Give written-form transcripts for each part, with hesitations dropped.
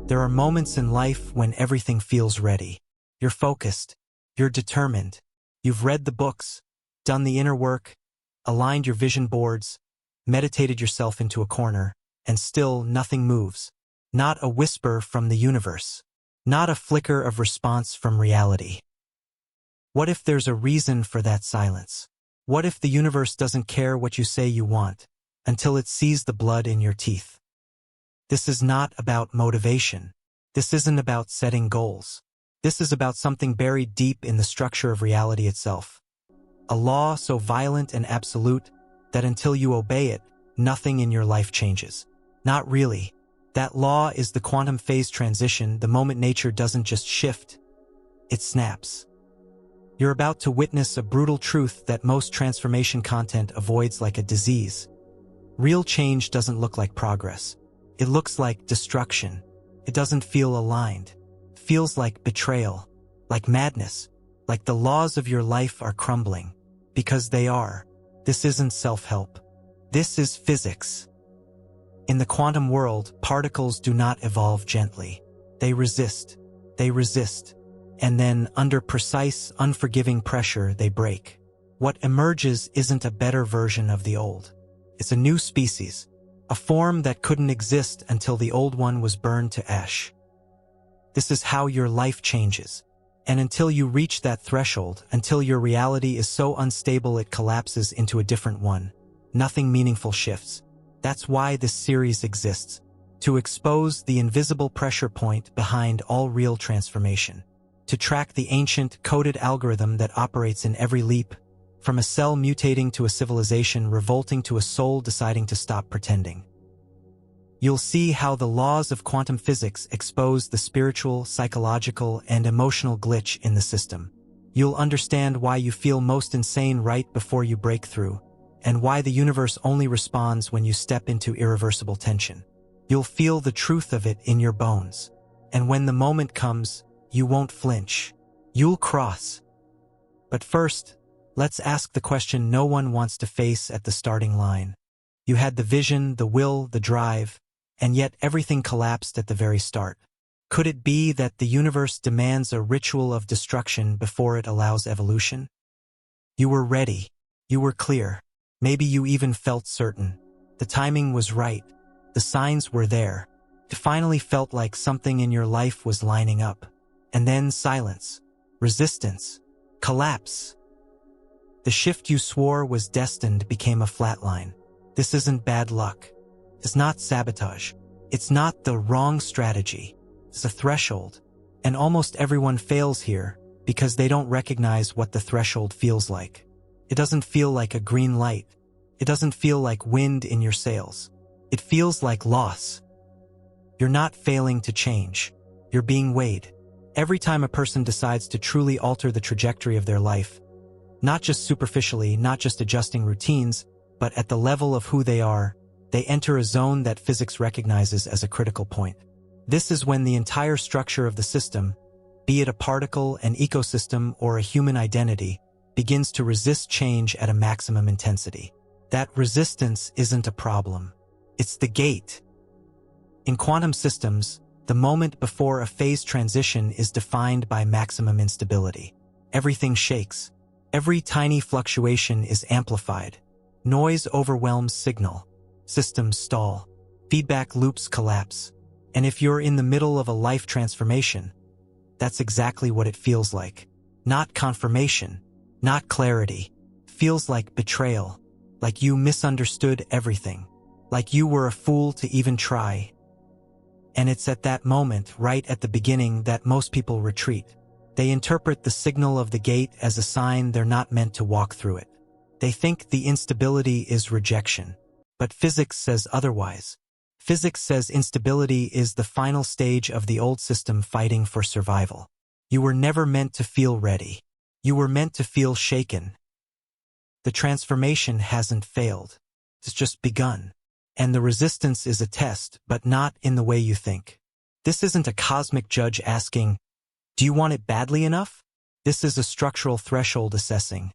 There are moments in life when everything feels ready. You're focused. You're determined. You've read the books, done the inner work, aligned your vision boards, meditated yourself into a corner, and still nothing moves. Not a whisper from the universe. Not a flicker of response from reality. What if there's a reason for that silence? What if the universe doesn't care what you say you want, until it sees the blood in your teeth? This is not about motivation. This isn't about setting goals. This is about something buried deep in the structure of reality itself. A law so violent and absolute that until you obey it, nothing in your life changes. Not really. That law is the quantum phase transition, the moment nature doesn't just shift, it snaps. You're about to witness a brutal truth that most transformation content avoids like a disease. Real change doesn't look like progress. It looks like destruction. It doesn't feel aligned. It feels like betrayal, like madness, like the laws of your life are crumbling. Because they are. This isn't self-help. This is physics. In the quantum world, particles do not evolve gently. They resist. They resist. And then, under precise, unforgiving pressure, they break. What emerges isn't a better version of the old. It's a new species, a form that couldn't exist until the old one was burned to ash. This is how your life changes. And until you reach that threshold, until your reality is so unstable it collapses into a different one, nothing meaningful shifts. That's why this series exists, to expose the invisible pressure point behind all real transformation, to track the ancient, coded algorithm that operates in every leap, from a cell mutating to a civilization revolting to a soul deciding to stop pretending. You'll see how the laws of quantum physics expose the spiritual, psychological, and emotional glitch in the system. You'll understand why you feel most insane right before you break through, and why the universe only responds when you step into irreversible tension. You'll feel the truth of it in your bones. And when the moment comes, you won't flinch. You'll cross. But first, let's ask the question no one wants to face at the starting line. You had the vision, the will, the drive, and yet everything collapsed at the very start. Could it be that the universe demands a ritual of destruction before it allows evolution? You were ready. You were clear. Maybe you even felt certain. The timing was right. The signs were there. It finally felt like something in your life was lining up. And then silence, resistance, collapse. The shift you swore was destined became a flatline. This isn't bad luck. It's not sabotage. It's not the wrong strategy. It's a threshold. And almost everyone fails here because they don't recognize what the threshold feels like. It doesn't feel like a green light. It doesn't feel like wind in your sails. It feels like loss. You're not failing to change. You're being weighed. Every time a person decides to truly alter the trajectory of their life, not just superficially, not just adjusting routines, but at the level of who they are, they enter a zone that physics recognizes as a critical point. This is when the entire structure of the system, be it a particle, an ecosystem, or a human identity, begins to resist change at a maximum intensity. That resistance isn't a problem. It's the gate. In quantum systems, the moment before a phase transition is defined by maximum instability. Everything shakes. Every tiny fluctuation is amplified. Noise overwhelms signal. Systems stall. Feedback loops collapse. And if you're in the middle of a life transformation, that's exactly what it feels like. Not confirmation, not clarity. It feels like betrayal, like you misunderstood everything, like you were a fool to even try. And it's at that moment, right at the beginning, that most people retreat. They interpret the signal of the gate as a sign they're not meant to walk through it. They think the instability is rejection. But physics says otherwise. Physics says instability is the final stage of the old system fighting for survival. You were never meant to feel ready. You were meant to feel shaken. The transformation hasn't failed. It's just begun. And the resistance is a test, but not in the way you think. This isn't a cosmic judge asking, do you want it badly enough? This is a structural threshold assessing.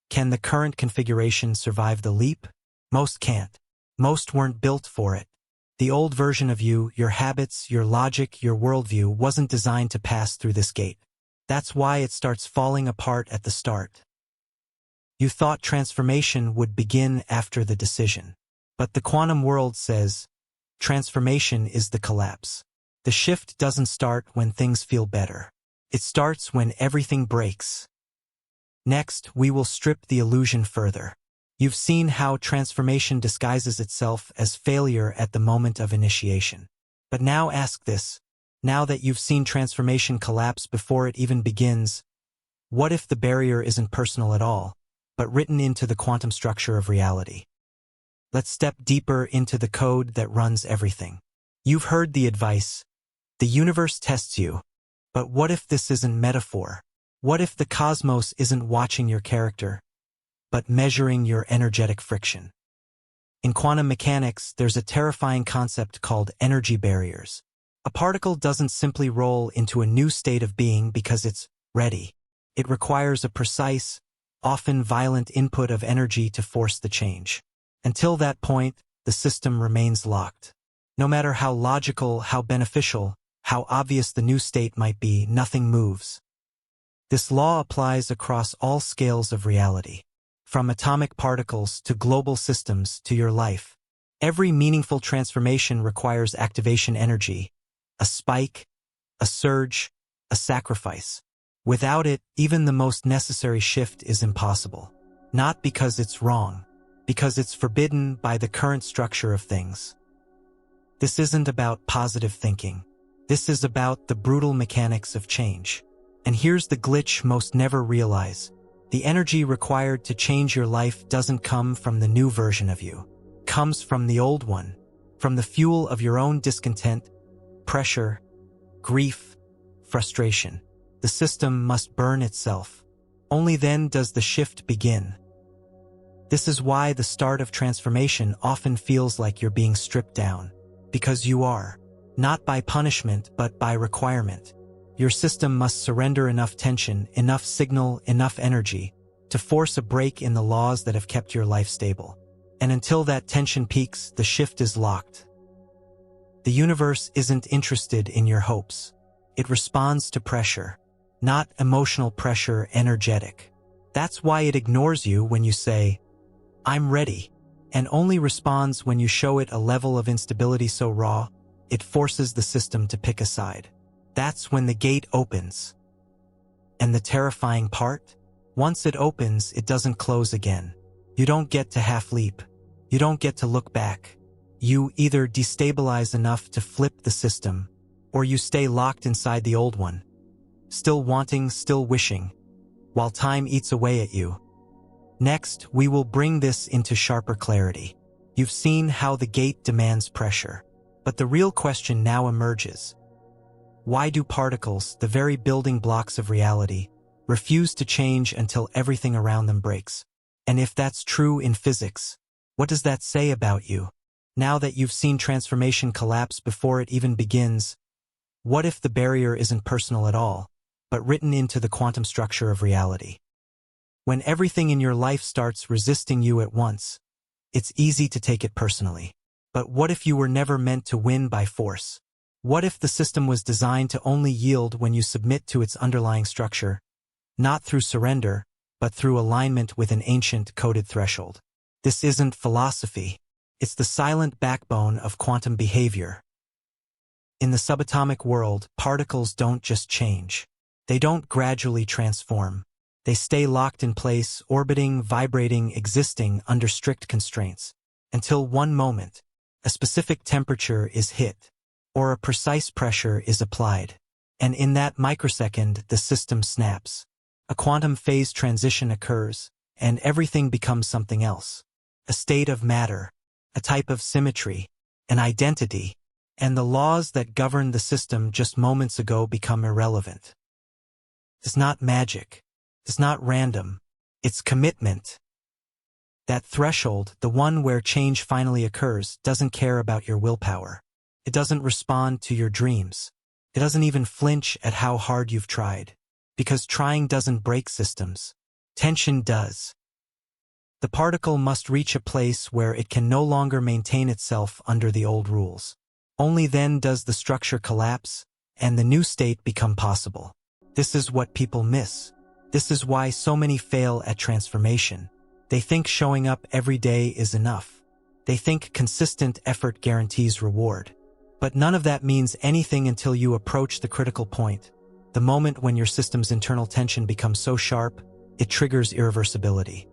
Can the current configuration survive the leap? Most can't. Most weren't built for it. The old version of you, your habits, your logic, your worldview wasn't designed to pass through this gate. That's why it starts falling apart at the start. You thought transformation would begin after the decision. But the quantum world says, transformation is the collapse. The shift doesn't start when things feel better. It starts when everything breaks. Next, we will strip the illusion further. You've seen how transformation disguises itself as failure at the moment of initiation. But now ask this, now that you've seen transformation collapse before it even begins, what if the barrier isn't personal at all, but written into the quantum structure of reality? Let's step deeper into the code that runs everything. You've heard the advice, the universe tests you, but what if this isn't metaphor? What if the cosmos isn't watching your character, but measuring your energetic friction? In quantum mechanics, there's a terrifying concept called energy barriers. A particle doesn't simply roll into a new state of being because it's ready. It requires a precise, often violent input of energy to force the change. Until that point, the system remains locked. No matter how logical, how beneficial, how obvious the new state might be, nothing moves. This law applies across all scales of reality. From atomic particles to global systems to your life. Every meaningful transformation requires activation energy, a spike, a surge, a sacrifice. Without it, even the most necessary shift is impossible. Not because it's wrong, because it's forbidden by the current structure of things. This isn't about positive thinking. This is about the brutal mechanics of change. And here's the glitch most never realize. The energy required to change your life doesn't come from the new version of you. It comes from the old one, from the fuel of your own discontent, pressure, grief, frustration. The system must burn itself. Only then does the shift begin. This is why the start of transformation often feels like you're being stripped down. Because you are. Not by punishment, but by requirement. Your system must surrender enough tension, enough signal, enough energy to force a break in the laws that have kept your life stable. And until that tension peaks, the shift is locked. The universe isn't interested in your hopes. It responds to pressure, not emotional pressure, energetic. That's why it ignores you when you say, I'm ready, and only responds when you show it a level of instability so raw, it forces the system to pick a side. That's when the gate opens. And the terrifying part? Once it opens, it doesn't close again. You don't get to half leap. You don't get to look back. You either destabilize enough to flip the system, or you stay locked inside the old one. Still wanting, still wishing, while time eats away at you. Next, we will bring this into sharper clarity. You've seen how the gate demands pressure. But the real question now emerges. Why do particles, the very building blocks of reality, refuse to change until everything around them breaks? And if that's true in physics, what does that say about you? Now that you've seen transformation collapse before it even begins, what if the barrier isn't personal at all, but written into the quantum structure of reality? When everything in your life starts resisting you at once, it's easy to take it personally. But what if you were never meant to win by force? What if the system was designed to only yield when you submit to its underlying structure, not through surrender, but through alignment with an ancient coded threshold? This isn't philosophy. It's the silent backbone of quantum behavior. In the subatomic world, particles don't just change. They don't gradually transform. They stay locked in place, orbiting, vibrating, existing under strict constraints, until one moment, a specific temperature is hit, or a precise pressure is applied. And in that microsecond, the system snaps. A quantum phase transition occurs, and everything becomes something else. A state of matter, a type of symmetry, an identity, and the laws that govern the system just moments ago become irrelevant. It's not magic. It's not random. It's commitment. That threshold, the one where change finally occurs, doesn't care about your willpower. It doesn't respond to your dreams. It doesn't even flinch at how hard you've tried. Because trying doesn't break systems. Tension does. The The particle must reach a place where it can no longer maintain itself under the old rules. Only then does the structure collapse, and the new state become possible. This is what people miss. This is why so many fail at transformation. They think showing up every day is enough. They think consistent effort guarantees reward. But none of that means anything until you approach the critical point, the moment when your system's internal tension becomes so sharp, it triggers irreversibility.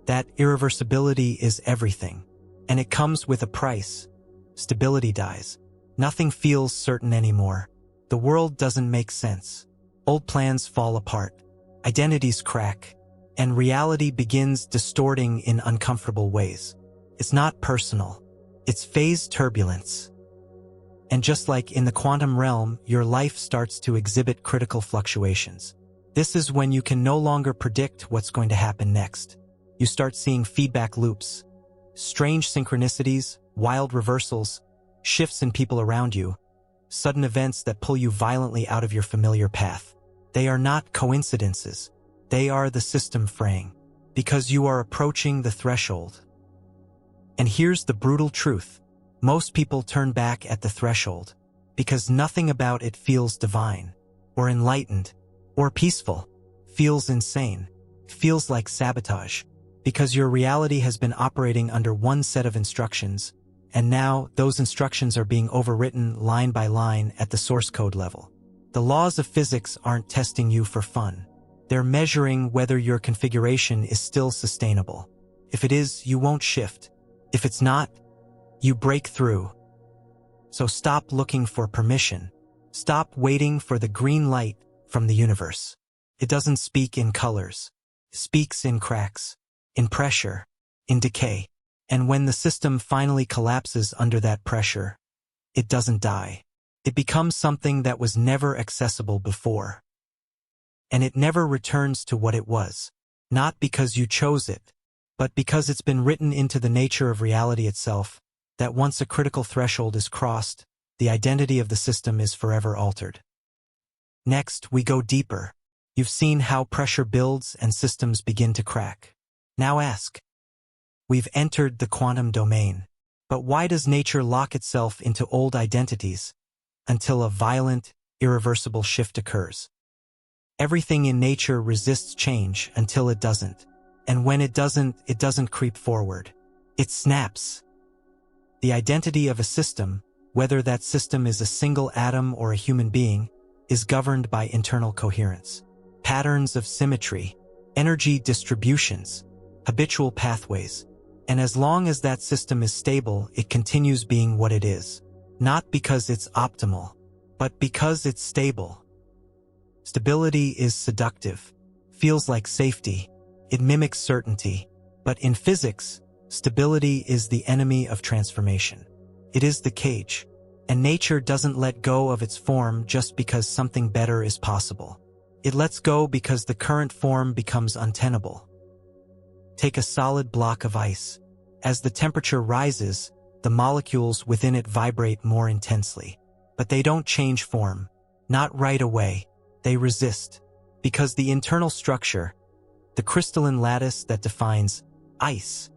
That irreversibility is everything, and it comes with a price. Stability dies. Nothing feels certain anymore. The world doesn't make sense. Old plans fall apart. Identities crack, and reality begins distorting in uncomfortable ways. It's not personal. It's phase turbulence. And just like in the quantum realm, your life starts to exhibit critical fluctuations. This is when you can no longer predict what's going to happen next. You start seeing feedback loops, strange synchronicities, wild reversals, shifts in people around you, sudden events that pull you violently out of your familiar path. They are not coincidences. They are the system fraying, because you are approaching the threshold. And here's the brutal truth. Most people turn back at the threshold, because nothing about it feels divine, or enlightened, or peaceful. Feels insane. Feels like sabotage, because your reality has been operating under one set of instructions, and now those instructions are being overwritten line by line at the source code level. The laws of physics aren't testing you for fun. They're measuring whether your configuration is still sustainable. If it is, you won't shift. If it's not, you break through. So stop looking for permission. Stop waiting for the green light from the universe. It doesn't speak in colors. It speaks in cracks, in pressure, in decay. And when the system finally collapses under that pressure, it doesn't die. It becomes something that was never accessible before. And it never returns to what it was. Not because you chose it, but because it's been written into the nature of reality itself, that once a critical threshold is crossed, the identity of the system is forever altered. Next, we go deeper. You've seen how pressure builds and systems begin to crack. Now ask. We've entered the quantum domain. But why does nature lock itself into old identities until a violent, irreversible shift occurs? Everything in nature resists change until it doesn't. And when it doesn't creep forward. It snaps. The identity of a system, whether that system is a single atom or a human being, is governed by internal coherence, patterns of symmetry, energy distributions, habitual pathways. And as long as that system is stable, it continues being what it is. Not because it's optimal, but because it's stable. Stability is seductive, feels like safety. It mimics certainty. But in physics, stability is the enemy of transformation. It is the cage, and nature doesn't let go of its form just because something better is possible. It lets go because the current form becomes untenable. Take a solid block of ice. As the temperature rises, the molecules within it vibrate more intensely. But they don't change form. Not right away. They resist. Because the internal structure, the crystalline lattice that defines ice,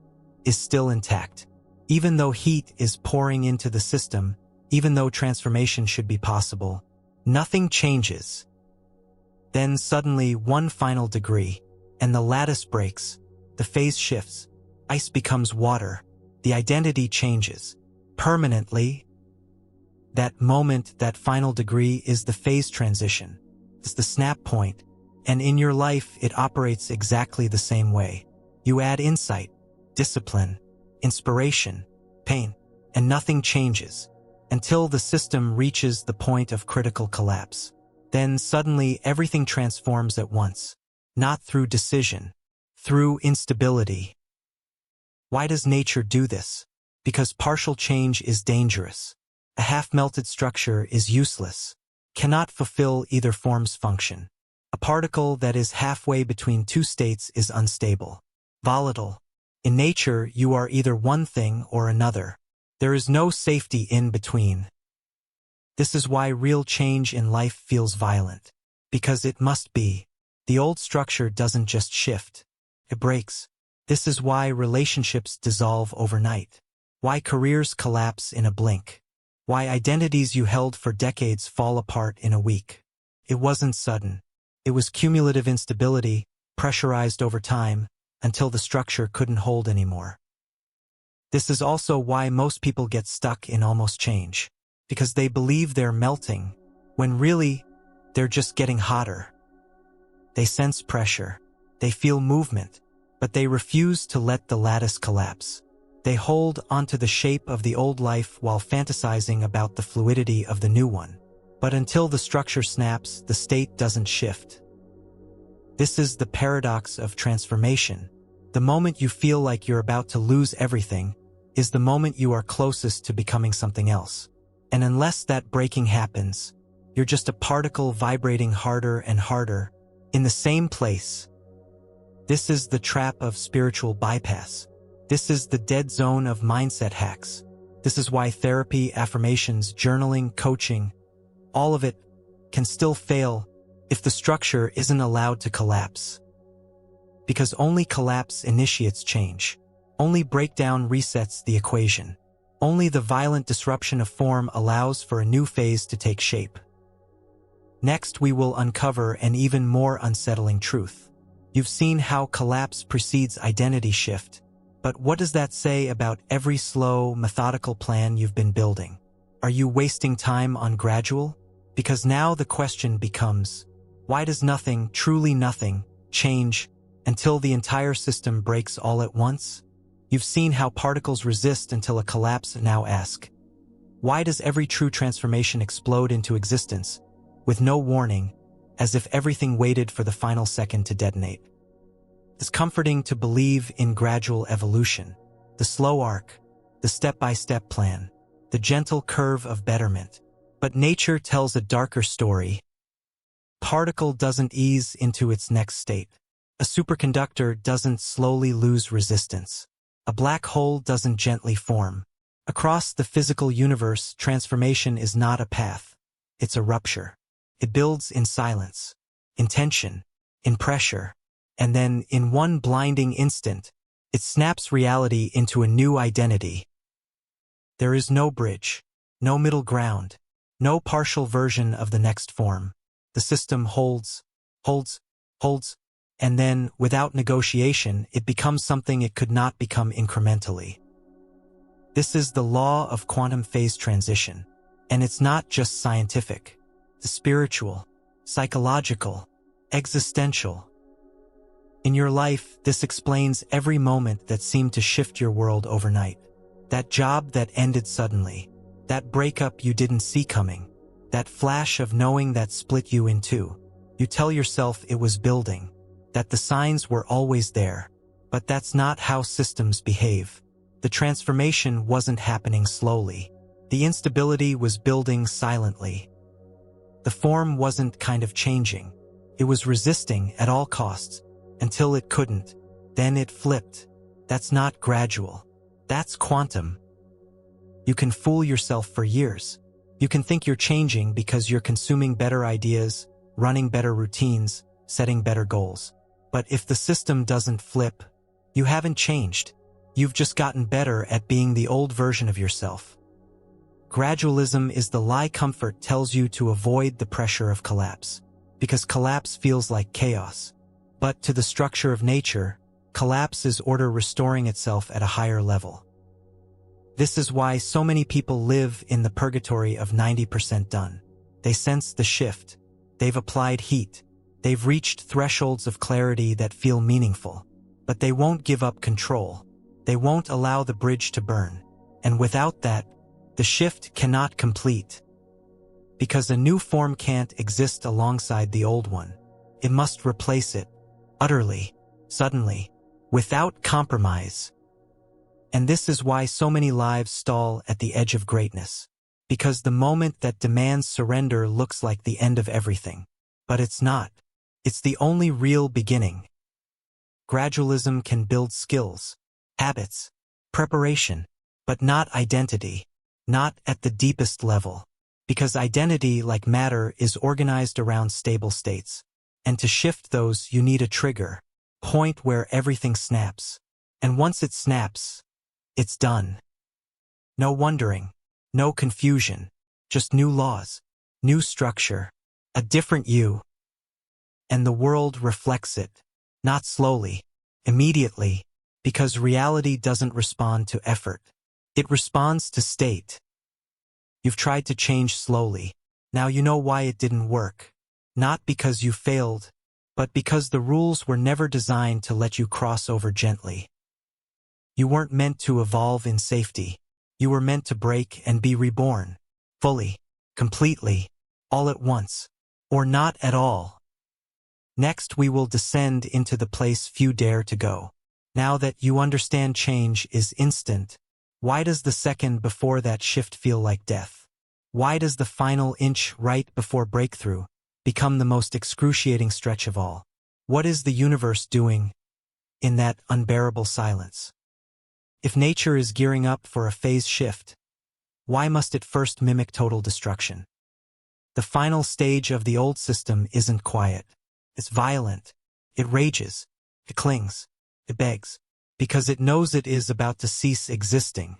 is still intact. Even though heat is pouring into the system, even though transformation should be possible, nothing changes. Then suddenly one final degree, and the lattice breaks, the phase shifts, ice becomes water, the identity changes. Permanently. That moment, that final degree is the phase transition. It's the snap point, and in your life it operates exactly the same way. You add insight, discipline, inspiration, pain, and nothing changes until the system reaches the point of critical collapse. Then suddenly everything transforms at once, not through decision, through instability. Why does nature do this? Because partial change is dangerous. A half-melted structure is useless, cannot fulfill either form's function. A particle that is halfway between two states is unstable, volatile. In nature, you are either one thing or another. There is no safety in between. This is why real change in life feels violent. Because it must be. The old structure doesn't just shift. It breaks. This is why relationships dissolve overnight. Why careers collapse in a blink. Why identities you held for decades fall apart in a week. It wasn't sudden. It was cumulative instability, pressurized over time, until the structure couldn't hold anymore. This is also why most people get stuck in almost change, because they believe they're melting, when really, they're just getting hotter. They sense pressure. They feel movement, but they refuse to let the lattice collapse. They hold onto the shape of the old life while fantasizing about the fluidity of the new one. But until the structure snaps, the state doesn't shift. This is the paradox of transformation. The moment you feel like you're about to lose everything is the moment you are closest to becoming something else. And unless that breaking happens, you're just a particle vibrating harder and harder in the same place. This is the trap of spiritual bypass. This is the dead zone of mindset hacks. This is why therapy, affirmations, journaling, coaching, all of it can still fail if the structure isn't allowed to collapse. Because only collapse initiates change. Only breakdown resets the equation. Only the violent disruption of form allows for a new phase to take shape. Next, we will uncover an even more unsettling truth. You've seen how collapse precedes identity shift. But what does that say about every slow, methodical plan you've been building? Are you wasting time on gradual? Because now the question becomes, why does nothing, truly nothing, change until the entire system breaks all at once? You've seen how particles resist until a collapse. Now ask, why does every true transformation explode into existence with no warning, as if everything waited for the final second to detonate? It's comforting to believe in gradual evolution, the slow arc, the step-by-step plan, the gentle curve of betterment. But nature tells a darker story. Particle doesn't ease into its next state. A superconductor doesn't slowly lose resistance. A black hole doesn't gently form. Across the physical universe, transformation is not a path. It's a rupture. It builds in silence, in tension, in pressure, and then, in one blinding instant, it snaps reality into a new identity. There is no bridge, no middle ground, no partial version of the next form. The system holds, and then, without negotiation, it becomes something it could not become incrementally. This is the law of quantum phase transition, and it's not just scientific. It's spiritual, psychological, existential. In your life, this explains every moment that seemed to shift your world overnight. That job that ended suddenly. That breakup you didn't see coming. That flash of knowing that split you in two. You tell yourself it was building, that the signs were always there. But that's not how systems behave. The transformation wasn't happening slowly. The instability was building silently. The form wasn't kind of changing. It was resisting at all costs. Until it couldn't. Then it flipped. That's not gradual. That's quantum. You can fool yourself for years. You can think you're changing because you're consuming better ideas, running better routines, setting better goals. But if the system doesn't flip, you haven't changed. You've just gotten better at being the old version of yourself. Gradualism is the lie comfort tells you to avoid the pressure of collapse. Because collapse feels like chaos. But to the structure of nature, collapse is order restoring itself at a higher level. This is why so many people live in the purgatory of 90% done. They sense the shift. They've applied heat. They've reached thresholds of clarity that feel meaningful. But they won't give up control. They won't allow the bridge to burn. And without that, the shift cannot complete. Because a new form can't exist alongside the old one. It must replace it. Utterly, suddenly, without compromise. And this is why so many lives stall at the edge of greatness. Because the moment that demands surrender looks like the end of everything. But it's not. It's the only real beginning. Gradualism can build skills, habits, preparation, but not identity. Not at the deepest level. Because identity, like matter, is organized around stable states. And to shift those, you need a trigger, point where everything snaps. And once it snaps, it's done. No wondering, no confusion, just new laws, new structure, a different you. And the world reflects it, not slowly, immediately, because reality doesn't respond to effort. It responds to state. You've tried to change slowly. Now you know why it didn't work. Not because you failed, but because the rules were never designed to let you cross over gently. You weren't meant to evolve in safety. You were meant to break and be reborn. Fully, completely, all at once, or not at all. Next, we will descend into the place few dare to go. Now that you understand change is instant, why does the second before that shift feel like death? Why does the final inch right before breakthrough become the most excruciating stretch of all? What is the universe doing in that unbearable silence? If nature is gearing up for a phase shift, why must it first mimic total destruction? The final stage of the old system isn't quiet. It's violent. It rages. It clings. It begs. Because it knows it is about to cease existing.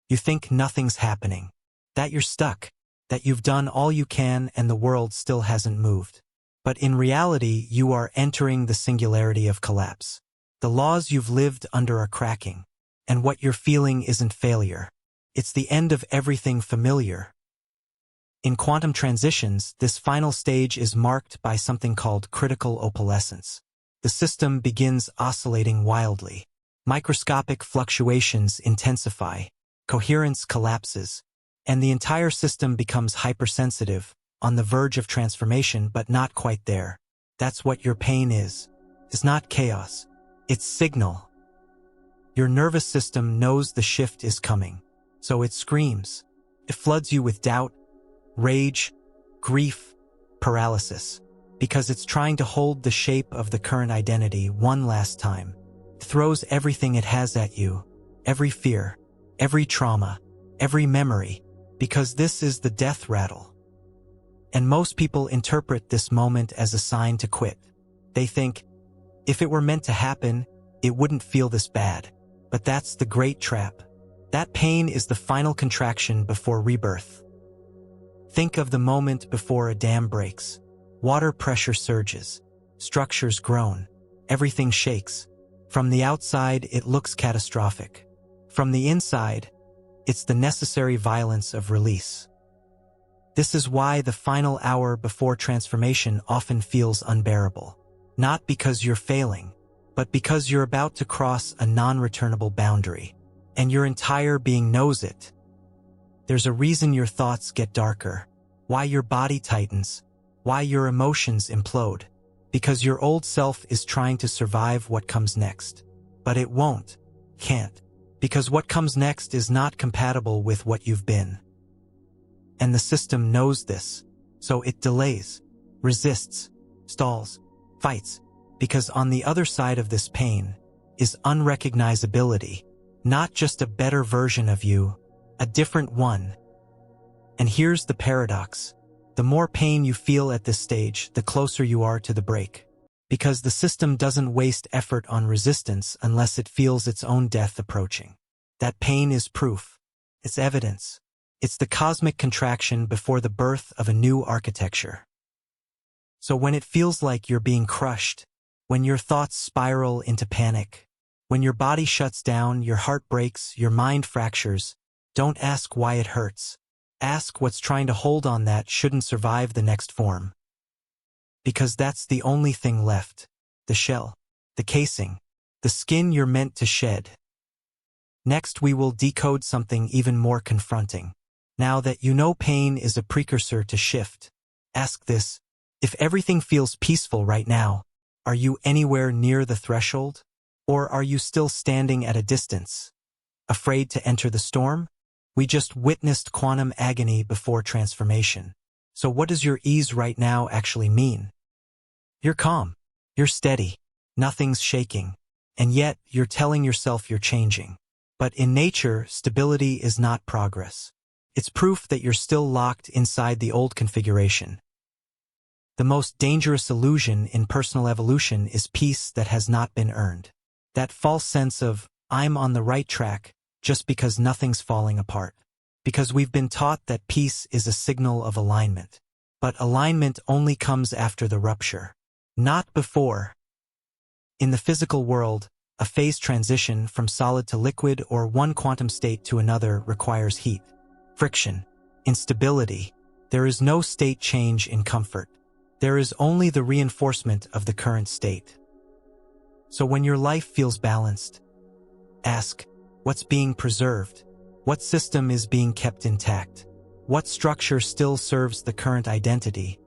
You think nothing's happening. That you're stuck. That you've done all you can and the world still hasn't moved. But in reality, you are entering the singularity of collapse. The laws you've lived under are cracking. And what you're feeling isn't failure. It's the end of everything familiar. In quantum transitions, this final stage is marked by something called critical opalescence. The system begins oscillating wildly. Microscopic fluctuations intensify, coherence collapses, and the entire system becomes hypersensitive, on the verge of transformation but not quite there. That's what your pain is. It's not chaos. It's signal. Your nervous system knows the shift is coming, so it screams. It floods you with doubt, rage, grief, paralysis, because it's trying to hold the shape of the current identity one last time. It throws everything it has at you, every fear, every trauma, every memory, because this is the death rattle. And most people interpret this moment as a sign to quit. They think, if it were meant to happen, it wouldn't feel this bad. But that's the great trap. That pain is the final contraction before rebirth. Think of the moment before a dam breaks. Water pressure surges. Structures groan. Everything shakes. From the outside, it looks catastrophic. From the inside, it's the necessary violence of release. This is why the final hour before transformation often feels unbearable. Not because you're failing, but because you're about to cross a non-returnable boundary. And your entire being knows it. There's a reason your thoughts get darker, why your body tightens, why your emotions implode. Because your old self is trying to survive what comes next. But it won't, can't. Because what comes next is not compatible with what you've been. And the system knows this, so it delays, resists, stalls, fights, because on the other side of this pain is unrecognizability, not just a better version of you, a different one. And here's the paradox. The more pain you feel at this stage, the closer you are to the break. Because the system doesn't waste effort on resistance unless it feels its own death approaching. That pain is proof. It's evidence. It's the cosmic contraction before the birth of a new architecture. So when it feels like you're being crushed, when your thoughts spiral into panic, when your body shuts down, your heart breaks, your mind fractures, don't ask why it hurts. Ask what's trying to hold on that shouldn't survive the next form. Because that's the only thing left. The shell, the casing, the skin you're meant to shed. Next, we will decode something even more confronting. Now that you know pain is a precursor to shift, ask this: if everything feels peaceful right now, are you anywhere near the threshold? Or are you still standing at a distance, afraid to enter the storm? We just witnessed quantum agony before transformation. So what does your ease right now actually mean? You're calm. You're steady. Nothing's shaking. And yet, you're telling yourself you're changing. But in nature, stability is not progress. It's proof that you're still locked inside the old configuration. The most dangerous illusion in personal evolution is peace that has not been earned. That false sense of, I'm on the right track, just because nothing's falling apart. Because we've been taught that peace is a signal of alignment. But alignment only comes after the rupture, not before. In the physical world, a phase transition from solid to liquid or one quantum state to another requires heat, friction, instability. There is no state change in comfort. There is only the reinforcement of the current state. So when your life feels balanced, ask, what's being preserved? What system is being kept intact? What structure still serves the current identity,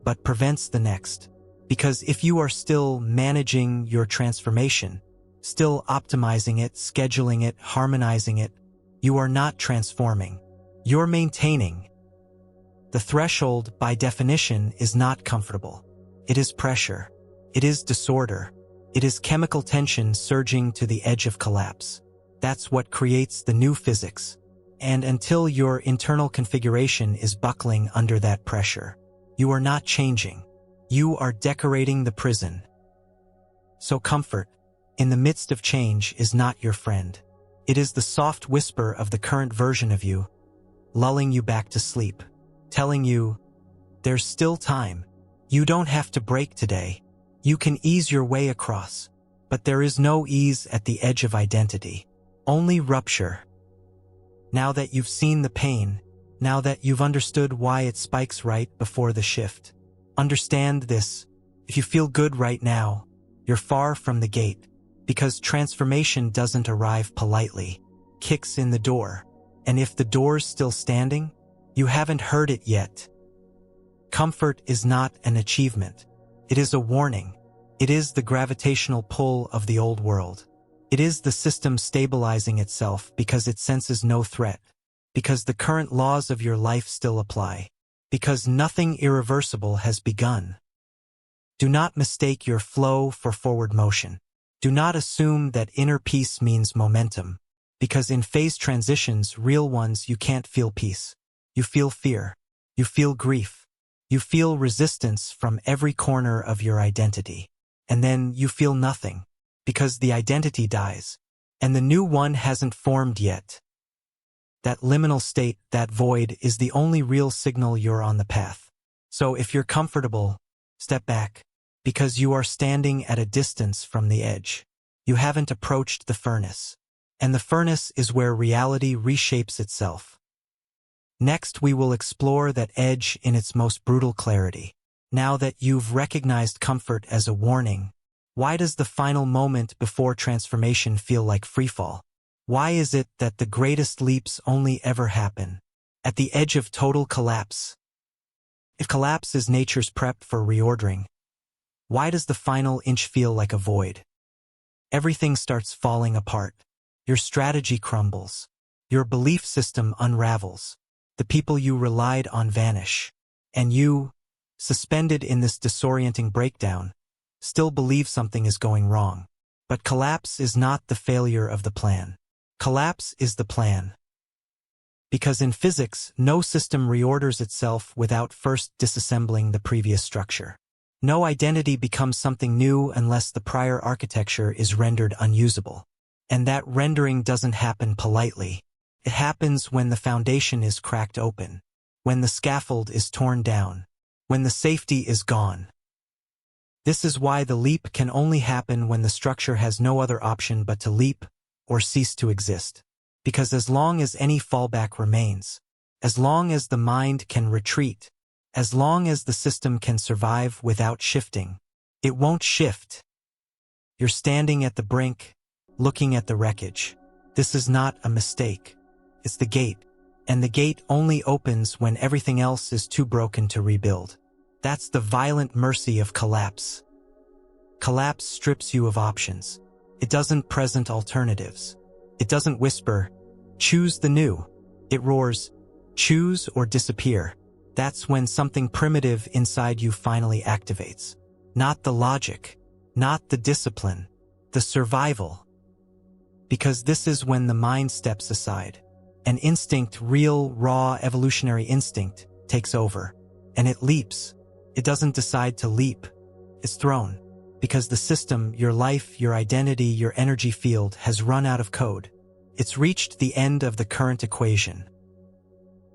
but prevents the next? Because if you are still managing your transformation, still optimizing it, scheduling it, harmonizing it, you are not transforming. You're maintaining. The threshold, by definition, is not comfortable. It is pressure. It is disorder. It is chemical tension surging to the edge of collapse. That's what creates the new physics. And until your internal configuration is buckling under that pressure, you are not changing. You are decorating the prison. So comfort, in the midst of change, is not your friend. It is the soft whisper of the current version of you, lulling you back to sleep, telling you, there's still time. You don't have to break today. You can ease your way across. But there is no ease at the edge of identity. Only rupture. Now that you've seen the pain, now that you've understood why it spikes right before the shift, understand this. If you feel good right now, you're far from the gate, because transformation doesn't arrive politely, kicks in the door, and if the door's still standing, you haven't heard it yet. Comfort is not an achievement. It is a warning. It is the gravitational pull of the old world. It is the system stabilizing itself because it senses no threat, because the current laws of your life still apply, because nothing irreversible has begun. Do not mistake your flow for forward motion. Do not assume that inner peace means momentum, because in phase transitions, real ones, you can't feel peace. You feel fear. You feel grief. You feel resistance from every corner of your identity. And then you feel nothing, because the identity dies, and the new one hasn't formed yet. That liminal state, that void, is the only real signal you're on the path. So if you're comfortable, step back, because you are standing at a distance from the edge. You haven't approached the furnace, and the furnace is where reality reshapes itself. Next, we will explore that edge in its most brutal clarity. Now that you've recognized comfort as a warning, why does the final moment before transformation feel like freefall? Why is it that the greatest leaps only ever happen at the edge of total collapse? If collapse is nature's prep for reordering, why does the final inch feel like a void? Everything starts falling apart. Your strategy crumbles. Your belief system unravels. The people you relied on vanish. And you, suspended in this disorienting breakdown, still believe something is going wrong. But collapse is not the failure of the plan. Collapse is the plan. Because in physics, no system reorders itself without first disassembling the previous structure. No identity becomes something new unless the prior architecture is rendered unusable. And that rendering doesn't happen politely. It happens when the foundation is cracked open, when the scaffold is torn down, when the safety is gone. This is why the leap can only happen when the structure has no other option but to leap or cease to exist. Because as long as any fallback remains, as long as the mind can retreat, as long as the system can survive without shifting, it won't shift. You're standing at the brink, looking at the wreckage. This is not a mistake. It's the gate. And the gate only opens when everything else is too broken to rebuild. That's the violent mercy of collapse. Collapse strips you of options. It doesn't present alternatives. It doesn't whisper, choose the new. It roars, choose or disappear. That's when something primitive inside you finally activates. Not the logic, not the discipline, the survival. Because this is when the mind steps aside. An instinct, real, raw, evolutionary instinct, takes over. And it leaps. It doesn't decide to leap. It's thrown. because the system, your life, your identity, your energy field has run out of code. It's reached the end of the current equation.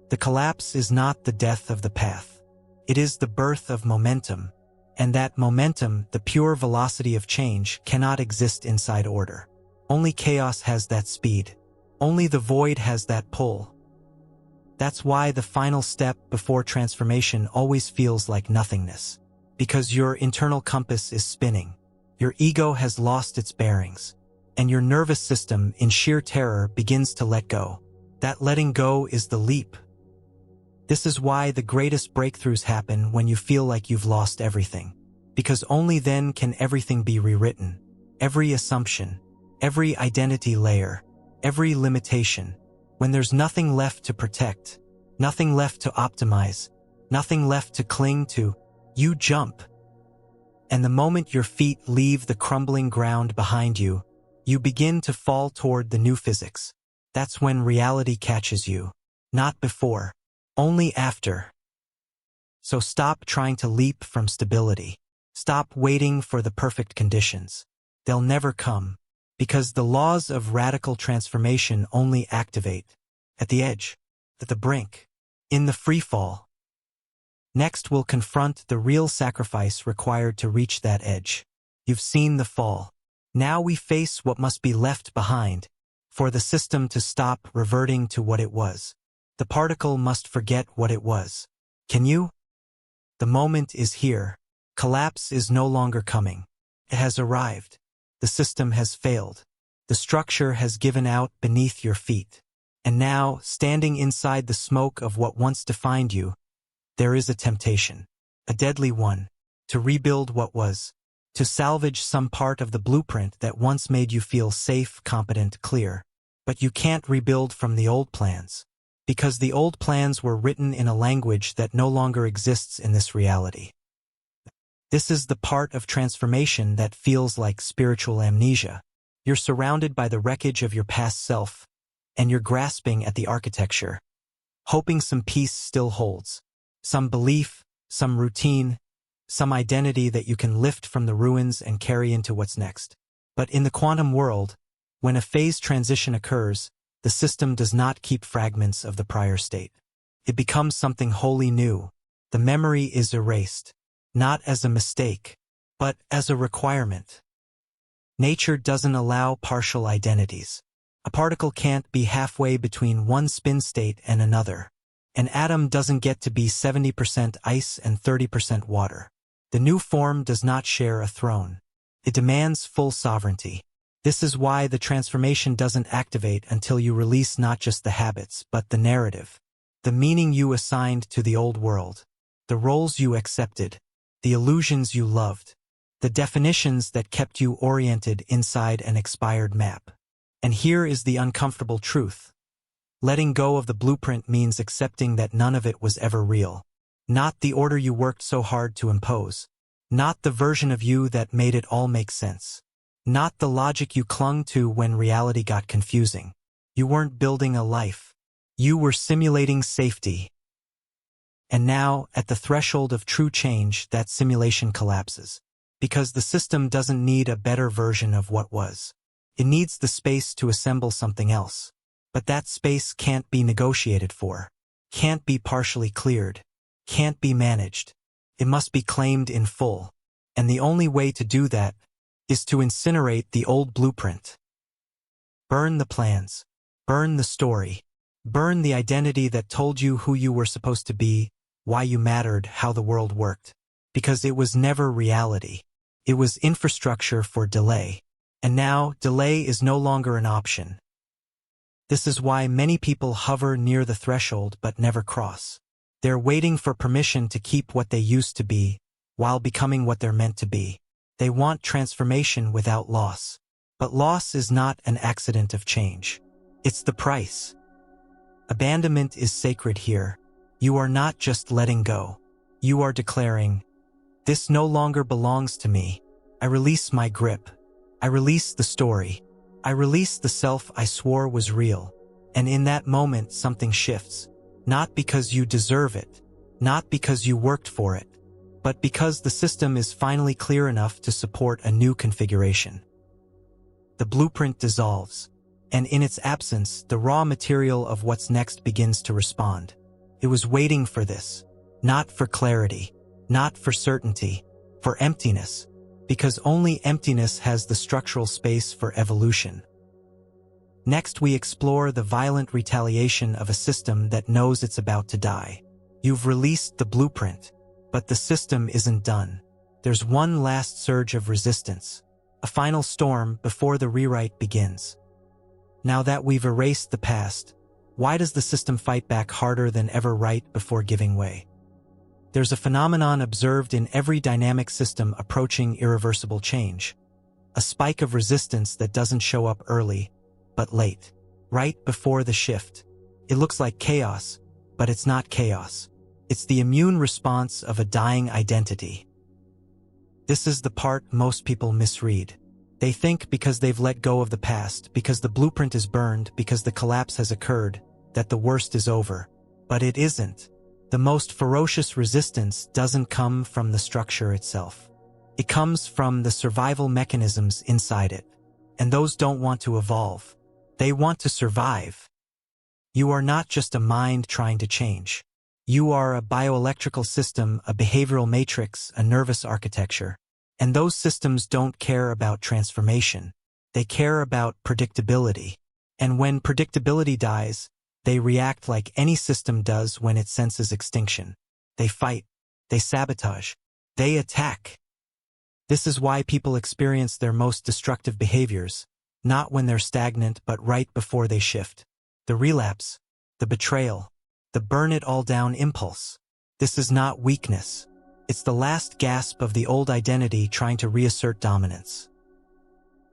The collapse is not the death of the path. It is the birth of momentum, and that momentum, the pure velocity of change, cannot exist inside order. Only chaos has that speed. Only the void has that pull. That's why the final step before transformation always feels like nothingness. Because your internal compass is spinning, your ego has lost its bearings, and your nervous system, in sheer terror, begins to let go. That letting go is the leap. This is why the greatest breakthroughs happen when you feel like you've lost everything. Because only then can everything be rewritten. Every assumption, every identity layer, every limitation. When there's nothing left to protect, nothing left to optimize, nothing left to cling to, you jump. And the moment your feet leave the crumbling ground behind you, you begin to fall toward the new physics. That's when reality catches you. Not before. Only after. So stop trying to leap from stability. Stop waiting for the perfect conditions. They'll never come, because the laws of radical transformation only activate at the edge, at the brink, in the free fall. Next, we'll confront the real sacrifice required to reach that edge. You've seen the fall. Now we face what must be left behind for the system to stop reverting to what it was. The particle must forget what it was. Can you? The moment is here. Collapse is no longer coming. It has arrived. The system has failed. The structure has given out beneath your feet. And now, standing inside the smoke of what once defined you, there is a temptation, a deadly one, to rebuild what was, to salvage some part of the blueprint that once made you feel safe, competent, clear. But you can't rebuild from the old plans, because the old plans were written in a language that no longer exists in this reality. This is the part of transformation that feels like spiritual amnesia. You're surrounded by the wreckage of your past self, and you're grasping at the architecture, hoping some peace still holds, some belief, some routine, some identity that you can lift from the ruins and carry into what's next. But in the quantum world, when a phase transition occurs, the system does not keep fragments of the prior state. It becomes something wholly new. The memory is erased, not as a mistake, but as a requirement. Nature doesn't allow partial identities. A particle can't be halfway between one spin state and another. An atom doesn't get to be 70% ice and 30% water. The new form does not share a throne. It demands full sovereignty. This is why the transformation doesn't activate until you release not just the habits, but the narrative, the meaning you assigned to the old world, the roles you accepted, the illusions you loved, the definitions that kept you oriented inside an expired map. And here is the uncomfortable truth. Letting go of the blueprint means accepting that none of it was ever real. Not the order you worked so hard to impose. Not the version of you that made it all make sense. Not the logic you clung to when reality got confusing. You weren't building a life. You were simulating safety. And now, at the threshold of true change, that simulation collapses. Because the system doesn't need a better version of what was. It needs the space to assemble something else. But that space can't be negotiated for. Can't be partially cleared. Can't be managed. It must be claimed in full. And the only way to do that is to incinerate the old blueprint. Burn the plans. Burn the story. Burn the identity that told you who you were supposed to be, why you mattered, how the world worked. Because it was never reality. It was infrastructure for delay. And now, delay is no longer an option. This is why many people hover near the threshold but never cross. They're waiting for permission to keep what they used to be, while becoming what they're meant to be. They want transformation without loss. But loss is not an accident of change. It's the price. Abandonment is sacred here. You are not just letting go. You are declaring, "This no longer belongs to me. I release my grip. I release the story. I release the self I swore was real." And in that moment, something shifts. Not because you deserve it. Not because you worked for it. but because the system is finally clear enough to support a new configuration. The blueprint dissolves, and in its absence, the raw material of what's next begins to respond. It was waiting for this, not for clarity, not for certainty, for emptiness, because only emptiness has the structural space for evolution. Next, we explore the violent retaliation of a system that knows it's about to die. You've released the blueprint, but the system isn't done. There's one last surge of resistance, a final storm before the rewrite begins. Now that we've erased the past, why does the system fight back harder than ever right before giving way? There's a phenomenon observed in every dynamic system approaching irreversible change. A spike of resistance that doesn't show up early, but late, right before the shift. It looks like chaos, but it's not chaos. It's the immune response of a dying identity. This is the part most people misread. They think because they've let go of the past, because the blueprint is burned, because the collapse has occurred, that the worst is over. But it isn't. The most ferocious resistance doesn't come from the structure itself. It comes from the survival mechanisms inside it. And those don't want to evolve. They want to survive. You are not just a mind trying to change. You are a bioelectrical system, a behavioral matrix, a nervous architecture. And those systems don't care about transformation. They care about predictability. And when predictability dies, they react like any system does when it senses extinction. They fight. They sabotage. They attack. This is why people experience their most destructive behaviors, not when they're stagnant but right before they shift. The relapse, the betrayal, the burn-it-all-down impulse. This is not weakness. It's the last gasp of the old identity trying to reassert dominance.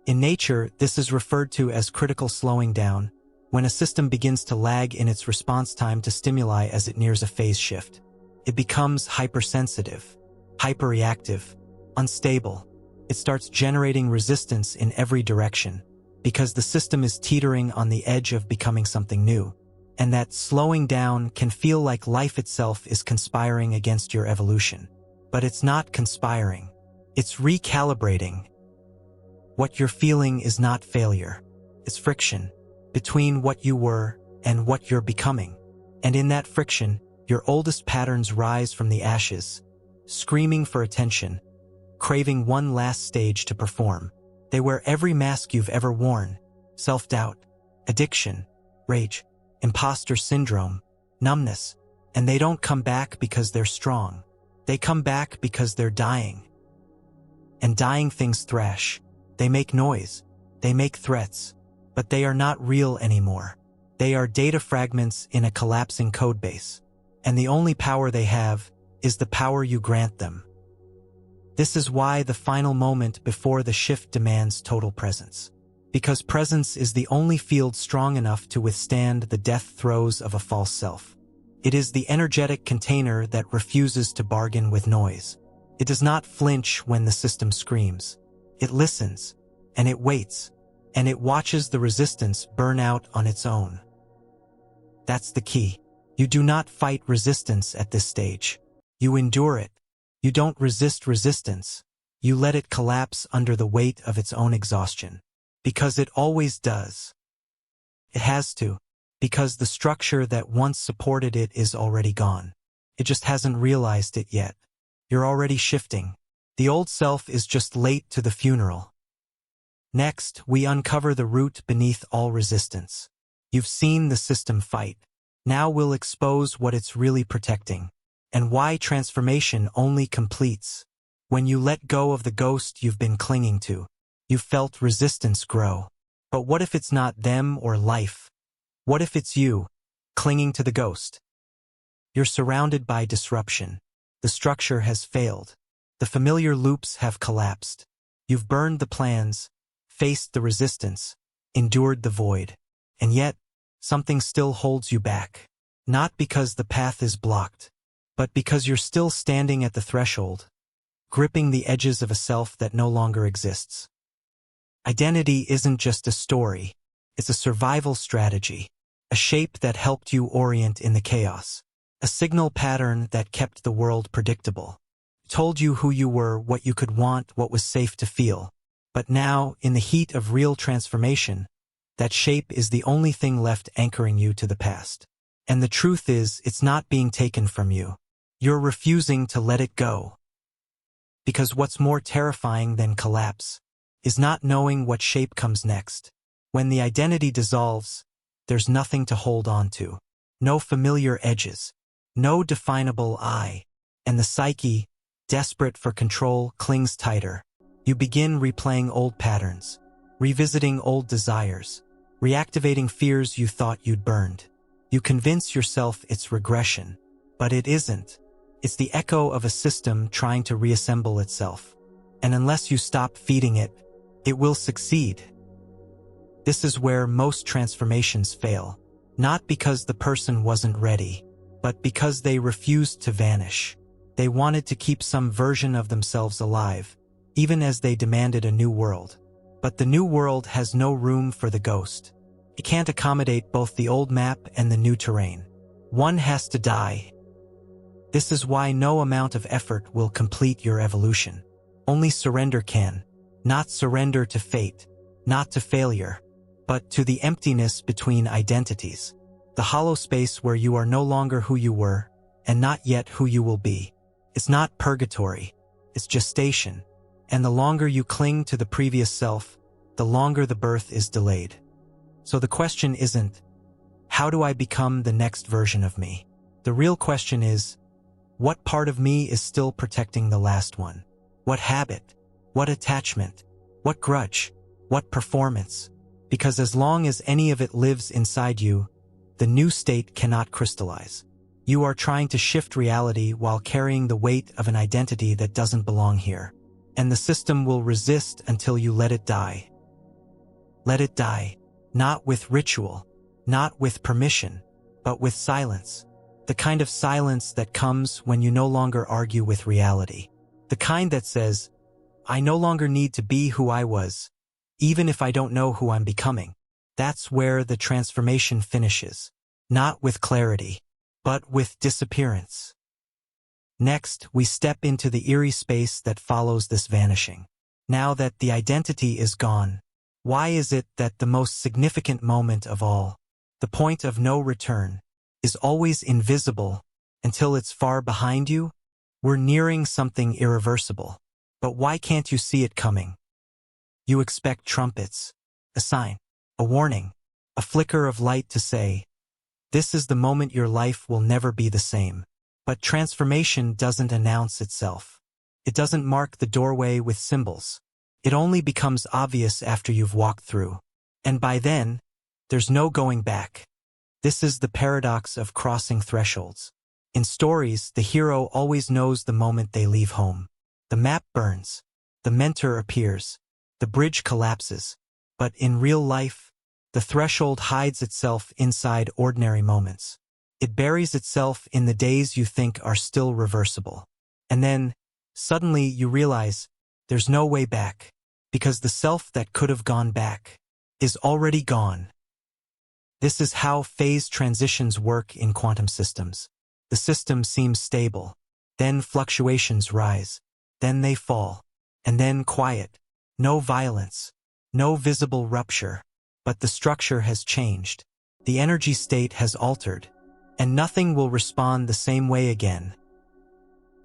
In nature, this is referred to as critical slowing down, when a system begins to lag in its response time to stimuli as it nears a phase shift. It becomes hypersensitive, hyperreactive, unstable. It starts generating resistance in every direction, because the system is teetering on the edge of becoming something new. And that slowing down can feel like life itself is conspiring against your evolution. But it's not conspiring. It's recalibrating. What you're feeling is not failure. It's friction between what you were and what you're becoming. And in that friction, your oldest patterns rise from the ashes, screaming for attention, craving one last stage to perform. They wear every mask you've ever worn: self-doubt, addiction, rage, imposter syndrome, numbness. And they don't come back because they're strong. They come back because they're dying. And dying things thrash. They make noise. They make threats. But they are not real anymore. They are data fragments in a collapsing codebase. And the only power they have is the power you grant them. This is why the final moment before the shift demands total presence. Because presence is the only field strong enough to withstand the death throes of a false self. It is the energetic container that refuses to bargain with noise. It does not flinch when the system screams. It listens, and it waits, and it watches the resistance burn out on its own. That's the key. You do not fight resistance at this stage. You endure it. You don't resist resistance. You let it collapse under the weight of its own exhaustion. Because it always does. It has to, because the structure that once supported it is already gone. It just hasn't realized it yet. You're already shifting. The old self is just late to the funeral. Next, we uncover the root beneath all resistance. You've seen the system fight. Now we'll expose what it's really protecting, and why transformation only completes when you let go of the ghost you've been clinging to. You've felt resistance grow. But what if it's not them or life? What if it's you, clinging to the ghost? You're surrounded by disruption. The structure has failed. The familiar loops have collapsed. You've burned the plans, faced the resistance, endured the void. And yet, something still holds you back. Not because the path is blocked, but because you're still standing at the threshold, gripping the edges of a self that no longer exists. Identity isn't just a story. It's a survival strategy, a shape that helped you orient in the chaos, a signal pattern that kept the world predictable. told you who you were, what you could want, what was safe to feel. But now, in the heat of real transformation, that shape is the only thing left anchoring you to the past. And the truth is, it's not being taken from you. You're refusing to let it go. Because what's more terrifying than collapse is not knowing what shape comes next. When the identity dissolves, there's nothing to hold on to. No familiar edges. No definable I. And the psyche, desperate for control, clings tighter. You begin replaying old patterns, revisiting old desires, reactivating fears you thought you'd burned. You convince yourself it's regression, but it isn't. It's the echo of a system trying to reassemble itself. And unless you stop feeding it, it will succeed. This is where most transformations fail, not because the person wasn't ready, but because they refused to vanish. They wanted to keep some version of themselves alive, even as they demanded a new world. But the new world has no room for the ghost. It can't accommodate both the old map and the new terrain. One has to die. This is why no amount of effort will complete your evolution. Only surrender can. Not surrender to fate, not to failure, but to the emptiness between identities. The hollow space where you are no longer who you were, and not yet who you will be. It's not purgatory, it's gestation. And the longer you cling to the previous self, the longer the birth is delayed. So the question isn't, how do I become the next version of me? The real question is, what part of me is still protecting the last one? What habit? What attachment? What grudge? What performance? Because as long as any of it lives inside you, the new state cannot crystallize. You are trying to shift reality while carrying the weight of an identity that doesn't belong here. And the system will resist until you let it die. Let it die, not with ritual, not with permission, but with silence. The kind of silence that comes when you no longer argue with reality. The kind that says, I no longer need to be who I was, even if I don't know who I'm becoming. That's where the transformation finishes. Not with clarity, but with disappearance. Next, we step into the eerie space that follows this vanishing. Now that the identity is gone, why is it that the most significant moment of all, the point of no return, is always invisible until it's far behind you? We're nearing something irreversible. But why can't you see it coming? You expect trumpets, a sign, a warning, a flicker of light to say, this is the moment your life will never be the same. But transformation doesn't announce itself. It doesn't mark the doorway with symbols. It only becomes obvious after you've walked through. And by then, there's no going back. This is the paradox of crossing thresholds. In stories, the hero always knows the moment they leave home. The map burns, the mentor appears, the bridge collapses. But in real life, the threshold hides itself inside ordinary moments. It buries itself in the days you think are still reversible. And then, suddenly you realize, there's no way back, because the self that could have gone back is already gone. This is how phase transitions work in quantum systems. The system seems stable, then fluctuations rise. Then they fall, and then quiet. No violence, no visible rupture, but the structure has changed. The energy state has altered, and nothing will respond the same way again.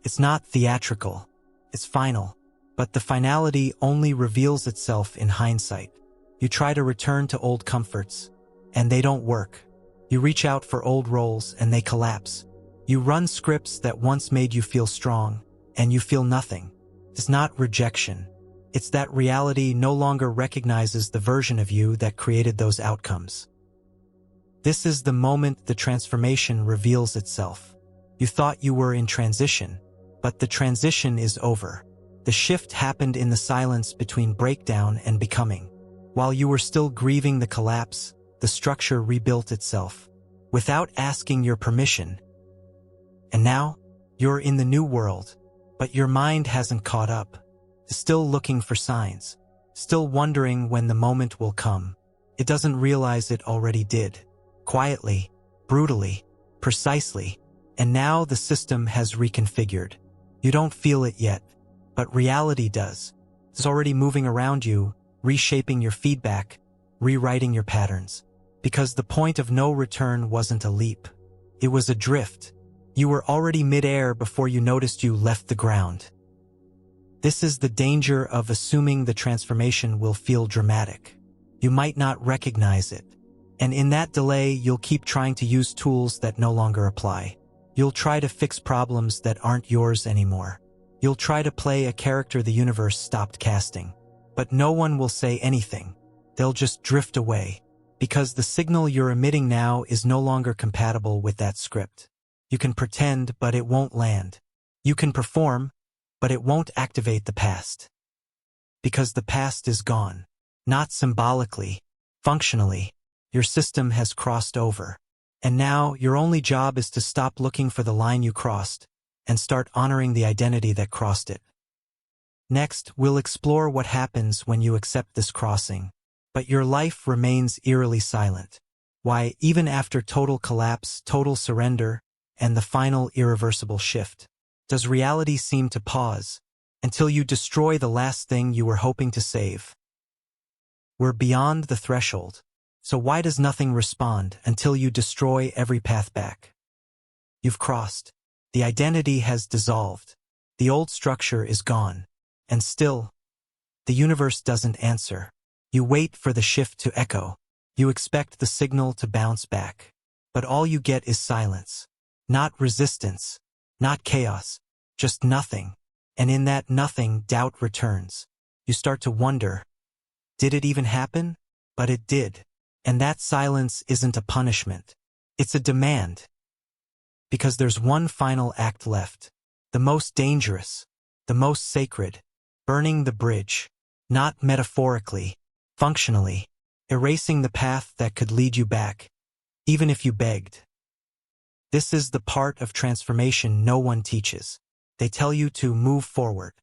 It's not theatrical, it's final, but the finality only reveals itself in hindsight. You try to return to old comforts, and they don't work. You reach out for old roles, and they collapse. You run scripts that once made you feel strong, and you feel nothing. It's not rejection. It's that reality no longer recognizes the version of you that created those outcomes. This is the moment the transformation reveals itself. You thought you were in transition, but the transition is over. The shift happened in the silence between breakdown and becoming. While you were still grieving the collapse, the structure rebuilt itself, without asking your permission. And now, you're in the new world. But your mind hasn't caught up, still looking for signs, still wondering when the moment will come. It doesn't realize it already did. Quietly, brutally, precisely. And now the system has reconfigured. You don't feel it yet, but reality does. It's already moving around you, reshaping your feedback, rewriting your patterns. Because the point of no return wasn't a leap. It was a drift. You were already mid-air before you noticed you left the ground. This is the danger of assuming the transformation will feel dramatic. You might not recognize it. And in that delay, you'll keep trying to use tools that no longer apply. You'll try to fix problems that aren't yours anymore. You'll try to play a character the universe stopped casting. But no one will say anything. They'll just drift away. Because the signal you're emitting now is no longer compatible with that script. You can pretend, but it won't land. You can perform, but it won't activate the past. Because the past is gone. Not symbolically, functionally. Your system has crossed over. And now, your only job is to stop looking for the line you crossed and start honoring the identity that crossed it. Next, we'll explore what happens when you accept this crossing. But your life remains eerily silent. Why, even after total collapse, total surrender, and the final irreversible shift, does reality seem to pause until you destroy the last thing you were hoping to save? We're beyond the threshold. So why does nothing respond until you destroy every path back? You've crossed. The identity has dissolved. The old structure is gone. And still, the universe doesn't answer. You wait for the shift to echo. You expect the signal to bounce back. But all you get is silence. Not resistance. Not chaos. Just nothing. And in that nothing, doubt returns. You start to wonder, did it even happen? But it did. And that silence isn't a punishment. It's a demand. Because there's one final act left. The most dangerous. The most sacred. Burning the bridge. Not metaphorically. Functionally. Erasing the path that could lead you back. Even if you begged. This is the part of transformation no one teaches. They tell you to move forward.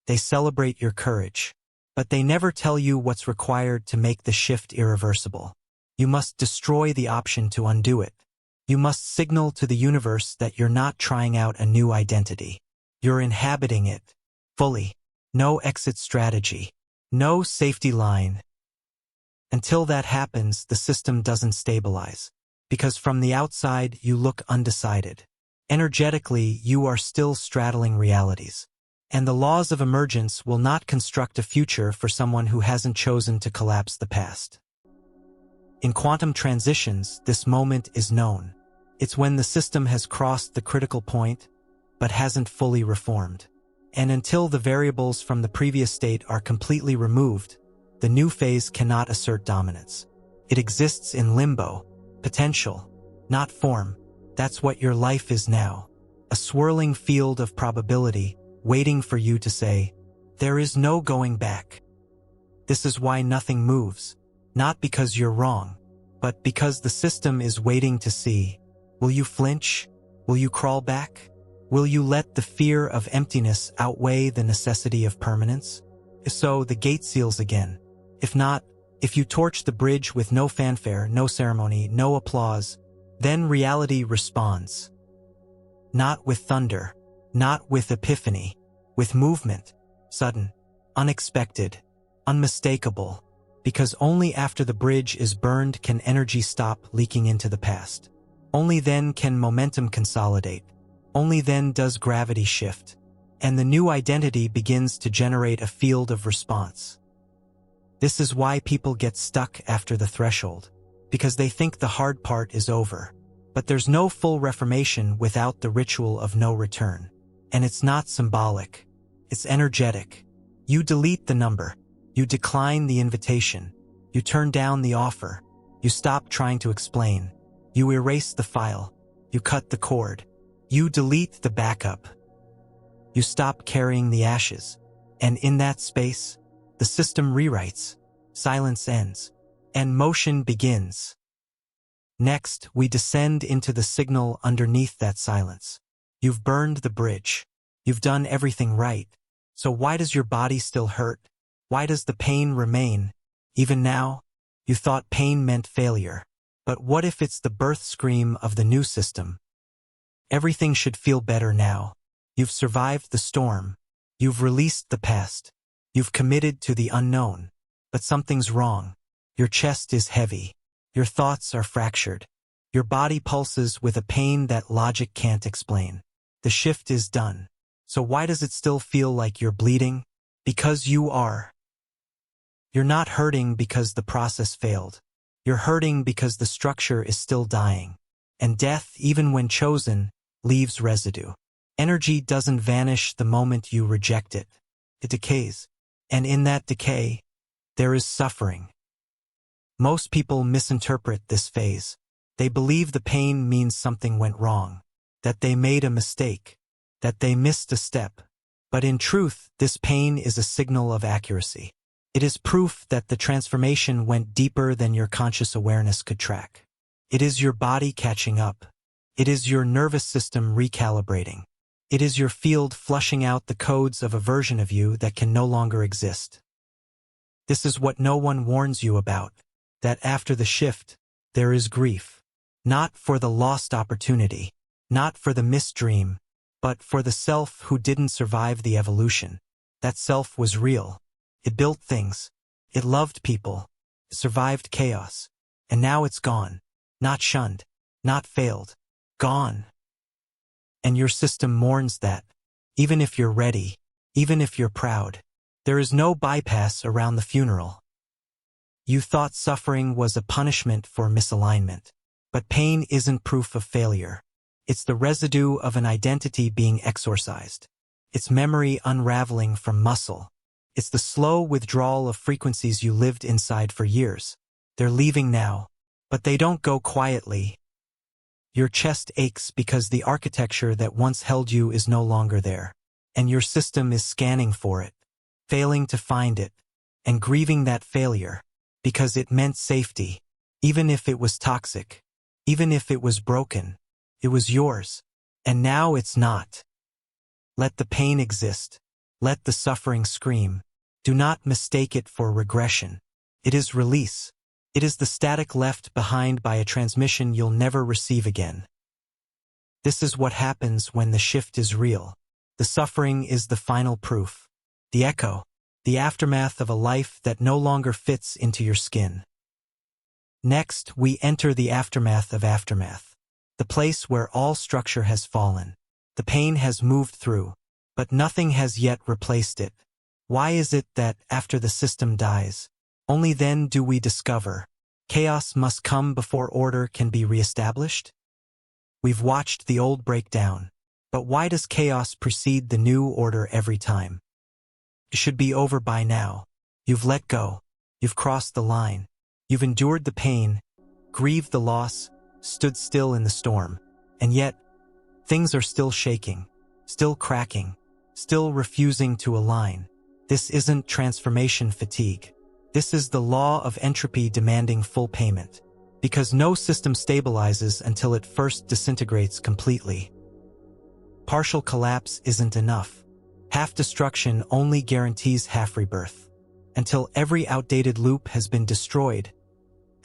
They celebrate your courage. But they never tell you what's required to make the shift irreversible. You must destroy the option to undo it. You must signal to the universe that you're not trying out a new identity. You're inhabiting it. Fully. No exit strategy. No safety line. Until that happens, the system doesn't stabilize. Because from the outside, you look undecided. Energetically, you are still straddling realities. And the laws of emergence will not construct a future for someone who hasn't chosen to collapse the past. In quantum transitions, this moment is known. It's when the system has crossed the critical point, but hasn't fully reformed. And until the variables from the previous state are completely removed, the new phase cannot assert dominance. It exists in limbo, potential, not form. That's what your life is now. A swirling field of probability, waiting for you to say, there is no going back. This is why nothing moves. Not because you're wrong, but because the system is waiting to see. Will you flinch? Will you crawl back? Will you let the fear of emptiness outweigh the necessity of permanence? If so, the gate seals again. If not, if you torch the bridge with no fanfare, no ceremony, no applause, then reality responds. Not with thunder, not with epiphany, with movement, sudden, unexpected, unmistakable. Because only after the bridge is burned can energy stop leaking into the past. Only then can momentum consolidate. Only then does gravity shift. And the new identity begins to generate a field of response. This is why people get stuck after the threshold. Because they think the hard part is over. But there's no full reformation without the ritual of no return. And it's not symbolic. It's energetic. You delete the number. You decline the invitation. You turn down the offer. You stop trying to explain. You erase the file. You cut the cord. You delete the backup. You stop carrying the ashes. And in that space, the system rewrites. Silence ends. And motion begins. Next, we descend into the signal underneath that silence. You've burned the bridge. You've done everything right. So why does your body still hurt? Why does the pain remain? Even now, you thought pain meant failure. But what if it's the birth scream of the new system? Everything should feel better now. You've survived the storm. You've released the past. You've committed to the unknown. But something's wrong. Your chest is heavy. Your thoughts are fractured. Your body pulses with a pain that logic can't explain. The shift is done. So why does it still feel like you're bleeding? Because you are. You're not hurting because the process failed. You're hurting because the structure is still dying. And death, even when chosen, leaves residue. Energy doesn't vanish the moment you reject it. It decays. And in that decay, there is suffering. Most people misinterpret this phase. They believe the pain means something went wrong, that they made a mistake, that they missed a step. But in truth, this pain is a signal of accuracy. It is proof that the transformation went deeper than your conscious awareness could track. It is your body catching up. It is your nervous system recalibrating. It is your field flushing out the codes of a version of you that can no longer exist. This is what no one warns you about, that after the shift, there is grief. Not for the lost opportunity, not for the missed dream, but for the self who didn't survive the evolution. That self was real. It built things. It loved people. It survived chaos. And now it's gone. Not shunned. Not failed. Gone. And your system mourns that. Even if you're ready. Even if you're proud. There is no bypass around the funeral. You thought suffering was a punishment for misalignment. But pain isn't proof of failure. It's the residue of an identity being exorcised. It's memory unraveling from muscle. It's the slow withdrawal of frequencies you lived inside for years. They're leaving now, but they don't go quietly. Your chest aches because the architecture that once held you is no longer there, and your system is scanning for it, failing to find it, and grieving that failure, because it meant safety, even if it was toxic, even if it was broken. It was yours, and now it's not. Let the pain exist. Let the suffering scream. Do not mistake it for regression. It is release. It is the static left behind by a transmission you'll never receive again. This is what happens when the shift is real. The suffering is the final proof. The echo, the aftermath of a life that no longer fits into your skin. Next, we enter the aftermath of aftermath. The place where all structure has fallen. The pain has moved through, but nothing has yet replaced it. Why is it that after the system dies, only then do we discover chaos must come before order can be reestablished? We've watched the old break down, but why does chaos precede the new order every time? It should be over by now. You've let go. You've crossed the line. You've endured the pain, grieved the loss, stood still in the storm. And yet, things are still shaking, still cracking, still refusing to align. This isn't transformation fatigue. This is the law of entropy demanding full payment. Because no system stabilizes until it first disintegrates completely. Partial collapse isn't enough. Half destruction only guarantees half rebirth. Until every outdated loop has been destroyed,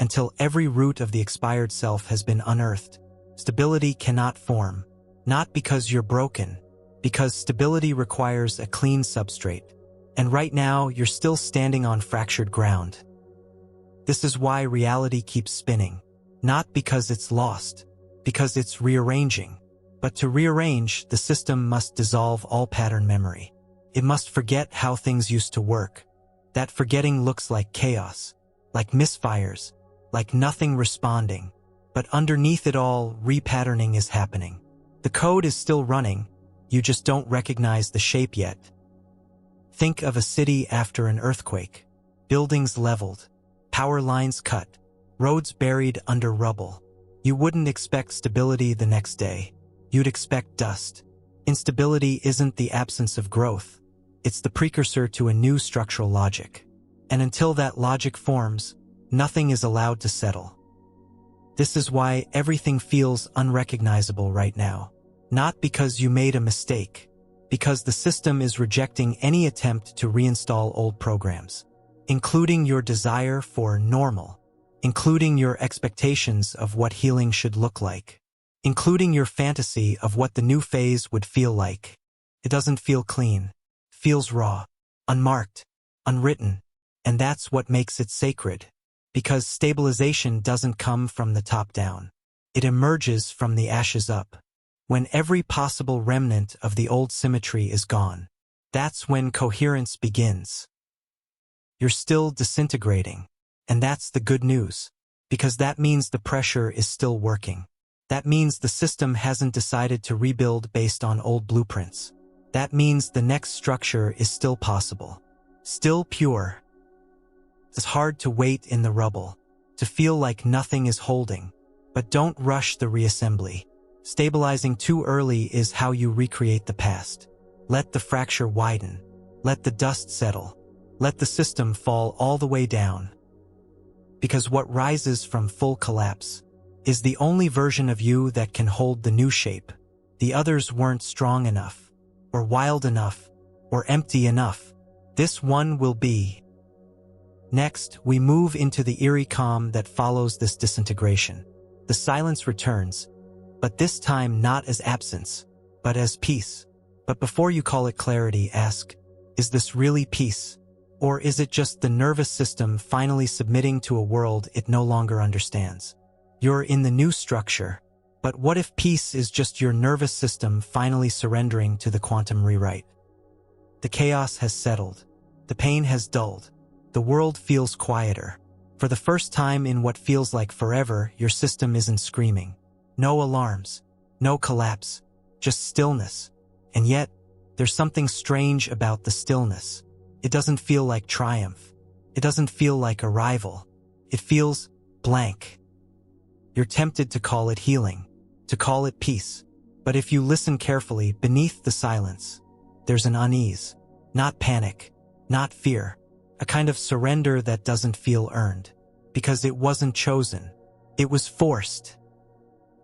until every root of the expired self has been unearthed, stability cannot form. Not because you're broken, because stability requires a clean substrate. And right now, you're still standing on fractured ground. This is why reality keeps spinning. Not because it's lost, because it's rearranging. But to rearrange, the system must dissolve all pattern memory. It must forget how things used to work. That forgetting looks like chaos, like misfires, like nothing responding. But underneath it all, repatterning is happening. The code is still running, you just don't recognize the shape yet. Think of a city after an earthquake. Buildings leveled, power lines cut, roads buried under rubble. You wouldn't expect stability the next day. You'd expect dust. Instability isn't the absence of growth. It's the precursor to a new structural logic. And until that logic forms, nothing is allowed to settle. This is why everything feels unrecognizable right now. Not because you made a mistake, because the system is rejecting any attempt to reinstall old programs, including your desire for normal, including your expectations of what healing should look like, including your fantasy of what the new phase would feel like. It doesn't feel clean. It feels raw, unmarked, unwritten. And that's what makes it sacred. Because stabilization doesn't come from the top down. It emerges from the ashes up. When every possible remnant of the old symmetry is gone, that's when coherence begins. You're still disintegrating. And that's the good news. Because that means the pressure is still working. That means the system hasn't decided to rebuild based on old blueprints. That means the next structure is still possible. Still pure. It's hard to wait in the rubble, to feel like nothing is holding. But don't rush the reassembly. Stabilizing too early is how you recreate the past. Let the fracture widen. Let the dust settle. Let the system fall all the way down. Because what rises from full collapse is the only version of you that can hold the new shape. The others weren't strong enough, or wild enough, or empty enough. This one will be. Next, we move into the eerie calm that follows this disintegration. The silence returns, but this time not as absence, but as peace. But before you call it clarity, ask, is this really peace? Or is it just the nervous system finally submitting to a world it no longer understands? You're in the new structure, but what if peace is just your nervous system finally surrendering to the quantum rewrite? The chaos has settled. The pain has dulled. The world feels quieter. For the first time in what feels like forever, your system isn't screaming. No alarms, no collapse, just stillness. And yet, there's something strange about the stillness. It doesn't feel like triumph. It doesn't feel like arrival. It feels blank. You're tempted to call it healing, to call it peace. But if you listen carefully, beneath the silence, there's an unease. Not panic, not fear. A kind of surrender that doesn't feel earned. Because it wasn't chosen. It was forced.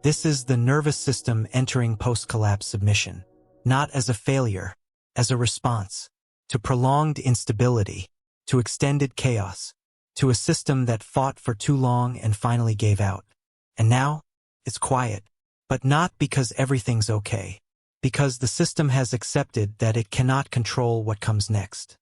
This is the nervous system entering post-collapse submission. Not as a failure, as a response. To prolonged instability. To extended chaos. To a system that fought for too long and finally gave out. And now, it's quiet. But not because everything's okay. Because the system has accepted that it cannot control what comes next.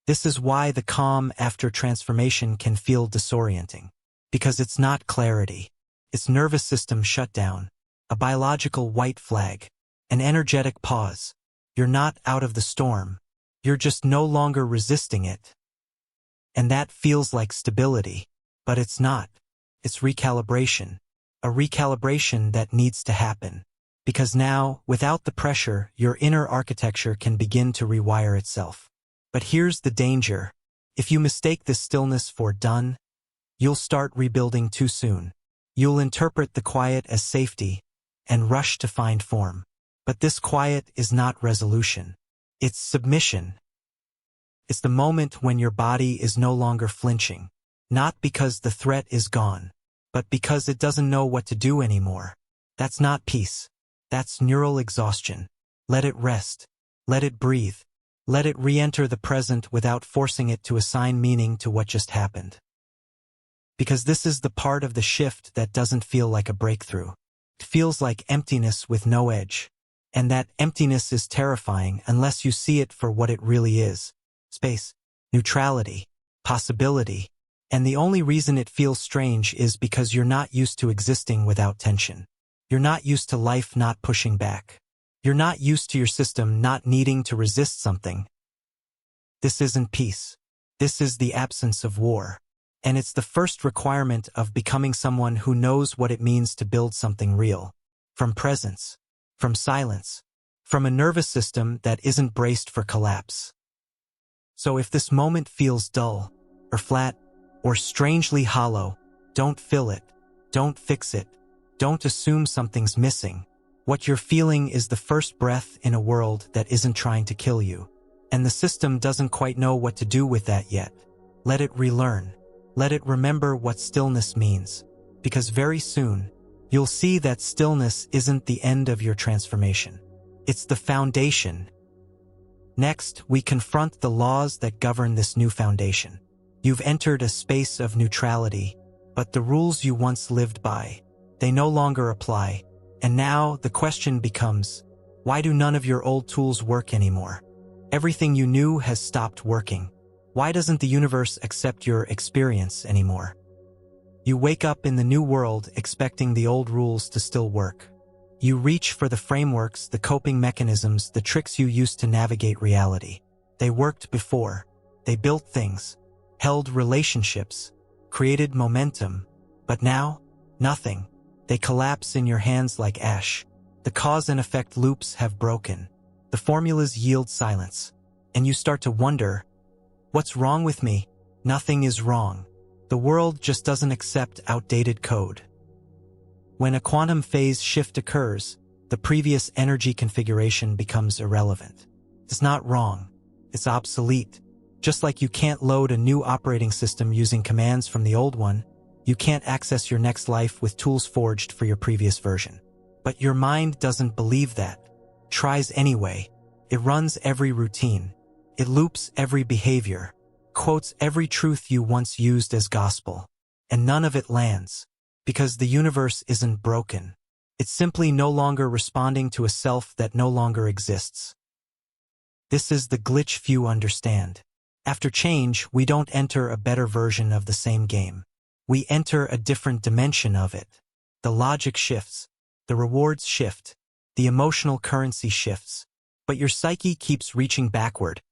This is why the calm after transformation can feel disorienting. Because it's not clarity. It's nervous system shutdown. A biological white flag. An energetic pause. You're not out of the storm. You're just no longer resisting it. And that feels like stability. But it's not. It's recalibration. A recalibration that needs to happen. Because now, without the pressure, your inner architecture can begin to rewire itself. But here's the danger. If you mistake this stillness for done, you'll start rebuilding too soon. You'll interpret the quiet as safety and rush to find form. But this quiet is not resolution. It's submission. It's the moment when your body is no longer flinching. Not because the threat is gone, but because it doesn't know what to do anymore. That's not peace. That's neural exhaustion. Let it rest. Let it breathe. Let it re-enter the present without forcing it to assign meaning to what just happened. Because this is the part of the shift that doesn't feel like a breakthrough. It feels like emptiness with no edge. And that emptiness is terrifying unless you see it for what it really is. Space, neutrality, possibility. And the only reason it feels strange is because you're not used to existing without tension. You're not used to life not pushing back. You're not used to your system not needing to resist something. This isn't peace. This is the absence of war. And it's the first requirement of becoming someone who knows what it means to build something real. From presence. From silence. From a nervous system that isn't braced for collapse. So if this moment feels dull, or flat, or strangely hollow, don't fill it. Don't fix it. Don't assume something's missing. What you're feeling is the first breath in a world that isn't trying to kill you. And the system doesn't quite know what to do with that yet. Let it relearn. Let it remember what stillness means. Because very soon, you'll see that stillness isn't the end of your transformation. It's the foundation. Next, we confront the laws that govern this new foundation. You've entered a space of neutrality, but the rules you once lived by, they no longer apply. And now the question becomes, Why do none of your old tools work anymore? Everything you knew has stopped working. Why doesn't the universe accept your experience anymore? You wake up in the new world expecting the old rules to still work. You reach for the frameworks, the coping mechanisms, the tricks you used to navigate reality. They worked before. They built things, held relationships, created momentum. But now, nothing. They collapse in your hands like ash. The cause and effect loops have broken. The formulas yield silence. And you start to wonder, what's wrong with me? Nothing is wrong. The world just doesn't accept outdated code. When a quantum phase shift occurs, the previous energy configuration becomes irrelevant. It's not wrong. It's obsolete. Just like you can't load a new operating system using commands from the old one, you can't access your next life with tools forged for your previous version. But your mind doesn't believe that. Tries anyway. It runs every routine. It loops every behavior. Quotes every truth you once used as gospel. And none of it lands. Because the universe isn't broken. It's simply no longer responding to a self that no longer exists. This is the glitch few understand. After change, we don't enter a better version of the same game. We enter a different dimension of it. The logic shifts. The rewards shift. The emotional currency shifts. But your psyche keeps reaching backward,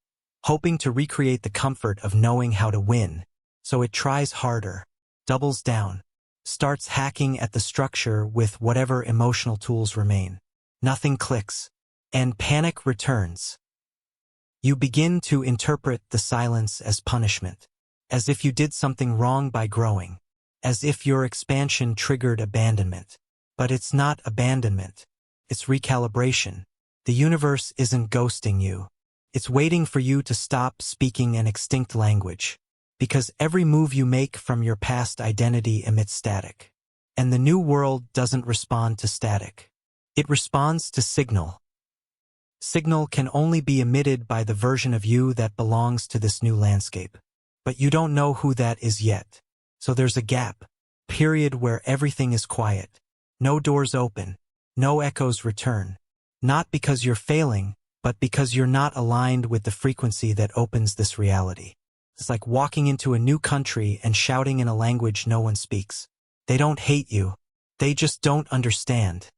hoping to recreate the comfort of knowing how to win. So it tries harder, doubles down, starts hacking at the structure with whatever emotional tools remain. Nothing clicks, and panic returns. You begin to interpret the silence as punishment, as if you did something wrong by growing, as if your expansion triggered abandonment. But it's not abandonment. It's recalibration. The universe isn't ghosting you. It's waiting for you to stop speaking an extinct language. Because every move you make from your past identity emits static. And the new world doesn't respond to static. It responds to signal. Signal can only be emitted by the version of you that belongs to this new landscape. But you don't know who that is yet. So there's a gap, period where everything is quiet. No doors open. No echoes return. Not because you're failing, but because you're not aligned with the frequency that opens this reality. It's like walking into a new country and shouting in a language no one speaks. They don't hate you. They just don't understand.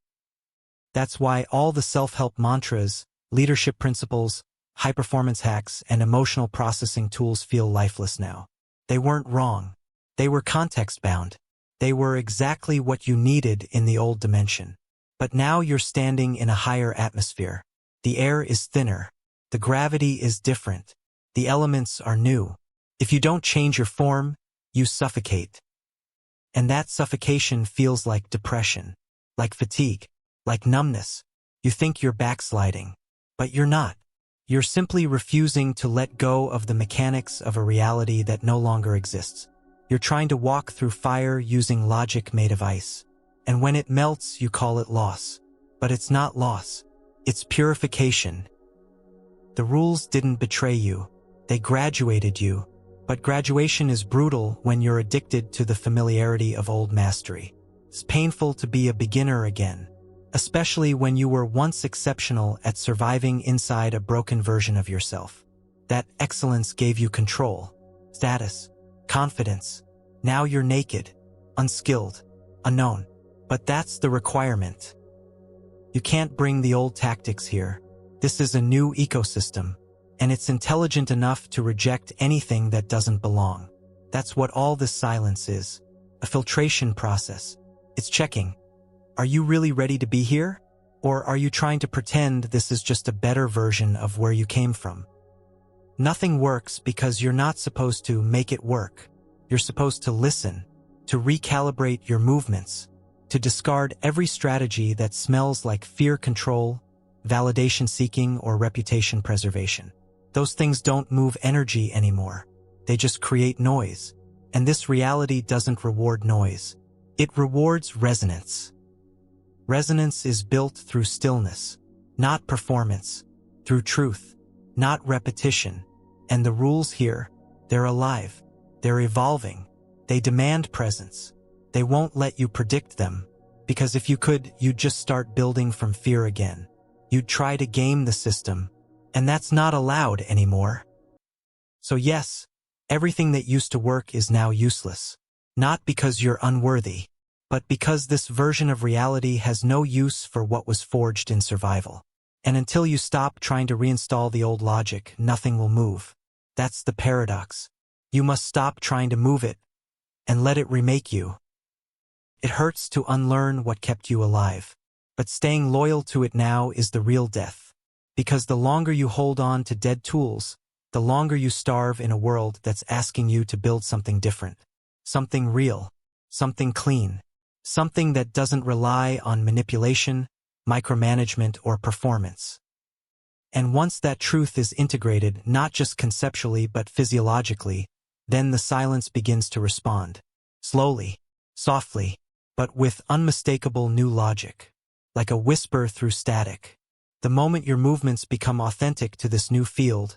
That's why all the self-help mantras, leadership principles, high-performance hacks, and emotional processing tools feel lifeless now. They weren't wrong. They were context-bound. They were exactly what you needed in the old dimension. But now you're standing in a higher atmosphere. The air is thinner. The gravity is different. The elements are new. If you don't change your form, you suffocate. And that suffocation feels like depression, like fatigue, like numbness. You think you're backsliding, but you're not. You're simply refusing to let go of the mechanics of a reality that no longer exists. You're trying to walk through fire using logic made of ice. And when it melts, you call it loss. But it's not loss. It's purification. The rules didn't betray you. They graduated you. But graduation is brutal when you're addicted to the familiarity of old mastery. It's painful to be a beginner again, especially when you were once exceptional at surviving inside a broken version of yourself. That excellence gave you control, status, confidence. Now you're naked, unskilled, unknown. But that's the requirement. You can't bring the old tactics here. This is a new ecosystem, and it's intelligent enough to reject anything that doesn't belong. That's what all this silence is. A filtration process. It's checking. Are you really ready to be here? Or are you trying to pretend this is just a better version of where you came from? Nothing works because you're not supposed to make it work. You're supposed to listen, to recalibrate your movements, to discard every strategy that smells like fear control, validation seeking, or reputation preservation. Those things don't move energy anymore. They just create noise. And this reality doesn't reward noise. It rewards resonance. Resonance is built through stillness, not performance, through truth, not repetition. And the rules here, they're alive. They're evolving. They demand presence. They won't let you predict them, because if you could, you'd just start building from fear again. You'd try to game the system, and that's not allowed anymore. So yes, everything that used to work is now useless. Not because you're unworthy, but because this version of reality has no use for what was forged in survival. And until you stop trying to reinstall the old logic, nothing will move. That's the paradox. You must stop trying to move it and let it remake you. It hurts to unlearn what kept you alive, but staying loyal to it now is the real death. Because the longer you hold on to dead tools, the longer you starve in a world that's asking you to build something different. Something real, something clean, something that doesn't rely on manipulation, micromanagement, or performance. And once that truth is integrated, not just conceptually but physiologically, then the silence begins to respond. Slowly, softly, but with unmistakable new logic. Like a whisper through static. The moment your movements become authentic to this new field,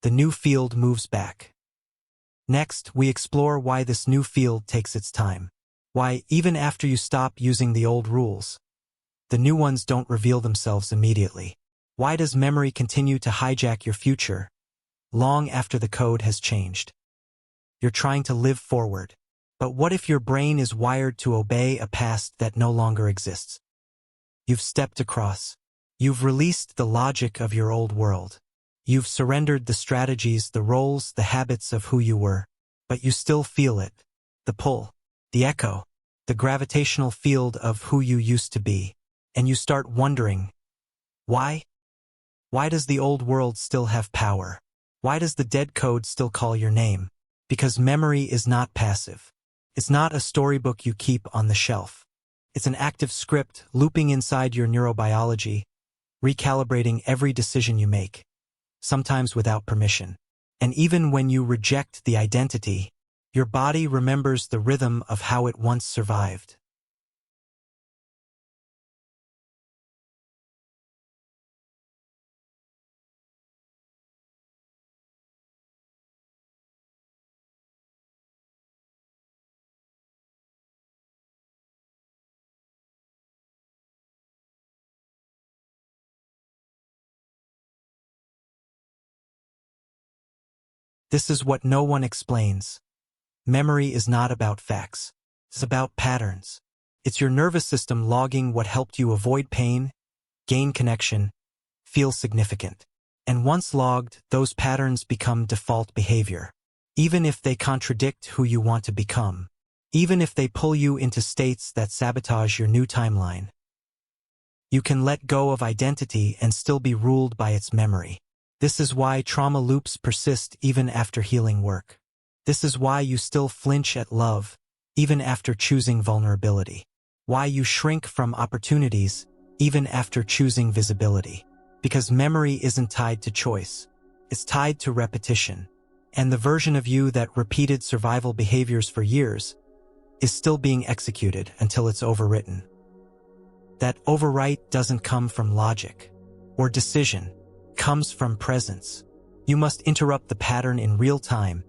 the new field moves back. Next, we explore why this new field takes its time. Why, even after you stop using the old rules, the new ones don't reveal themselves immediately. Why does memory continue to hijack your future, long after the code has changed? You're trying to live forward. But what if your brain is wired to obey a past that no longer exists? You've stepped across. You've released the logic of your old world. You've surrendered the strategies, the roles, the habits of who you were. But you still feel it. The pull, the echo, the gravitational field of who you used to be. And you start wondering, why? Why does the old world still have power? Why does the dead code still call your name? Because memory is not passive. It's not a storybook you keep on the shelf. It's an active script looping inside your neurobiology, recalibrating every decision you make, sometimes without permission. And even when you reject the identity, your body remembers the rhythm of how it once survived. This is what no one explains. Memory is not about facts. It's about patterns. It's your nervous system logging what helped you avoid pain, gain connection, feel significant. And once logged, those patterns become default behavior. Even if they contradict who you want to become. Even if they pull you into states that sabotage your new timeline. You can let go of identity and still be ruled by its memory. This is why trauma loops persist even after healing work. This is why you still flinch at love, even after choosing vulnerability. Why you shrink from opportunities, even after choosing visibility. Because memory isn't tied to choice. It's tied to repetition. And the version of you that repeated survival behaviors for years is still being executed until it's overwritten. That overwrite doesn't come from logic or decision. Comes from presence. You must interrupt the pattern in real time,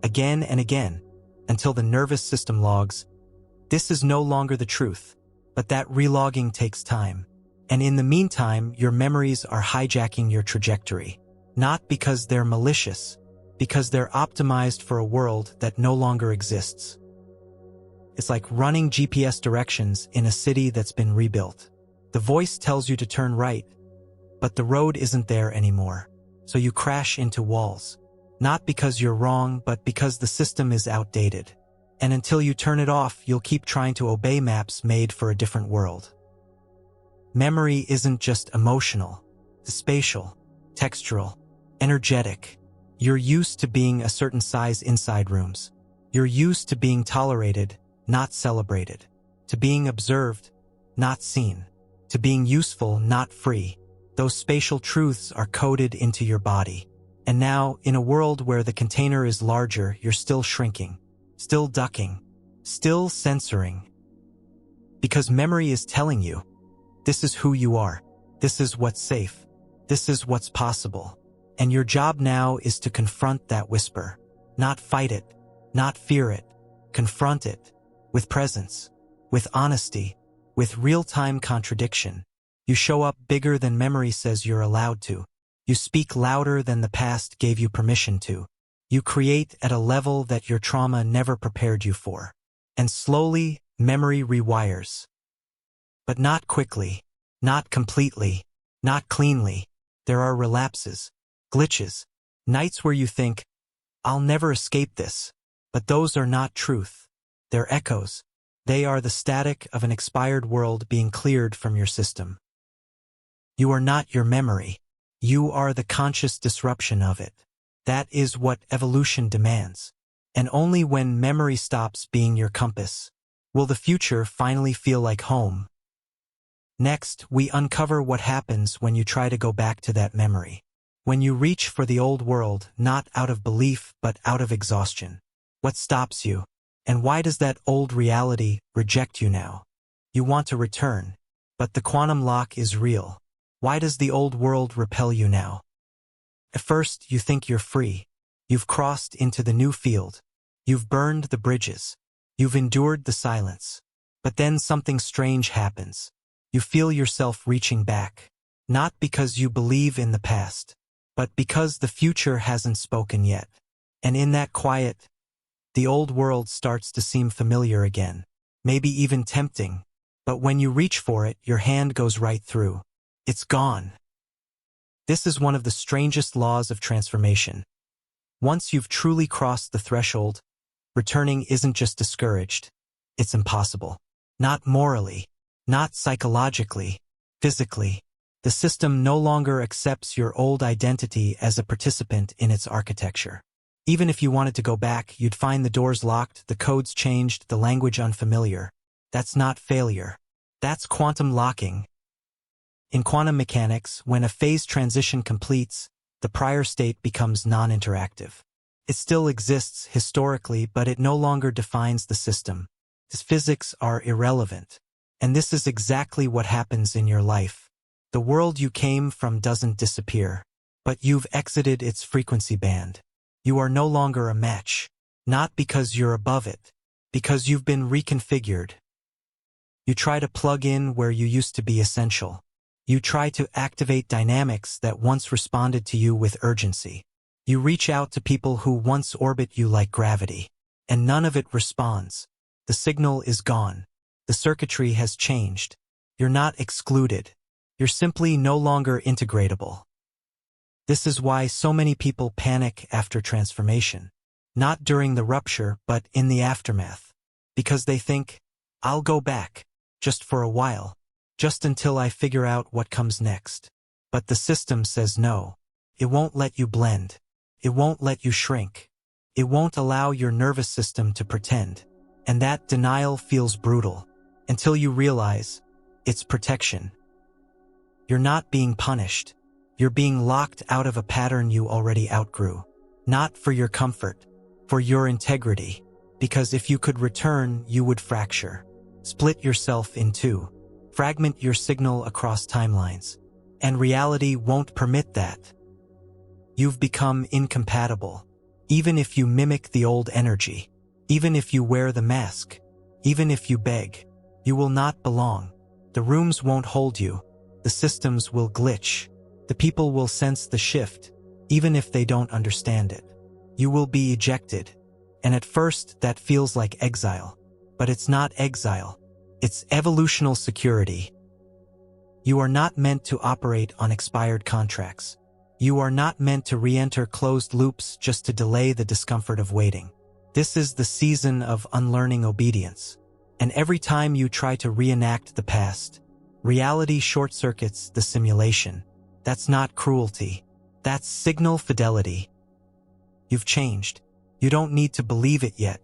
again and again, until the nervous system logs. This is no longer the truth, but that relogging takes time. And in the meantime, your memories are hijacking your trajectory. Not because they're malicious, because they're optimized for a world that no longer exists. It's like running GPS directions in a city that's been rebuilt. The voice tells you to turn right, but the road isn't there anymore. So you crash into walls. Not because you're wrong, but because the system is outdated. And until you turn it off, you'll keep trying to obey maps made for a different world. Memory isn't just emotional. It's spatial, textural, energetic. You're used to being a certain size inside rooms. You're used to being tolerated, not celebrated. To being observed, not seen. To being useful, not free. Those spatial truths are coded into your body. And now, in a world where the container is larger, you're still shrinking, still ducking, still censoring. Because memory is telling you, this is who you are, this is what's safe, this is what's possible. And your job now is to confront that whisper. Not fight it, not fear it, confront it, with presence, with honesty, with real-time contradiction. You show up bigger than memory says you're allowed to. You speak louder than the past gave you permission to. You create at a level that your trauma never prepared you for. And slowly, memory rewires. But not quickly, not completely, not cleanly. There are relapses, glitches, nights where you think, I'll never escape this. But those are not truth. They're echoes. They are the static of an expired world being cleared from your system. You are not your memory. You are the conscious disruption of it. That is what evolution demands. And only when memory stops being your compass will the future finally feel like home. Next, we uncover what happens when you try to go back to that memory. When you reach for the old world, not out of belief but out of exhaustion. What stops you? And why does that old reality reject you now? You want to return, but the quantum lock is real. Why does the old world repel you now? At first, you think you're free. You've crossed into the new field. You've burned the bridges. You've endured the silence. But then something strange happens. You feel yourself reaching back. Not because you believe in the past, but because the future hasn't spoken yet. And in that quiet, the old world starts to seem familiar again. Maybe even tempting. But when you reach for it, your hand goes right through. It's gone. This is one of the strangest laws of transformation. Once you've truly crossed the threshold, returning isn't just discouraged. It's impossible. Not morally, not psychologically, physically. The system no longer accepts your old identity as a participant in its architecture. Even if you wanted to go back, you'd find the doors locked, the codes changed, the language unfamiliar. That's not failure. That's quantum locking. In quantum mechanics, when a phase transition completes, the prior state becomes non-interactive. It still exists historically, but it no longer defines the system. Its physics are irrelevant. And this is exactly what happens in your life. The world you came from doesn't disappear, but you've exited its frequency band. You are no longer a match, not because you're above it, because you've been reconfigured. You try to plug in where you used to be essential. You try to activate dynamics that once responded to you with urgency. You reach out to people who once orbit you like gravity, and none of it responds. The signal is gone. The circuitry has changed. You're not excluded. You're simply no longer integratable. This is why so many people panic after transformation. Not during the rupture, but in the aftermath. Because they think, I'll go back, just for a while, just until I figure out what comes next. But the system says no. It won't let you blend. It won't let you shrink. It won't allow your nervous system to pretend. And that denial feels brutal. Until you realize, it's protection. You're not being punished. You're being locked out of a pattern you already outgrew. Not for your comfort, for your integrity. Because if you could return, you would fracture. Split yourself in two. Fragment your signal across timelines. And reality won't permit that. You've become incompatible. Even if you mimic the old energy. Even if you wear the mask. Even if you beg. You will not belong. The rooms won't hold you. The systems will glitch. The people will sense the shift, even if they don't understand it. You will be ejected. And at first, that feels like exile. But it's not exile. It's evolutional security. You are not meant to operate on expired contracts. You are not meant to re-enter closed loops just to delay the discomfort of waiting. This is the season of unlearning obedience. And every time you try to reenact the past, reality short-circuits the simulation. That's not cruelty. That's signal fidelity. You've changed. You don't need to believe it yet,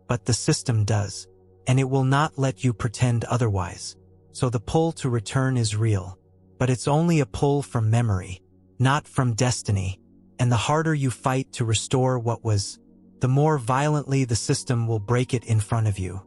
but the system does, and it will not let you pretend otherwise. So the pull to return is real, but it's only a pull from memory, not from destiny. And the harder you fight to restore what was, the more violently the system will break it in front of you.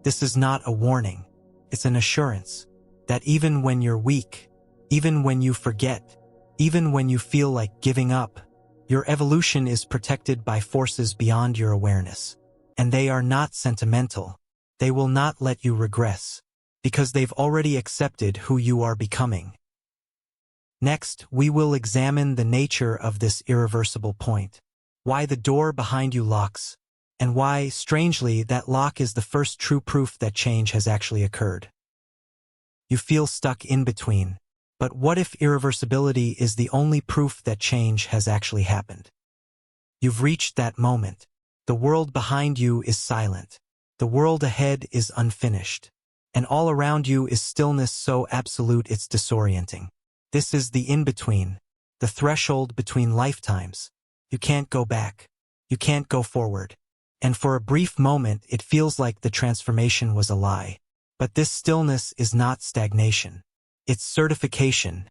This is not a warning. It's an assurance that even when you're weak, even when you forget, even when you feel like giving up, your evolution is protected by forces beyond your awareness. And they are not sentimental. They will not let you regress. because they've already accepted who you are becoming. Next, we will examine the nature of this irreversible point, why the door behind you locks, and why, strangely, that lock is the first true proof that change has actually occurred. You feel stuck in between, but what if irreversibility is the only proof that change has actually happened? You've reached that moment. The world behind you is silent. The world ahead is unfinished. And all around you is stillness so absolute it's disorienting. This is the in-between, the threshold between lifetimes. You can't go back. You can't go forward. And for a brief moment it feels like the transformation was a lie. But this stillness is not stagnation. It's certification.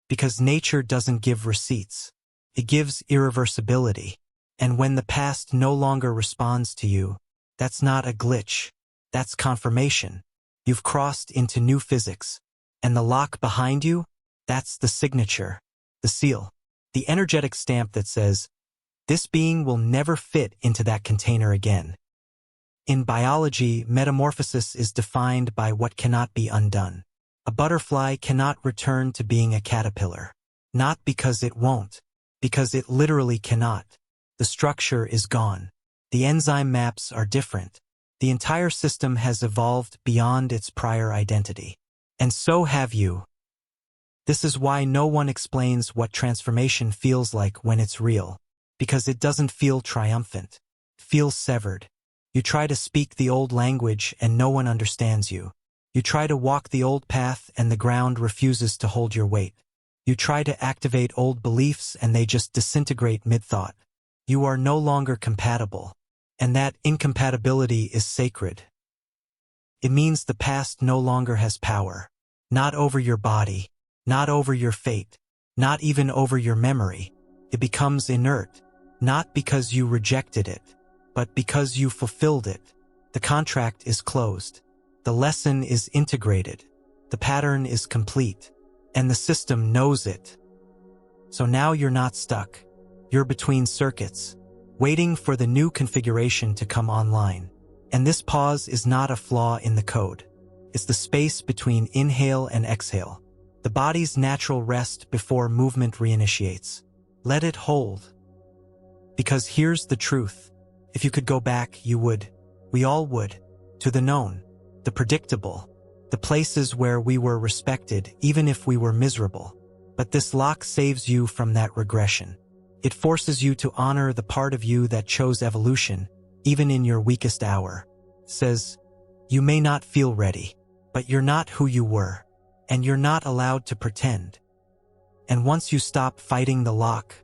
Because nature doesn't give receipts. It gives irreversibility. And when the past no longer responds to you, that's not a glitch. That's confirmation. You've crossed into new physics. And the lock behind you? That's the signature, the seal, the energetic stamp that says, this being will never fit into that container again. In biology, metamorphosis is defined by what cannot be undone. A butterfly cannot return to being a caterpillar. Not because it won't, because it literally cannot. The structure is gone. The enzyme maps are different. The entire system has evolved beyond its prior identity. And so have you. This is why no one explains what transformation feels like when it's real. Because it doesn't feel triumphant. It feels severed. You try to speak the old language and no one understands you. You try to walk the old path and the ground refuses to hold your weight. You try to activate old beliefs and they just disintegrate mid-thought. You are no longer compatible. And that incompatibility is sacred. It means the past no longer has power. Not over your body. Not over your fate. Not even over your memory. It becomes inert. Not because you rejected it, but because you fulfilled it. The contract is closed. The lesson is integrated. The pattern is complete. And the system knows it. So now you're not stuck. You're between circuits, waiting for the new configuration to come online. And this pause is not a flaw in the code. It's the space between inhale and exhale. The body's natural rest before movement reinitiates. Let it hold. Because here's the truth. If you could go back, you would. We all would. To the known, the predictable, the places where we were respected even if we were miserable. But this lock saves you from that regression. It forces you to honor the part of you that chose evolution, even in your weakest hour. It says, you may not feel ready, but you're not who you were, and you're not allowed to pretend. And once you stop fighting the lock,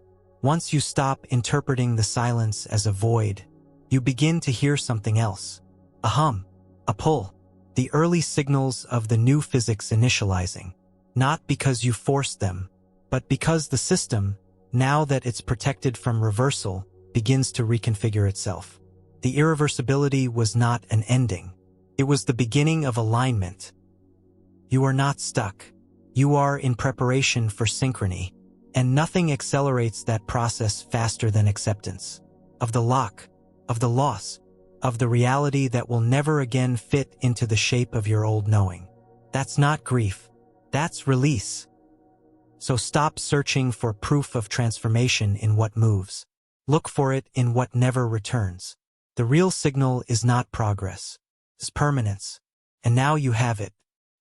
once you stop interpreting the silence as a void, you begin to hear something else. A hum, a pull, the early signals of the new physics initializing. Not because you forced them, but because the system, now that it's protected from reversal, begins to reconfigure itself. The irreversibility was not an ending. It was the beginning of alignment. You are not stuck. You are in preparation for synchrony. And nothing accelerates that process faster than acceptance. Of the lock, of the loss, of the reality that will never again fit into the shape of your old knowing. That's not grief. That's release. So stop searching for proof of transformation in what moves. Look for it in what never returns. The real signal is not progress. It's permanence. And now you have it.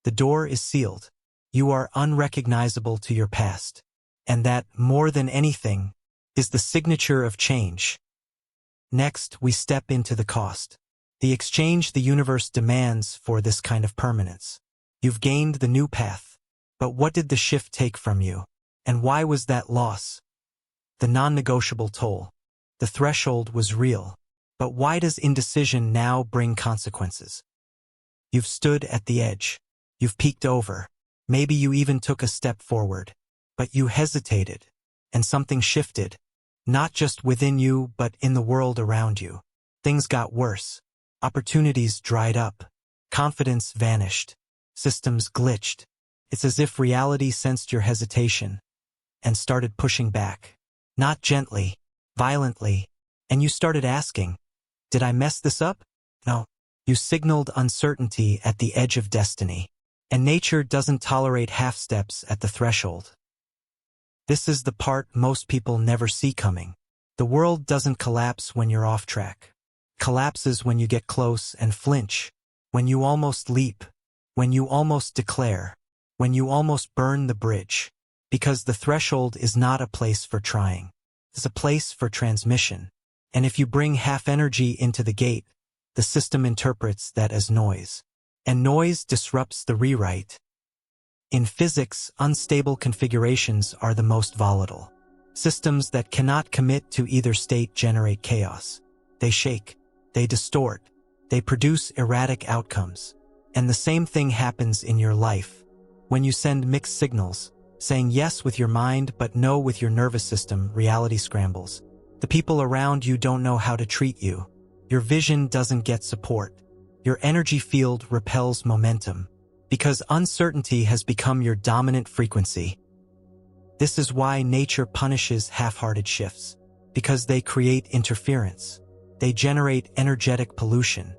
The door is sealed. You are unrecognizable to your past. And that, more than anything, is the signature of change. Next, we step into the cost. The exchange the universe demands for this kind of permanence. You've gained the new path. But what did the shift take from you? And why was that loss? The non-negotiable toll. The threshold was real. But why does indecision now bring consequences? You've stood at the edge. You've peeked over. Maybe you even took a step forward. But you hesitated. And something shifted. Not just within you, but in the world around you. Things got worse. Opportunities dried up. Confidence vanished. Systems glitched. It's as if reality sensed your hesitation and started pushing back. Not gently, violently. And you started asking, did I mess this up? No. You signaled uncertainty at the edge of destiny. And nature doesn't tolerate half-steps at the threshold. This is the part most people never see coming. The world doesn't collapse when you're off track. Collapses when you get close and flinch, when you almost leap, when you almost declare, when you almost burn the bridge. Because the threshold is not a place for trying. It's a place for transmission. And if you bring half energy into the gate, the system interprets that as noise. And noise disrupts the rewrite. In physics, unstable configurations are the most volatile. Systems that cannot commit to either state generate chaos. They shake, they distort, they produce erratic outcomes. And the same thing happens in your life. When you send mixed signals, saying yes with your mind but no with your nervous system, reality scrambles. The people around you don't know how to treat you. Your vision doesn't get support. Your energy field repels momentum, because uncertainty has become your dominant frequency. This is why nature punishes half-hearted shifts, because they create interference. They generate energetic pollution,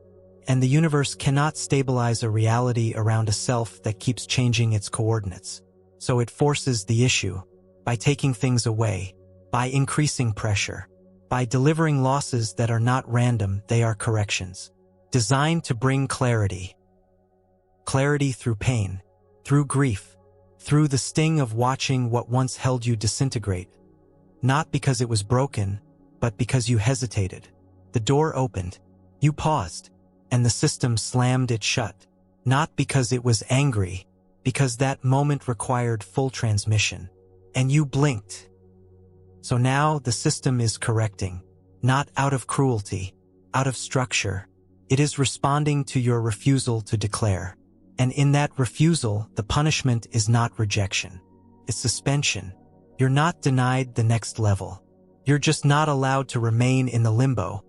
and the universe cannot stabilize a reality around a self that keeps changing its coordinates. So it forces the issue, by taking things away, by increasing pressure, by delivering losses that are not random, they are corrections. Designed to bring clarity. Clarity through pain, through grief, through the sting of watching what once held you disintegrate. Not because it was broken, but because you hesitated. The door opened, you paused, and the system slammed it shut. Not because it was angry, because that moment required full transmission. And you blinked. So now the system is correcting, not out of cruelty, out of structure. It is responding to your refusal to declare. And in that refusal, the punishment is not rejection. It's suspension. You're not denied the next level. You're just not allowed to remain in the limbo.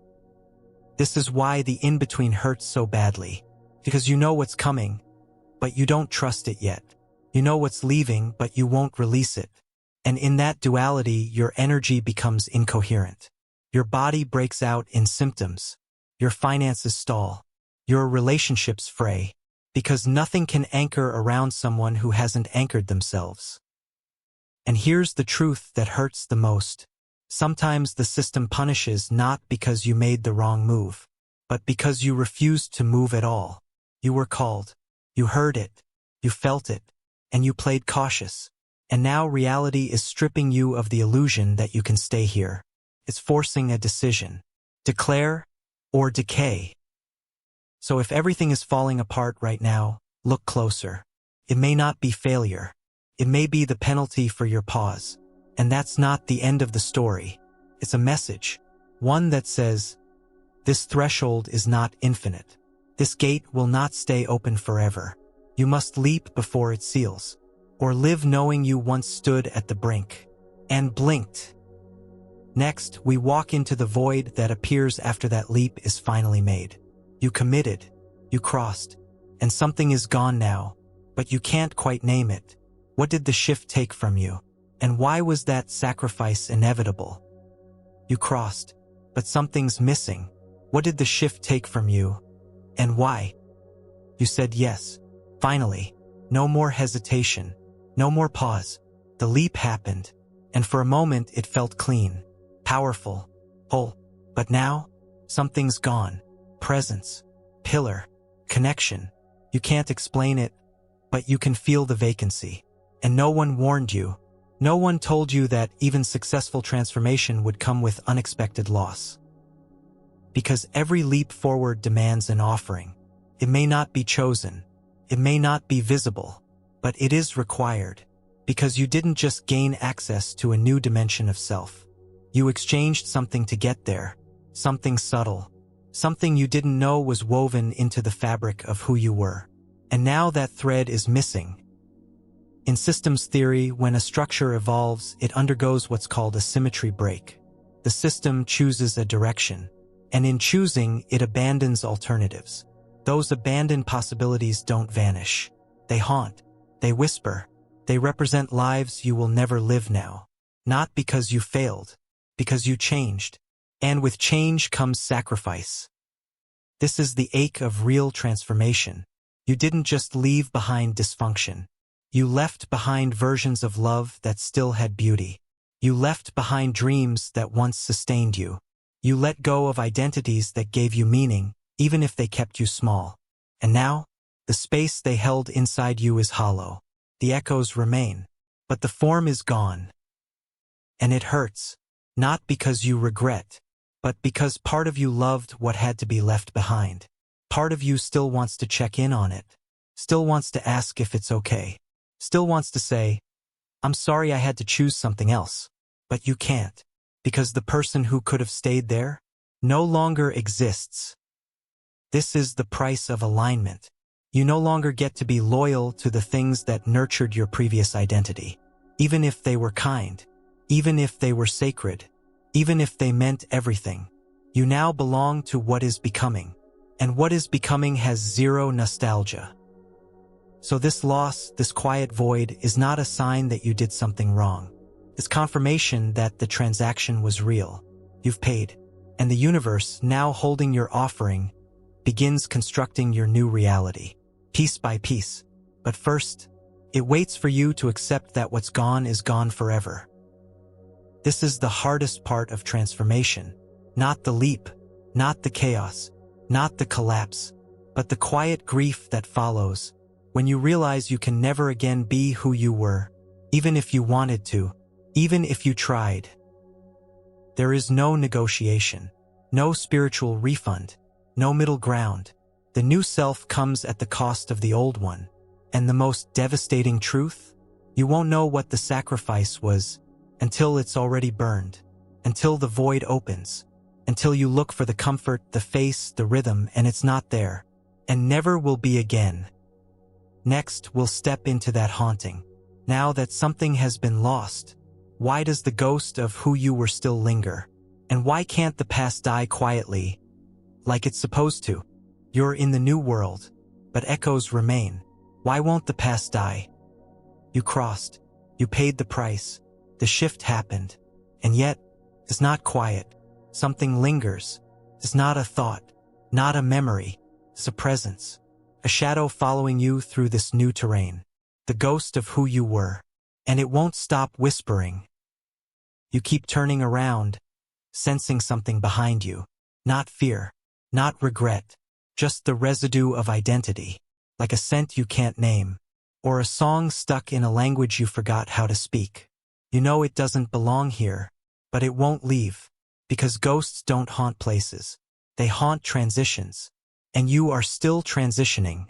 This is why the in-between hurts so badly. Because you know what's coming, but you don't trust it yet. You know what's leaving, but you won't release it. And in that duality, your energy becomes incoherent. Your body breaks out in symptoms. Your finances stall. Your relationships fray. Because nothing can anchor around someone who hasn't anchored themselves. And here's the truth that hurts the most. Sometimes the system punishes not because you made the wrong move, but because you refused to move at all. You were called. You heard it. You felt it. And you played cautious. And now reality is stripping you of the illusion that you can stay here. It's forcing a decision. Declare or decay. So if everything is falling apart right now, look closer. It may not be failure. It may be the penalty for your pause. And that's not the end of the story. It's a message. One that says, this threshold is not infinite. This gate will not stay open forever. You must leap before it seals. Or live knowing you once stood at the brink. And blinked. Next, we walk into the void that appears after that leap is finally made. You committed, you crossed, and something is gone now, but you can't quite name it. What did the shift take from you? And why was that sacrifice inevitable? You crossed, but something's missing. What did the shift take from you? And why? You said yes. Finally. No more hesitation. No more pause. The leap happened, and for a moment it felt clean, powerful, whole. But now, something's gone. Presence, pillar, connection. You can't explain it, but you can feel the vacancy. And no one warned you. No one told you that even successful transformation would come with unexpected loss. Because every leap forward demands an offering. It may not be chosen. It may not be visible, but it is required. Because you didn't just gain access to a new dimension of self. You exchanged something to get there. Something subtle. Something you didn't know was woven into the fabric of who you were. And now that thread is missing. In systems theory, when a structure evolves, it undergoes what's called a symmetry break. The system chooses a direction, and in choosing, it abandons alternatives. Those abandoned possibilities don't vanish. They haunt. They whisper. They represent lives you will never live now. Not because you failed, because you changed. And with change comes sacrifice. This is the ache of real transformation. You didn't just leave behind dysfunction. You left behind versions of love that still had beauty. You left behind dreams that once sustained you. You let go of identities that gave you meaning, even if they kept you small. And now, the space they held inside you is hollow. The echoes remain, but the form is gone. And it hurts, not because you regret, but because part of you loved what had to be left behind. Part of you still wants to check in on it, still wants to ask if it's okay, still wants to say, "I'm sorry I had to choose something else." But you can't, because the person who could have stayed there no longer exists. This is the price of alignment. You no longer get to be loyal to the things that nurtured your previous identity, even if they were kind, even if they were sacred, even if they meant everything. You now belong to what is becoming, and what is becoming has zero nostalgia. So this loss, this quiet void, is not a sign that you did something wrong. It's confirmation that the transaction was real. You've paid, and the universe, now holding your offering, begins constructing your new reality, piece by piece. But first, it waits for you to accept that what's gone is gone forever. This is the hardest part of transformation, not the leap, not the chaos, not the collapse, but the quiet grief that follows, when you realize you can never again be who you were, even if you wanted to, even if you tried. There is no negotiation, no spiritual refund, no middle ground. The new self comes at the cost of the old one. And the most devastating truth? You won't know what the sacrifice was until it's already burned, until the void opens, until you look for the comfort, the face, the rhythm, and it's not there, and never will be again. Next, we'll step into that haunting. Now that something has been lost, why does the ghost of who you were still linger? And why can't the past die quietly, like it's supposed to? You're in the new world, but echoes remain. Why won't the past die? You crossed. You paid the price. The shift happened. And yet, it's not quiet. Something lingers. It's not a thought, not a memory. It's a presence. A shadow following you through this new terrain. The ghost of who you were. And it won't stop whispering. You keep turning around, sensing something behind you. Not fear, not regret, just the residue of identity, like a scent you can't name, or a song stuck in a language you forgot how to speak. You know it doesn't belong here, but it won't leave, because ghosts don't haunt places. They haunt transitions, and you are still transitioning.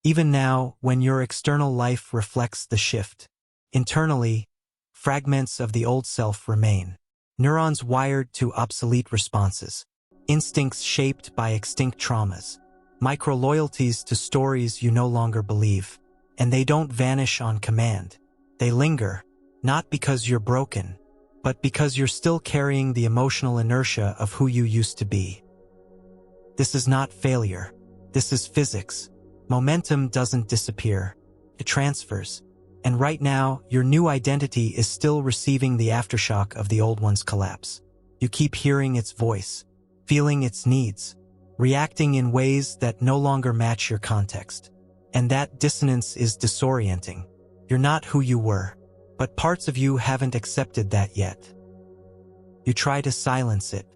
Even now, when your external life reflects the shift, internally, fragments of the old self remain. Neurons wired to obsolete responses, instincts shaped by extinct traumas, micro-loyalties to stories you no longer believe. And they don't vanish on command. They linger, not because you're broken, but because you're still carrying the emotional inertia of who you used to be. This is not failure. This is physics. Momentum doesn't disappear. It transfers. And right now, your new identity is still receiving the aftershock of the old one's collapse. You keep hearing its voice, feeling its needs, reacting in ways that no longer match your context. And that dissonance is disorienting. You're not who you were, but parts of you haven't accepted that yet. You try to silence it,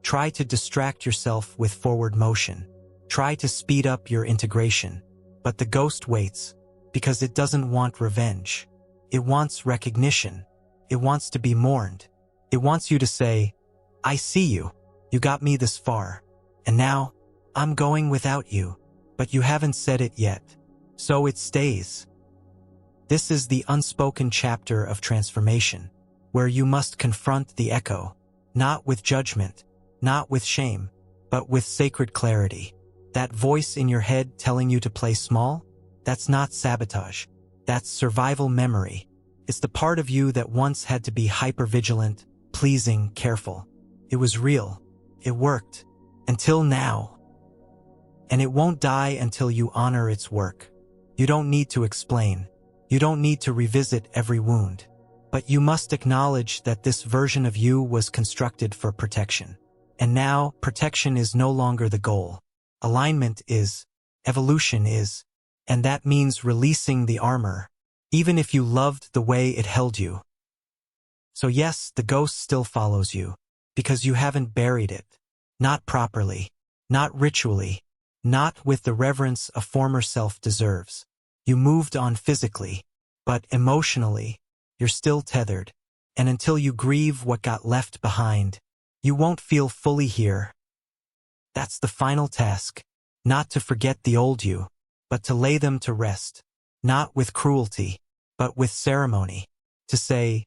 try to distract yourself with forward motion, try to speed up your integration, but the ghost waits. Because it doesn't want revenge. It wants recognition. It wants to be mourned. It wants you to say, "I see you. You got me this far. And now, I'm going without you." But you haven't said it yet. So it stays. This is the unspoken chapter of transformation, where you must confront the echo, not with judgment, not with shame, but with sacred clarity. That voice in your head telling you to play small? That's not sabotage. That's survival memory. It's the part of you that once had to be hypervigilant, pleasing, careful. It was real. It worked. Until now. And it won't die until you honor its work. You don't need to explain. You don't need to revisit every wound. But you must acknowledge that this version of you was constructed for protection. And now, protection is no longer the goal. Alignment is, evolution is, and that means releasing the armor, even if you loved the way it held you. So yes, the ghost still follows you, because you haven't buried it. Not properly, not ritually, not with the reverence a former self deserves. You moved on physically, but emotionally, you're still tethered. And until you grieve what got left behind, you won't feel fully here. That's the final task, not to forget the old you, but to lay them to rest, not with cruelty, but with ceremony. To say,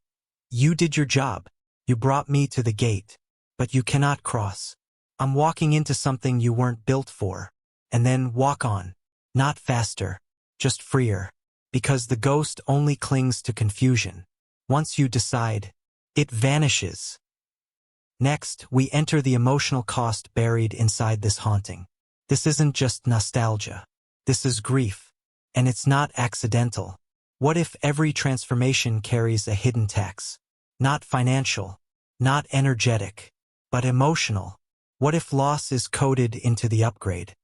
you did your job, you brought me to the gate, but you cannot cross. I'm walking into something you weren't built for. And then walk on, not faster, just freer, because the ghost only clings to confusion. Once you decide, it vanishes. Next, we enter the emotional cost buried inside this haunting. This isn't just nostalgia. This is grief. And it's not accidental. What if every transformation carries a hidden tax? Not financial, not energetic, but emotional. What if loss is coded into the upgrade?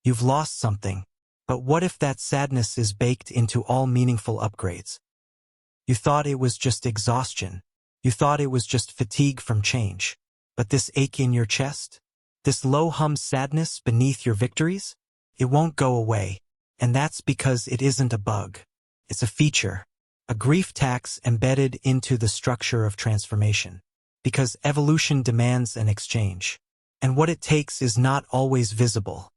You've lost something, but what if that sadness is baked into all meaningful upgrades? You thought it was just exhaustion. You thought it was just fatigue from change. But this ache in your chest? This low-hum sadness beneath your victories? It won't go away. And that's because it isn't a bug. It's a feature. A grief tax embedded into the structure of transformation. Because evolution demands an exchange. And what it takes is not always visible.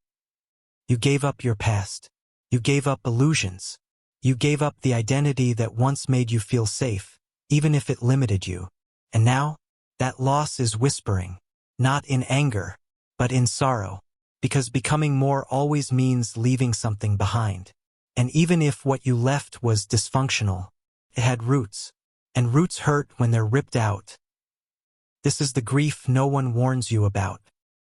You gave up your past. You gave up illusions. You gave up the identity that once made you feel safe, even if it limited you. And now, that loss is whispering, not in anger, but in sorrow, because becoming more always means leaving something behind. And even if what you left was dysfunctional, it had roots, and roots hurt when they're ripped out. This is the grief no one warns you about,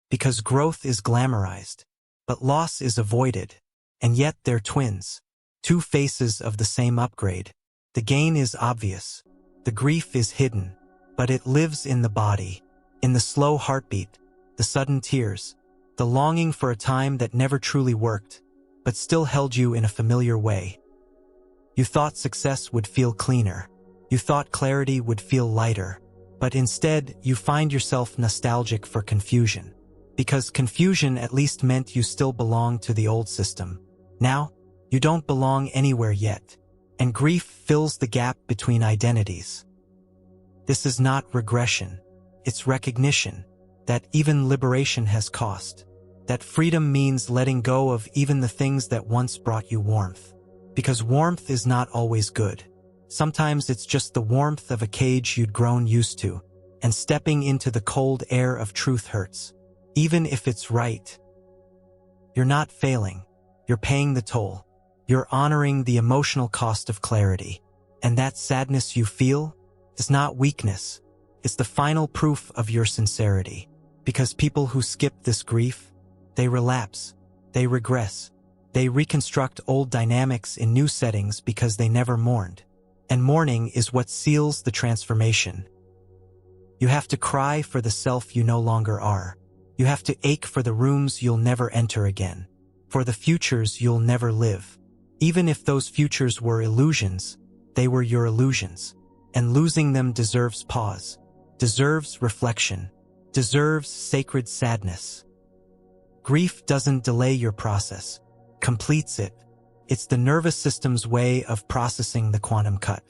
because growth is glamorized, but loss is avoided, and yet they're twins, two faces of the same upgrade. The gain is obvious, the grief is hidden, but it lives in the body, in the slow heartbeat, the sudden tears, the longing for a time that never truly worked, but still held you in a familiar way. You thought success would feel cleaner. You thought clarity would feel lighter. But instead, you find yourself nostalgic for confusion. Because confusion at least meant you still belonged to the old system. Now, you don't belong anywhere yet. And grief fills the gap between identities. This is not regression. It's recognition that even liberation has cost. That freedom means letting go of even the things that once brought you warmth. Because warmth is not always good. Sometimes it's just the warmth of a cage you'd grown used to, and stepping into the cold air of truth hurts, even if it's right. You're not failing. You're paying the toll. You're honoring the emotional cost of clarity. And that sadness you feel is not weakness. It's the final proof of your sincerity. Because people who skip this grief, they relapse, they regress, they reconstruct old dynamics in new settings because they never mourned. And mourning is what seals the transformation. You have to cry for the self you no longer are. You have to ache for the rooms you'll never enter again. For the futures you'll never live. Even if those futures were illusions, they were your illusions. And losing them deserves pause, deserves reflection, deserves sacred sadness. Grief doesn't delay your process, completes it. It's the nervous system's way of processing the quantum cut,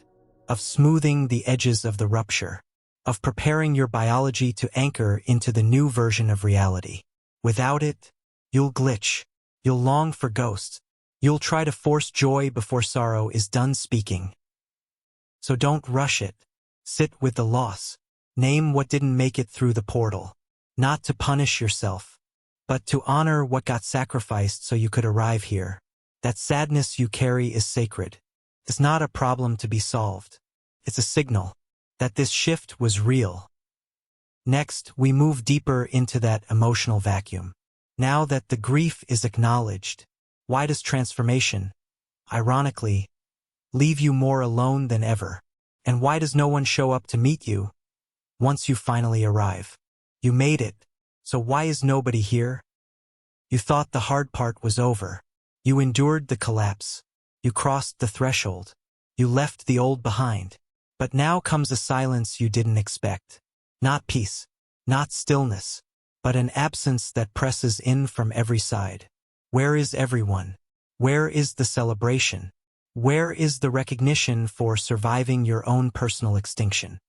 of smoothing the edges of the rupture, of preparing your biology to anchor into the new version of reality. Without it, you'll glitch, you'll long for ghosts, you'll try to force joy before sorrow is done speaking. So don't rush it. Sit with the loss. Name what didn't make it through the portal. Not to punish yourself, but to honor what got sacrificed so you could arrive here. That sadness you carry is sacred. It's not a problem to be solved. It's a signal that this shift was real. Next, we move deeper into that emotional vacuum. Now that the grief is acknowledged, why does transformation, ironically, leave you more alone than ever? And why does no one show up to meet you once you finally arrive? You made it, So why is nobody here? You thought the hard part was over. You endured the collapse. You crossed the threshold. You left the old behind. But now comes a silence you didn't expect. Not peace, not stillness, but an absence that presses in from every side. Where is everyone? Where is the celebration? Where is the recognition for surviving your own personal extinction?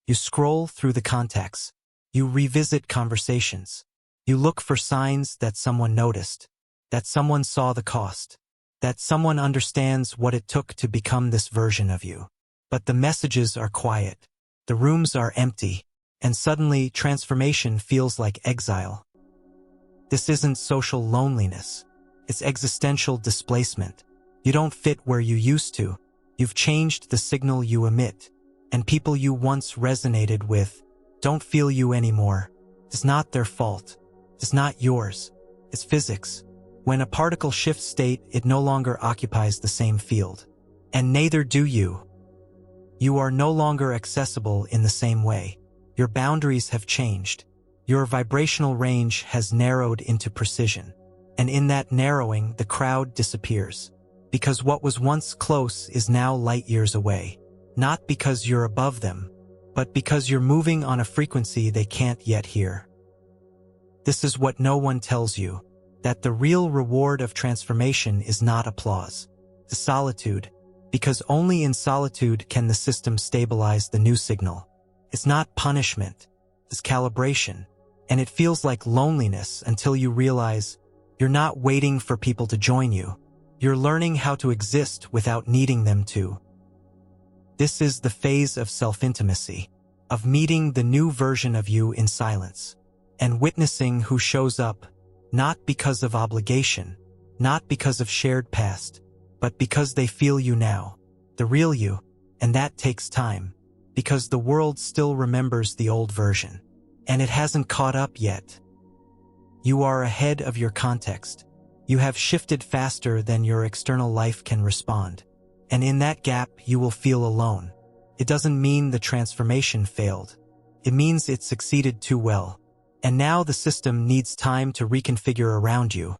You scroll through the contacts. You revisit conversations. You look for signs that someone noticed, that someone saw the cost, that someone understands what it took to become this version of you. But the messages are quiet. The rooms are empty. And suddenly, transformation feels like exile. This isn't social loneliness. It's existential displacement. You don't fit where you used to. You've changed the signal you emit. And people you once resonated with don't feel you anymore. It's not their fault. It's not yours. It's physics. When a particle shifts state, it no longer occupies the same field. And neither do you. You are no longer accessible in the same way. Your boundaries have changed. Your vibrational range has narrowed into precision. And in that narrowing, the crowd disappears. Because what was once close is now light years away. Not because you're above them, but because you're moving on a frequency they can't yet hear. This is what no one tells you, that the real reward of transformation is not applause. The solitude, because only in solitude can the system stabilize the new signal. It's not punishment, it's calibration, and it feels like loneliness until you realize you're not waiting for people to join you. You're learning how to exist without needing them to. This is the phase of self-intimacy, of meeting the new version of you in silence, and witnessing who shows up, not because of obligation, not because of shared past, but because they feel you now, the real you, and that takes time. Because the world still remembers the old version, and it hasn't caught up yet. You are ahead of your context. You have shifted faster than your external life can respond. And in that gap, you will feel alone. It doesn't mean the transformation failed. It means it succeeded too well. And now the system needs time to reconfigure around you.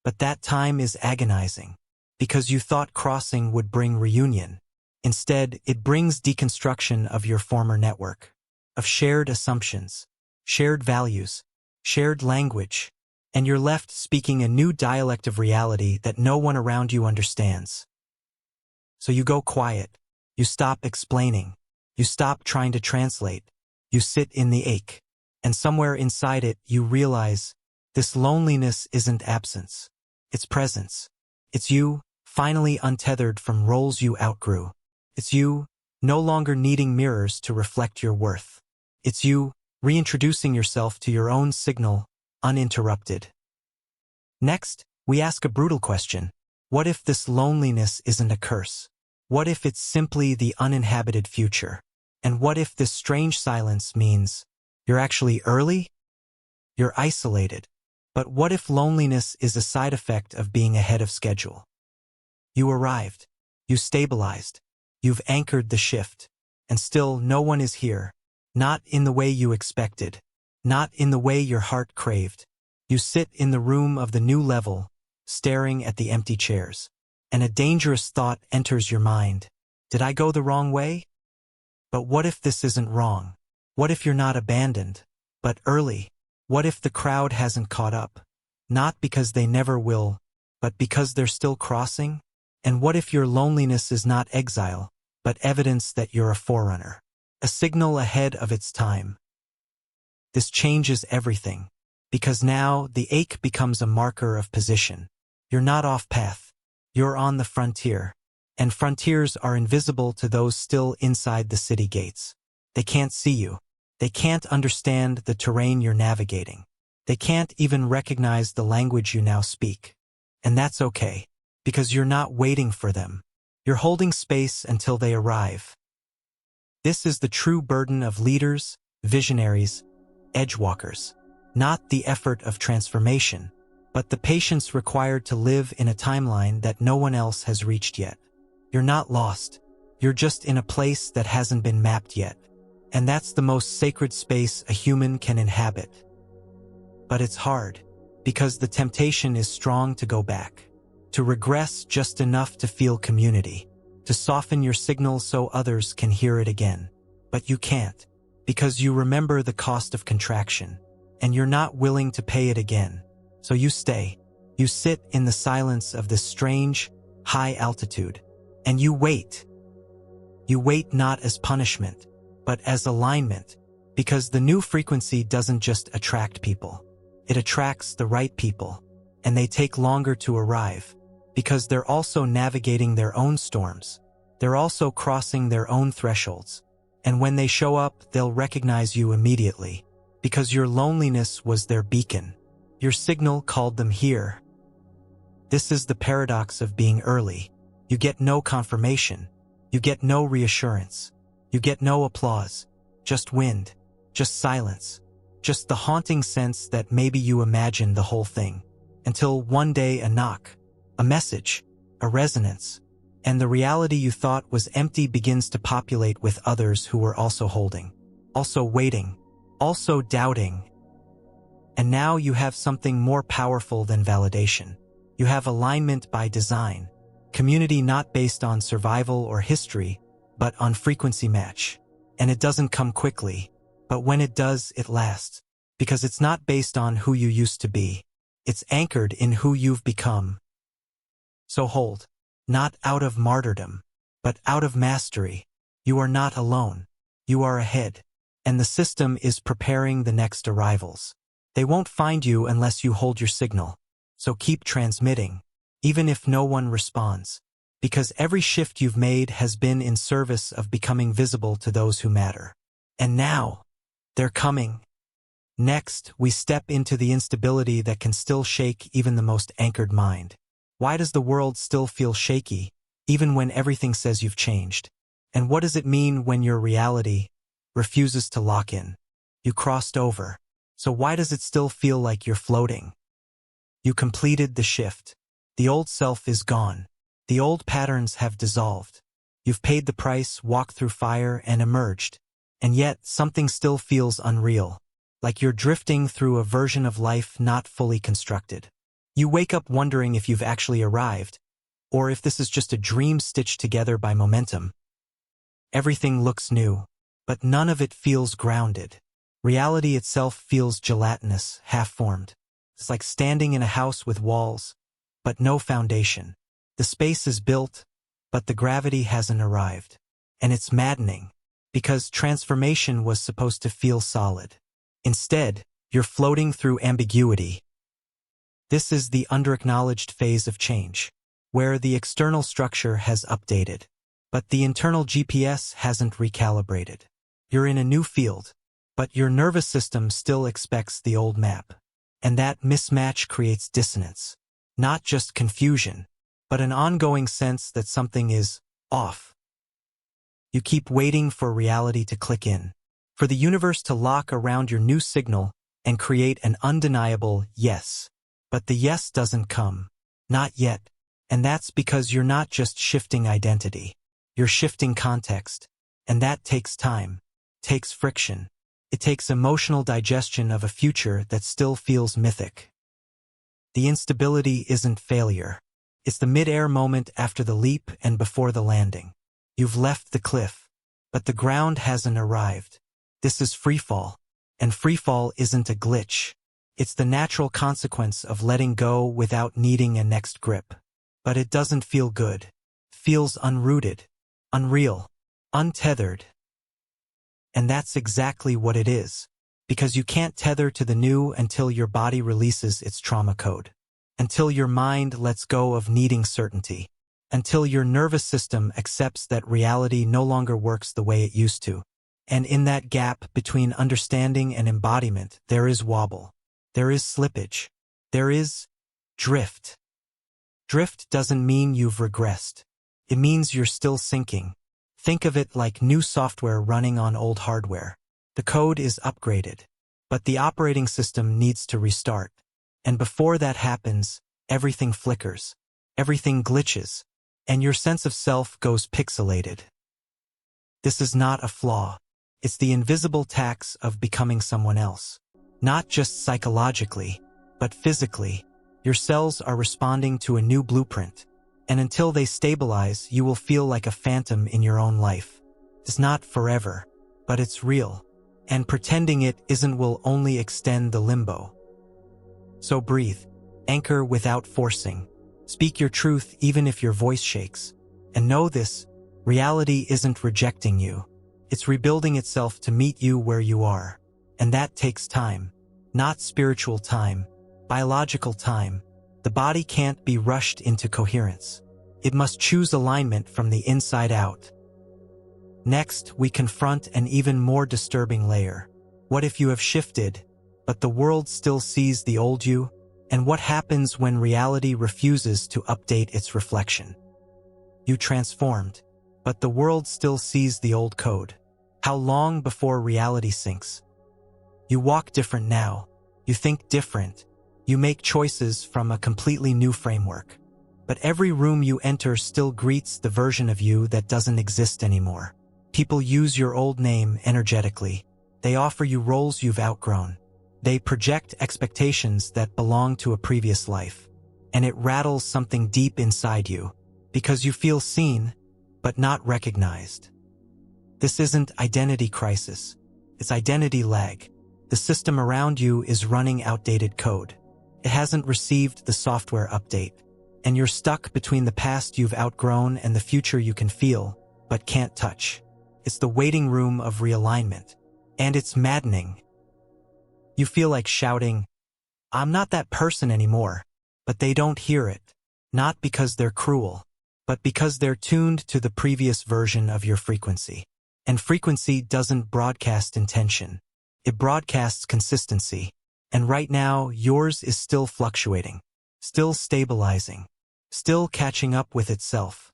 But that time is agonizing, because you thought crossing would bring reunion. Instead, it brings deconstruction of your former network, of shared assumptions, shared values, shared language, and you're left speaking a new dialect of reality that no one around you understands. So you go quiet, you stop explaining, you stop trying to translate, you sit in the ache, and somewhere inside it you realize this loneliness isn't absence, it's presence. It's you, finally untethered from roles you outgrew. It's you, no longer needing mirrors to reflect your worth. It's you, reintroducing yourself to your own signal, uninterrupted. Next, we ask a brutal question. What if this loneliness isn't a curse? What if it's simply the uninhabited future? And what if this strange silence means you're actually early? You're isolated. But what if loneliness is a side effect of being ahead of schedule? You arrived. You stabilized. You've anchored the shift, and still no one is here, not in the way you expected, not in the way your heart craved. You sit in the room of the new level, staring at the empty chairs, and a dangerous thought enters your mind. Did I go the wrong way? But what if this isn't wrong? What if you're not abandoned, but early? What if the crowd hasn't caught up? Not because they never will, but because they're still crossing? And what if your loneliness is not exile, but evidence that you're a forerunner, a signal ahead of its time? This changes everything, because now the ache becomes a marker of position. You're not off path, you're on the frontier, and frontiers are invisible to those still inside the city gates. They can't see you. They can't understand the terrain you're navigating. They can't even recognize the language you now speak. And that's okay. Because you're not waiting for them. You're holding space until they arrive. This is the true burden of leaders, visionaries, edgewalkers. Not the effort of transformation, but the patience required to live in a timeline that no one else has reached yet. You're not lost. You're just in a place that hasn't been mapped yet. And that's the most sacred space a human can inhabit. But it's hard, because the temptation is strong to go back, to regress just enough to feel community, to soften your signal so others can hear it again. But you can't, because you remember the cost of contraction, and you're not willing to pay it again. So you stay. You sit in the silence of this strange, high altitude, and you wait. You wait not as punishment, but as alignment, because the new frequency doesn't just attract people. It attracts the right people, and they take longer to arrive, because they're also navigating their own storms. They're also crossing their own thresholds. And when they show up, they'll recognize you immediately, because your loneliness was their beacon. Your signal called them here. This is the paradox of being early. You get no confirmation. You get no reassurance. You get no applause. Just wind. Just silence. Just the haunting sense that maybe you imagined the whole thing. Until one day a knock, a message, a resonance, and the reality you thought was empty begins to populate with others who were also holding, also waiting, also doubting. And now you have something more powerful than validation. You have alignment by design, community not based on survival or history, but on frequency match. And it doesn't come quickly, but when it does, it lasts, because it's not based on who you used to be. It's anchored in who you've become. So hold, not out of martyrdom, but out of mastery. You are not alone. You are ahead, and the system is preparing the next arrivals. They won't find you unless you hold your signal. So keep transmitting, even if no one responds, because every shift you've made has been in service of becoming visible to those who matter. And now, they're coming. Next, we step into the instability that can still shake even the most anchored mind. Why does the world still feel shaky, even when everything says you've changed? And what does it mean when your reality refuses to lock in? You crossed over. So why does it still feel like you're floating? You completed the shift. The old self is gone. The old patterns have dissolved. You've paid the price, walked through fire, and emerged. And yet, something still feels unreal, like you're drifting through a version of life not fully constructed. You wake up wondering if you've actually arrived, or if this is just a dream stitched together by momentum. Everything looks new, but none of it feels grounded. Reality itself feels gelatinous, half-formed. It's like standing in a house with walls, but no foundation. The space is built, but the gravity hasn't arrived. And it's maddening, because transformation was supposed to feel solid. Instead, you're floating through ambiguity. This is the underacknowledged phase of change, where the external structure has updated, but the internal GPS hasn't recalibrated. You're in a new field, but your nervous system still expects the old map. And that mismatch creates dissonance. Not just confusion, but an ongoing sense that something is off. You keep waiting for reality to click in, for the universe to lock around your new signal and create an undeniable yes. But the yes doesn't come. Not yet. And that's because you're not just shifting identity. You're shifting context. And that takes time, takes friction. It takes emotional digestion of a future that still feels mythic. The instability isn't failure. It's the mid-air moment after the leap and before the landing. You've left the cliff, but the ground hasn't arrived. This is freefall, and freefall isn't a glitch. It's the natural consequence of letting go without needing a next grip. But it doesn't feel good. It feels unrooted, unreal, untethered. And that's exactly what it is, because you can't tether to the new until your body releases its trauma code, until your mind lets go of needing certainty, until your nervous system accepts that reality no longer works the way it used to. And in that gap between understanding and embodiment, there is wobble, there is slippage, there is drift. Drift doesn't mean you've regressed. It means you're still sinking. Think of it like new software running on old hardware. The code is upgraded, but the operating system needs to restart. And before that happens, everything flickers, everything glitches, and your sense of self goes pixelated. This is not a flaw. It's the invisible tax of becoming someone else. Not just psychologically, but physically. Your cells are responding to a new blueprint, and until they stabilize, you will feel like a phantom in your own life. It's not forever, but it's real, and pretending it isn't will only extend the limbo. So breathe, anchor without forcing, speak your truth even if your voice shakes, and know this, reality isn't rejecting you. It's rebuilding itself to meet you where you are, and that takes time, not spiritual time, biological time. The body can't be rushed into coherence. It must choose alignment from the inside out. Next, we confront an even more disturbing layer. What if you have shifted, but the world still sees the old you? And what happens when reality refuses to update its reflection? You transformed, but the world still sees the old code. How long before reality sinks? You walk different now. You think different. You make choices from a completely new framework. But every room you enter still greets the version of you that doesn't exist anymore. People use your old name energetically. They offer you roles you've outgrown. They project expectations that belong to a previous life. And it rattles something deep inside you, because you feel seen, but not recognized. This isn't identity crisis. It's identity lag. The system around you is running outdated code. It hasn't received the software update, and you're stuck between the past you've outgrown and the future you can feel, but can't touch. It's the waiting room of realignment, and it's maddening. You feel like shouting, "I'm not that person anymore," but they don't hear it, not because they're cruel, but because they're tuned to the previous version of your frequency. And frequency doesn't broadcast intention. It broadcasts consistency. And right now, yours is still fluctuating, still stabilizing, still catching up with itself.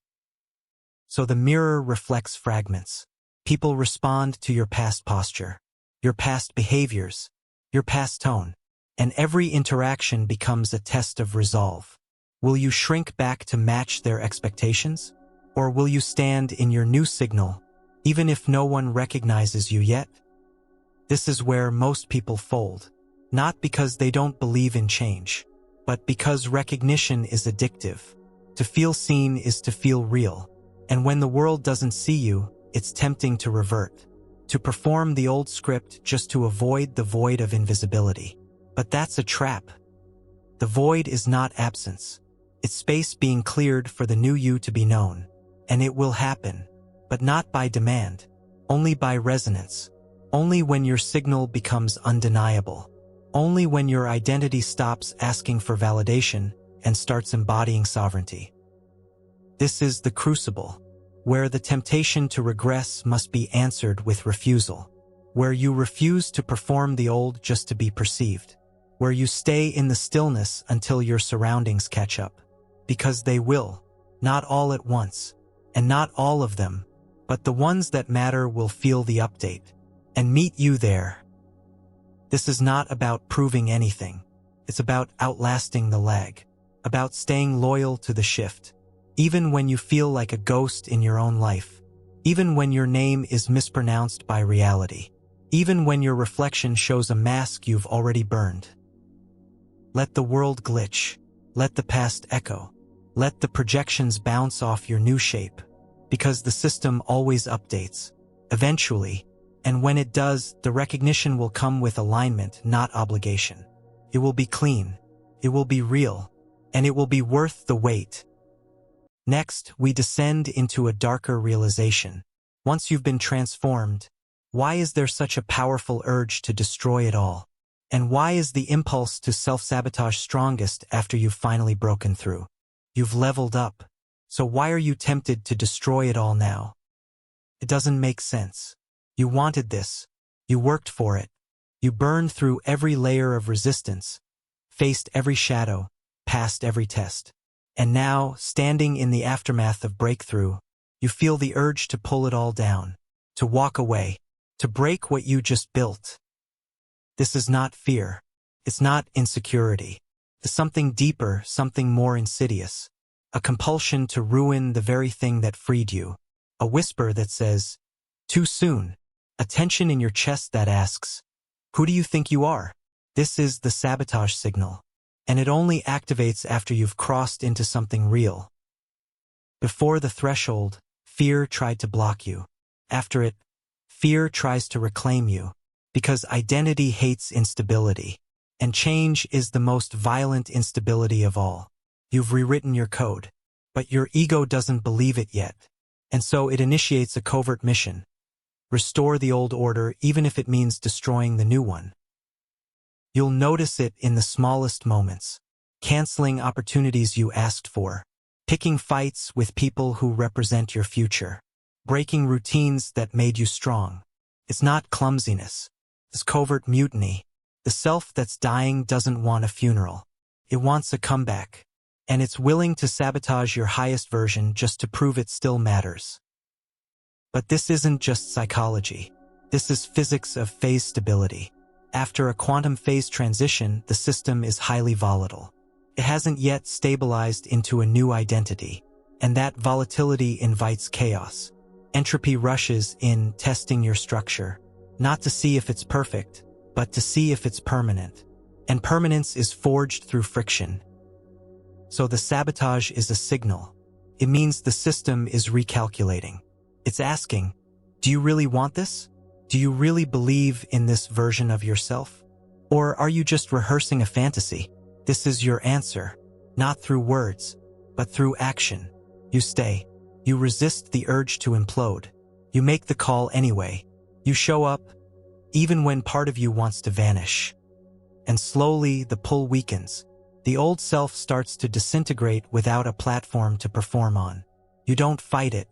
So the mirror reflects fragments. People respond to your past posture, your past behaviors, your past tone, and every interaction becomes a test of resolve. Will you shrink back to match their expectations? Or will you stand in your new signal, even if no one recognizes you yet? This is where most people fold. Not because they don't believe in change, but because recognition is addictive. To feel seen is to feel real. And when the world doesn't see you, it's tempting to revert. To perform the old script just to avoid the void of invisibility. But that's a trap. The void is not absence. It's space being cleared for the new you to be known. And it will happen. But not by demand. Only by resonance. Only when your signal becomes undeniable. Only when your identity stops asking for validation and starts embodying sovereignty. This is the crucible, where the temptation to regress must be answered with refusal, where you refuse to perform the old just to be perceived, where you stay in the stillness until your surroundings catch up, because they will, not all at once, and not all of them, but the ones that matter will feel the update, and meet you there. This is not about proving anything. It's about outlasting the lag, about staying loyal to the shift, even when you feel like a ghost in your own life, even when your name is mispronounced by reality, even when your reflection shows a mask you've already burned. Let the world glitch. Let the past echo. Let the projections bounce off your new shape, because the system always updates, eventually. And when it does, the recognition will come with alignment, not obligation. It will be clean, it will be real, and it will be worth the wait. Next, we descend into a darker realization. Once you've been transformed, why is there such a powerful urge to destroy it all? And why is the impulse to self-sabotage strongest after you've finally broken through? You've leveled up, so why are you tempted to destroy it all now? It doesn't make sense. You wanted this. You worked for it. You burned through every layer of resistance, faced every shadow, passed every test. And now, standing in the aftermath of breakthrough, you feel the urge to pull it all down, to walk away, to break what you just built. This is not fear. It's not insecurity. It's something deeper, something more insidious. A compulsion to ruin the very thing that freed you. A whisper that says, "Too soon." A tension in your chest that asks, "Who do you think you are?" This is the sabotage signal, and it only activates after you've crossed into something real. Before the threshold, fear tried to block you. After it, fear tries to reclaim you, because identity hates instability, and change is the most violent instability of all. You've rewritten your code, but your ego doesn't believe it yet, and so it initiates a covert mission. Restore the old order even if it means destroying the new one. You'll notice it in the smallest moments, canceling opportunities you asked for, picking fights with people who represent your future, breaking routines that made you strong. It's not clumsiness. It's covert mutiny. The self that's dying doesn't want a funeral. It wants a comeback, and it's willing to sabotage your highest version just to prove it still matters. But this isn't just psychology. This is physics of phase stability. After a quantum phase transition, the system is highly volatile. It hasn't yet stabilized into a new identity, and that volatility invites chaos. Entropy rushes in, testing your structure, not to see if it's perfect, but to see if it's permanent. And permanence is forged through friction. So the sabotage is a signal. It means the system is recalculating. It's asking, do you really want this? Do you really believe in this version of yourself? Or are you just rehearsing a fantasy? This is your answer, not through words, but through action. You stay. You resist the urge to implode. You make the call anyway. You show up, even when part of you wants to vanish. And slowly, the pull weakens. The old self starts to disintegrate without a platform to perform on. You don't fight it.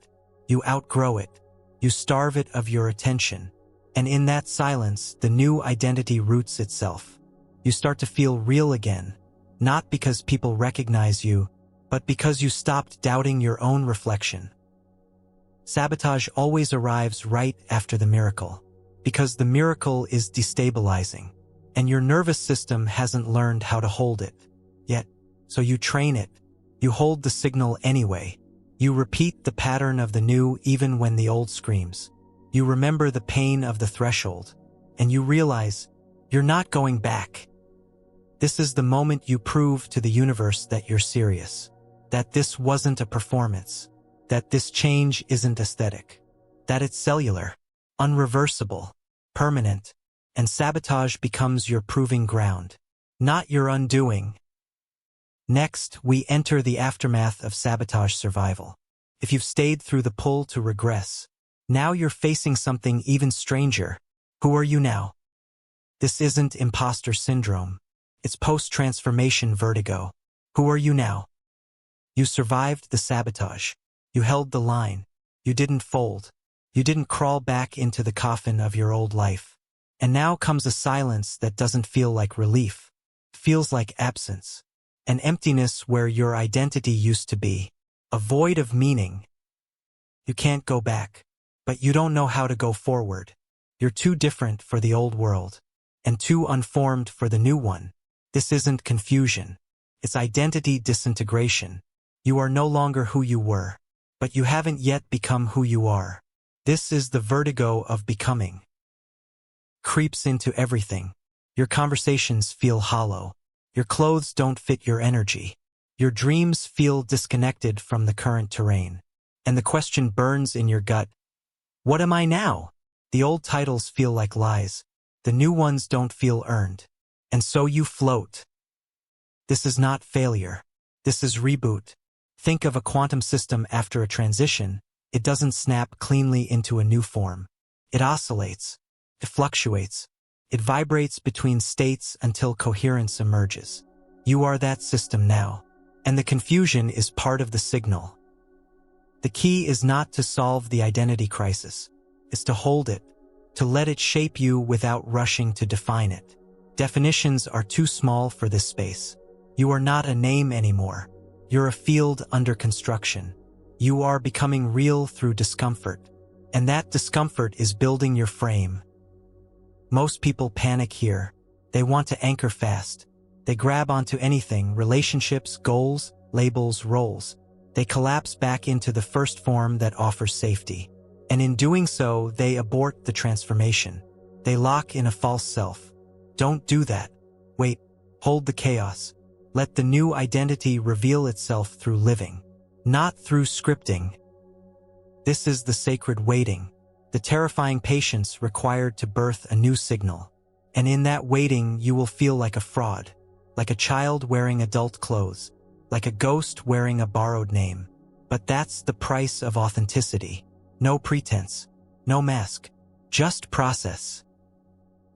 You outgrow it. You starve it of your attention. And in that silence, the new identity roots itself. You start to feel real again, not because people recognize you, but because you stopped doubting your own reflection. Sabotage always arrives right after the miracle, because the miracle is destabilizing, and your nervous system hasn't learned how to hold it yet. So you train it. You hold the signal anyway. You repeat the pattern of the new even when the old screams. You remember the pain of the threshold, and you realize you're not going back. This is the moment you prove to the universe that you're serious, that this wasn't a performance, that this change isn't aesthetic, that it's cellular, unreversible, permanent, and sabotage becomes your proving ground, not your undoing. Next, we enter the aftermath of sabotage survival. If you've stayed through the pull to regress, now you're facing something even stranger. Who are you now? This isn't imposter syndrome. It's post-transformation vertigo. Who are you now? You survived the sabotage. You held the line. You didn't fold. You didn't crawl back into the coffin of your old life. And now comes a silence that doesn't feel like relief. It feels like absence. An emptiness where your identity used to be. A void of meaning. You can't go back. But you don't know how to go forward. You're too different for the old world, and too unformed for the new one. This isn't confusion. It's identity disintegration. You are no longer who you were, but you haven't yet become who you are. This is the vertigo of becoming. Creeps into everything. Your conversations feel hollow. Your clothes don't fit your energy. Your dreams feel disconnected from the current terrain. And the question burns in your gut. What am I now? The old titles feel like lies. The new ones don't feel earned. And so you float. This is not failure. This is reboot. Think of a quantum system after a transition. It doesn't snap cleanly into a new form. It oscillates. It fluctuates. It vibrates between states until coherence emerges. You are that system now. And the confusion is part of the signal. The key is not to solve the identity crisis. It's to hold it, to let it shape you without rushing to define it. Definitions are too small for this space. You are not a name anymore. You're a field under construction. You are becoming real through discomfort, and that discomfort is building your frame. Most people panic here. They want to anchor fast. They grab onto anything, relationships, goals, labels, roles. They collapse back into the first form that offers safety. And in doing so, they abort the transformation. They lock in a false self. Don't do that. Wait, hold the chaos. Let the new identity reveal itself through living, not through scripting. This is the sacred waiting, the terrifying patience required to birth a new signal. And in that waiting, you will feel like a fraud, like a child wearing adult clothes, like a ghost wearing a borrowed name. But that's the price of authenticity. No pretense, no mask, just process.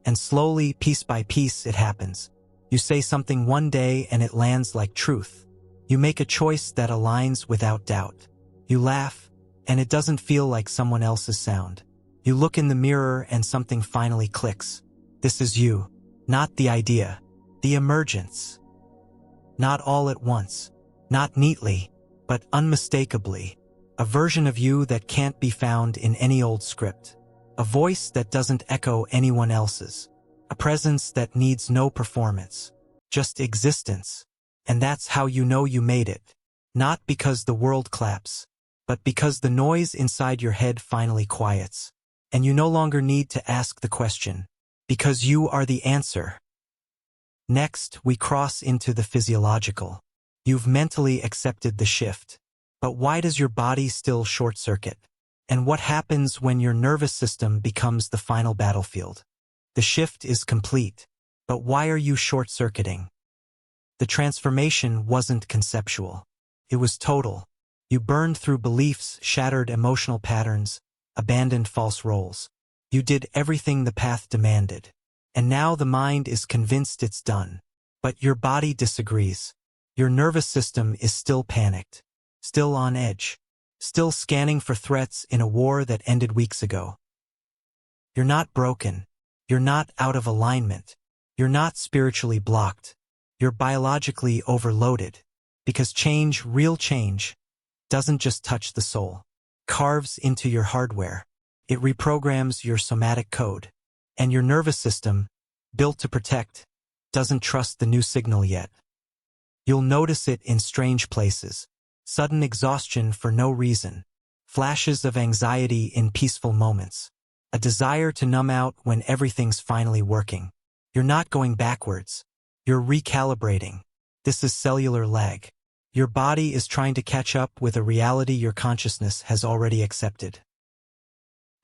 And slowly, piece by piece, it happens. You say something one day and it lands like truth. You make a choice that aligns without doubt. You laugh, and it doesn't feel like someone else's sound. You look in the mirror and something finally clicks. This is you, not the idea, the emergence. Not all at once, not neatly, but unmistakably. A version of you that can't be found in any old script. A voice that doesn't echo anyone else's. A presence that needs no performance, just existence. And that's how you know you made it. Not because the world claps, but because the noise inside your head finally quiets. And you no longer need to ask the question, because you are the answer. Next, we cross into the physiological. You've mentally accepted the shift. But why does your body still short-circuit? And what happens when your nervous system becomes the final battlefield? The shift is complete, but why are you short-circuiting? The transformation wasn't conceptual. It was total. You burned through beliefs, shattered emotional patterns, abandoned false roles. You did everything the path demanded. And now the mind is convinced it's done. But your body disagrees. Your nervous system is still panicked, still on edge, still scanning for threats in a war that ended weeks ago. You're not broken. You're not out of alignment. You're not spiritually blocked. You're biologically overloaded. Because change, real change, doesn't just touch the soul. Carves into your hardware. It reprograms your somatic code. And your nervous system, built to protect, doesn't trust the new signal yet. You'll notice it in strange places. Sudden exhaustion for no reason. Flashes of anxiety in peaceful moments. A desire to numb out when everything's finally working. You're not going backwards. You're recalibrating. This is cellular lag. Your body is trying to catch up with a reality your consciousness has already accepted.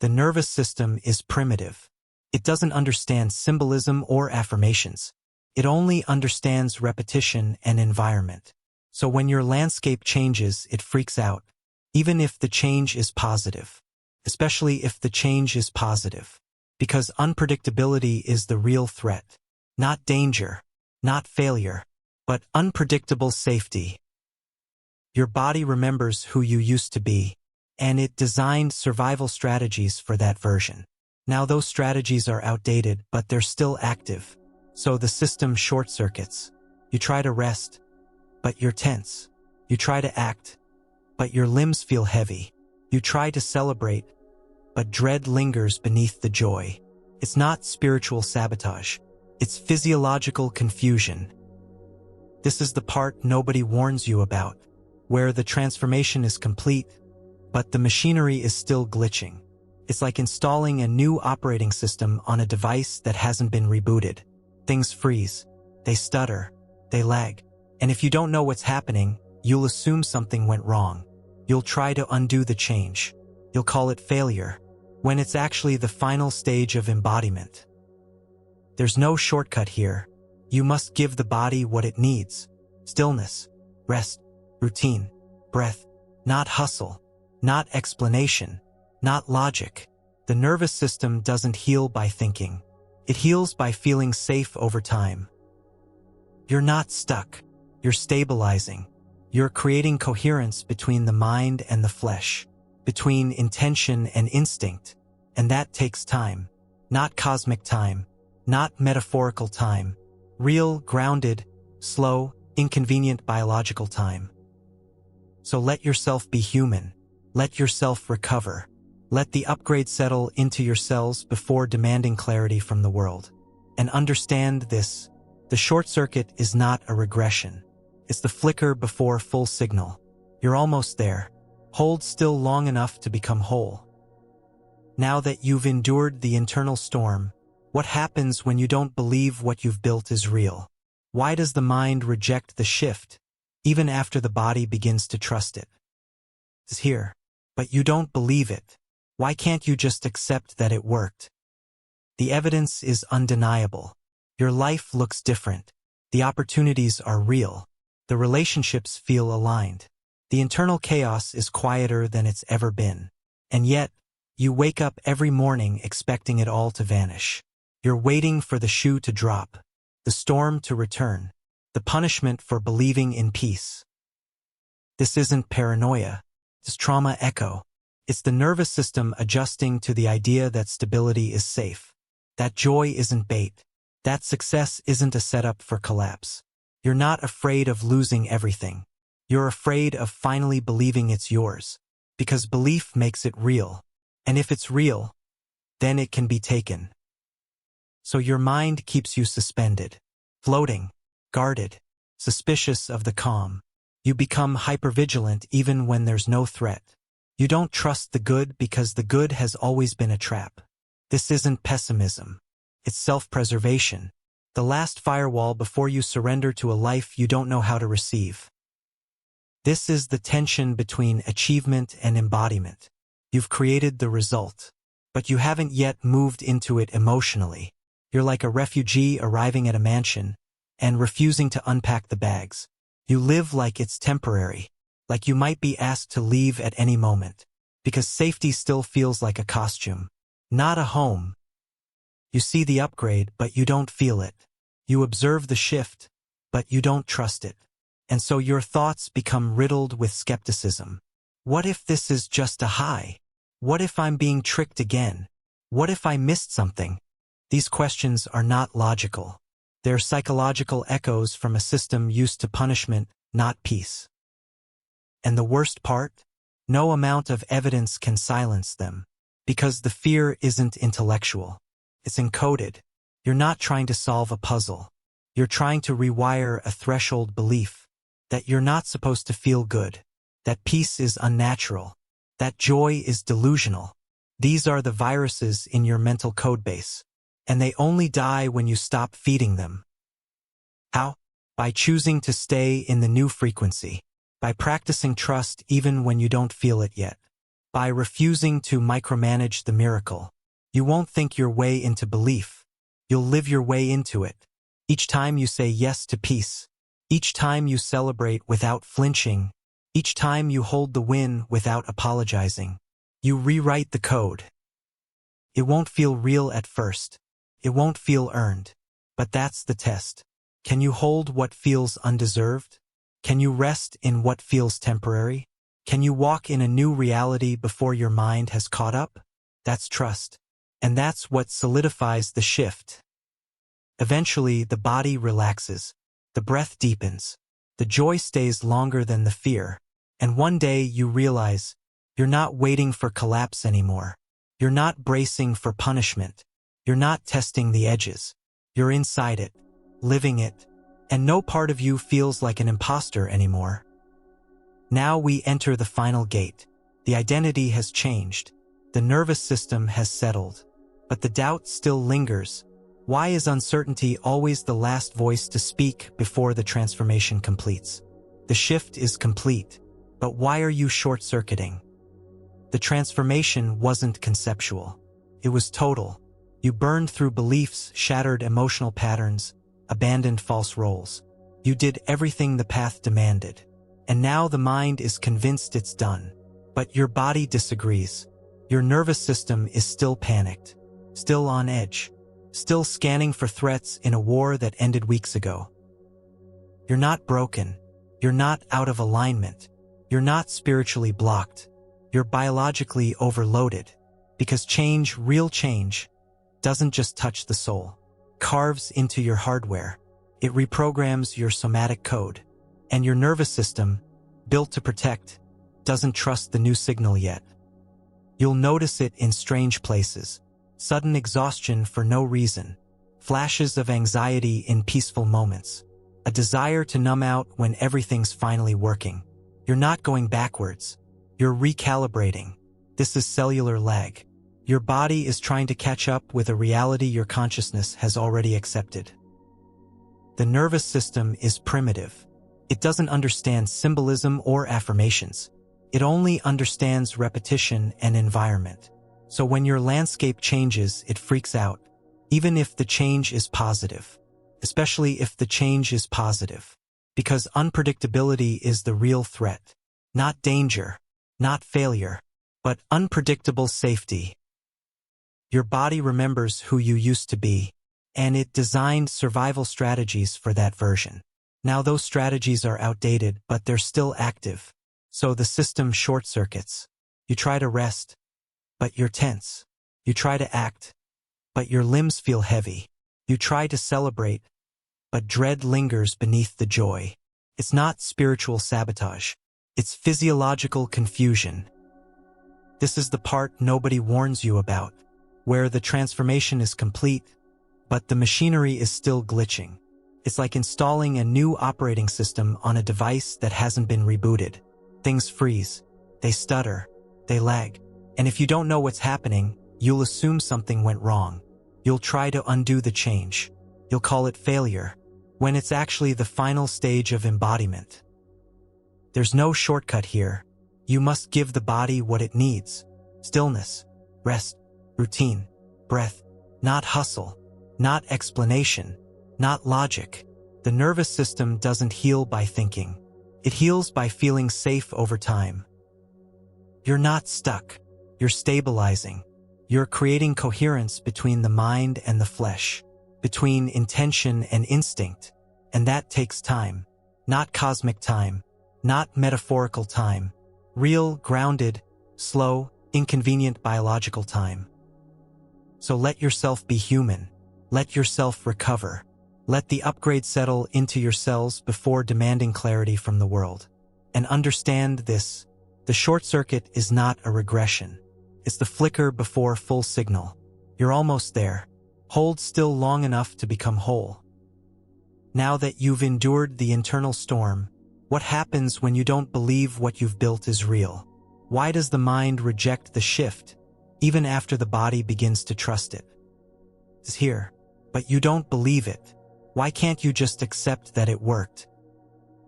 The nervous system is primitive. It doesn't understand symbolism or affirmations. It only understands repetition and environment. So when your landscape changes, it freaks out, even if the change is positive. Especially if the change is positive. Because unpredictability is the real threat. Not danger, not failure, but unpredictable safety. Your body remembers who you used to be, and it designed survival strategies for that version. Now those strategies are outdated, but they're still active. So the system short-circuits. You try to rest, but you're tense. You try to act, but your limbs feel heavy. You try to celebrate, but dread lingers beneath the joy. It's not spiritual sabotage. It's physiological confusion. This is the part nobody warns you about, where the transformation is complete, but the machinery is still glitching. It's like installing a new operating system on a device that hasn't been rebooted. Things freeze, they stutter, they lag. And if you don't know what's happening, you'll assume something went wrong. You'll try to undo the change. You'll call it failure, when it's actually the final stage of embodiment. There's no shortcut here. You must give the body what it needs. Stillness, rest, routine, breath, not hustle, not explanation, not logic. The nervous system doesn't heal by thinking. It heals by feeling safe over time. You're not stuck. You're stabilizing. You're creating coherence between the mind and the flesh, between intention and instinct. And that takes time. Not cosmic time, not metaphorical time. Real, grounded, slow, inconvenient biological time. So let yourself be human. Let yourself recover. Let the upgrade settle into your cells before demanding clarity from the world. And understand this, the short circuit is not a regression. It's the flicker before full signal. You're almost there. Hold still long enough to become whole. Now that you've endured the internal storm, What happens when you don't believe what you've built is real? Why does the mind reject the shift, even after the body begins to trust it? It's here, but you don't believe it. Why can't you just accept that it worked? The evidence is undeniable. Your life looks different. The opportunities are real. The relationships feel aligned. The internal chaos is quieter than it's ever been. And yet, you wake up every morning expecting it all to vanish. You're waiting for the shoe to drop, the storm to return, the punishment for believing in peace. This isn't paranoia. It's trauma echo. It's the nervous system adjusting to the idea that stability is safe. That joy isn't bait. That success isn't a setup for collapse. You're not afraid of losing everything. You're afraid of finally believing it's yours, because belief makes it real. And if it's real, then it can be taken. So your mind keeps you suspended, floating, guarded, suspicious of the calm. You become hypervigilant even when there's no threat. You don't trust the good because the good has always been a trap. This isn't pessimism. It's self-preservation. The last firewall before you surrender to a life you don't know how to receive. This is the tension between achievement and embodiment. You've created the result, but you haven't yet moved into it emotionally. You're like a refugee arriving at a mansion and refusing to unpack the bags. You live like it's temporary, like you might be asked to leave at any moment, because safety still feels like a costume, not a home. You see the upgrade, but you don't feel it. You observe the shift, but you don't trust it. And so your thoughts become riddled with skepticism. What if this is just a high? What if I'm being tricked again? What if I missed something? These questions are not logical. They're psychological echoes from a system used to punishment, not peace. And the worst part? No amount of evidence can silence them, because the fear isn't intellectual. It's encoded. You're not trying to solve a puzzle. You're trying to rewire a threshold belief that you're not supposed to feel good, that peace is unnatural, that joy is delusional. These are the viruses in your mental codebase, and they only die when you stop feeding them. How? By choosing to stay in the new frequency, by practicing trust even when you don't feel it yet, by refusing to micromanage the miracle. You won't think your way into belief. You'll live your way into it. Each time you say yes to peace, each time you celebrate without flinching, each time you hold the win without apologizing, you rewrite the code. It won't feel real at first. It won't feel earned. But that's the test. Can you hold what feels undeserved? Can you rest in what feels temporary? Can you walk in a new reality before your mind has caught up? That's trust. And that's what solidifies the shift. Eventually, the body relaxes. The breath deepens. The joy stays longer than the fear. And one day you realize you're not waiting for collapse anymore. You're not bracing for punishment. You're not testing the edges. You're inside it, living it, and no part of you feels like an imposter anymore. Now we enter the final gate. The identity has changed. The nervous system has settled. But the doubt still lingers. Why is uncertainty always the last voice to speak before the transformation completes? The shift is complete, but why are you short-circuiting? The transformation wasn't conceptual. It was total. You burned through beliefs, shattered emotional patterns, abandoned false roles. You did everything the path demanded. And now the mind is convinced it's done. But your body disagrees. Your nervous system is still panicked, still on edge, still scanning for threats in a war that ended weeks ago. You're not broken. You're not out of alignment. You're not spiritually blocked. You're biologically overloaded. Because change, real change, doesn't just touch the soul. Carves into your hardware. It reprograms your somatic code. And your nervous system, built to protect, doesn't trust the new signal yet. You'll notice it in strange places. Sudden exhaustion for no reason. Flashes of anxiety in peaceful moments. A desire to numb out when everything's finally working. You're not going backwards. You're recalibrating. This is cellular lag. Your body is trying to catch up with a reality your consciousness has already accepted. The nervous system is primitive. It doesn't understand symbolism or affirmations. It only understands repetition and environment. So when your landscape changes, it freaks out, even if the change is positive. Especially if the change is positive. Because unpredictability is the real threat. Not danger, not failure, but unpredictable safety. Your body remembers who you used to be, and it designed survival strategies for that version. Now those strategies are outdated, but they're still active. So the system short-circuits. You try to rest, but you're tense. You try to act, but your limbs feel heavy. You try to celebrate, but dread lingers beneath the joy. It's not spiritual sabotage. It's physiological confusion. This is the part nobody warns you about, where the transformation is complete, but the machinery is still glitching. It's like installing a new operating system on a device that hasn't been rebooted. Things freeze, they stutter, they lag. And if you don't know what's happening, you'll assume something went wrong. You'll try to undo the change. You'll call it failure, when it's actually the final stage of embodiment. There's no shortcut here. You must give the body what it needs. Stillness, rest, routine, breath, not hustle, not explanation, not logic. The nervous system doesn't heal by thinking. It heals by feeling safe over time. You're not stuck. You're stabilizing. You're creating coherence between the mind and the flesh, between intention and instinct. And that takes time. Not cosmic time, not metaphorical time. Real, grounded, slow, inconvenient biological time. So let yourself be human. Let yourself recover. Let the upgrade settle into your cells before demanding clarity from the world. And understand this, the short circuit is not a regression. It's the flicker before full signal. You're almost there. Hold still long enough to become whole. Now that you've endured the internal storm, what happens when you don't believe what you've built is real? Why does the mind reject the shift, even after the body begins to trust it? It's here, but you don't believe it. Why can't you just accept that it worked?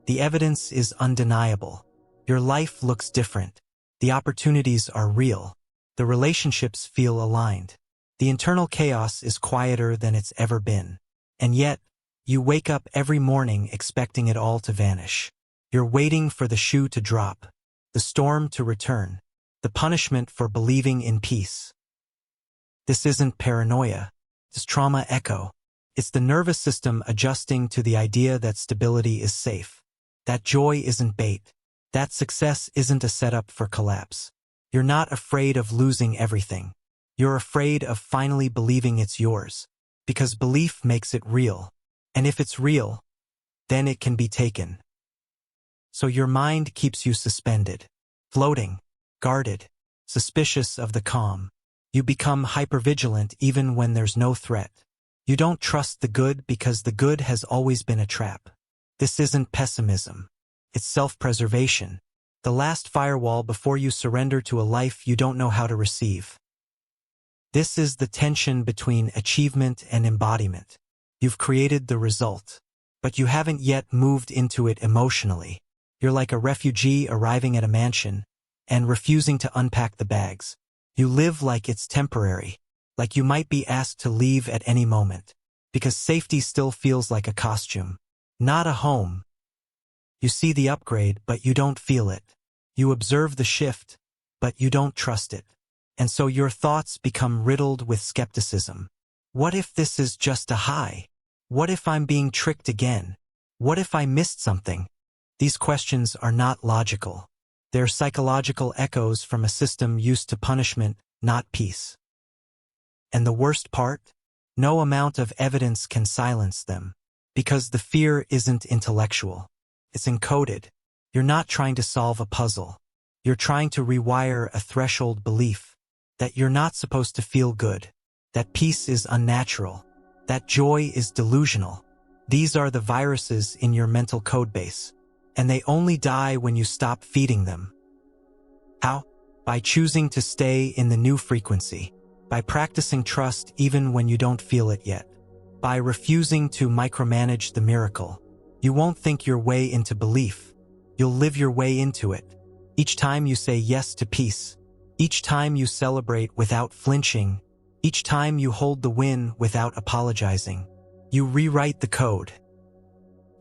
The evidence is undeniable. Your life looks different. The opportunities are real. The relationships feel aligned. The internal chaos is quieter than it's ever been. And yet, you wake up every morning expecting it all to vanish. You're waiting for the shoe to drop, the storm to return, the punishment for believing in peace. This isn't paranoia. It's trauma echo. It's the nervous system adjusting to the idea that stability is safe. That joy isn't bait. That success isn't a setup for collapse. You're not afraid of losing everything. You're afraid of finally believing it's yours. Because belief makes it real. And if it's real, then it can be taken. So your mind keeps you suspended, floating, guarded, suspicious of the calm. You become hypervigilant even when there's no threat. You don't trust the good because the good has always been a trap. This isn't pessimism. It's self-preservation. The last firewall before you surrender to a life you don't know how to receive. This is the tension between achievement and embodiment. You've created the result, but you haven't yet moved into it emotionally. You're like a refugee arriving at a mansion and refusing to unpack the bags. You live like it's temporary, like you might be asked to leave at any moment, because safety still feels like a costume, not a home. You see the upgrade, but you don't feel it. You observe the shift, but you don't trust it. And so your thoughts become riddled with skepticism. What if this is just a high? What if I'm being tricked again? What if I missed something? These questions are not logical. They're psychological echoes from a system used to punishment, not peace. And the worst part? No amount of evidence can silence them. Because the fear isn't intellectual. It's encoded. You're not trying to solve a puzzle. You're trying to rewire a threshold belief that you're not supposed to feel good, that peace is unnatural, that joy is delusional. These are the viruses in your mental codebase, and they only die when you stop feeding them. How? By choosing to stay in the new frequency. by practicing trust even when you don't feel it yet, by refusing to micromanage the miracle. You won't think your way into belief. You'll live your way into it. Each time you say yes to peace, each time you celebrate without flinching, each time you hold the win without apologizing, you rewrite the code.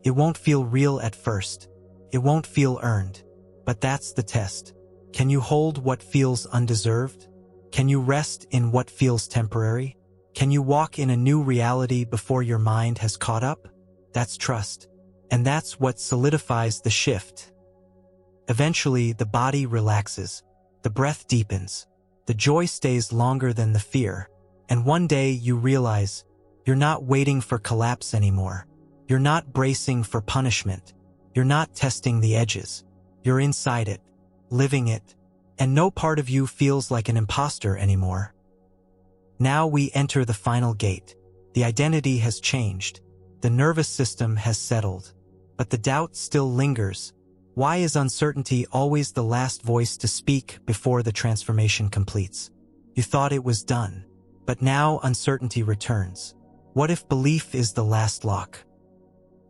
It won't feel real at first. It won't feel earned. But that's the test. Can you hold what feels undeserved? Can you rest in what feels temporary? Can you walk in a new reality before your mind has caught up? That's trust. And that's what solidifies the shift. Eventually, the body relaxes, the breath deepens, the joy stays longer than the fear, and one day you realize you're not waiting for collapse anymore. You're not bracing for punishment. You're not testing the edges. You're inside it, living it, and no part of you feels like an imposter anymore. Now we enter the final gate. The identity has changed. The nervous system has settled. But the doubt still lingers. Why is uncertainty always the last voice to speak before the transformation completes? You thought it was done, but now uncertainty returns. What if belief is the last lock?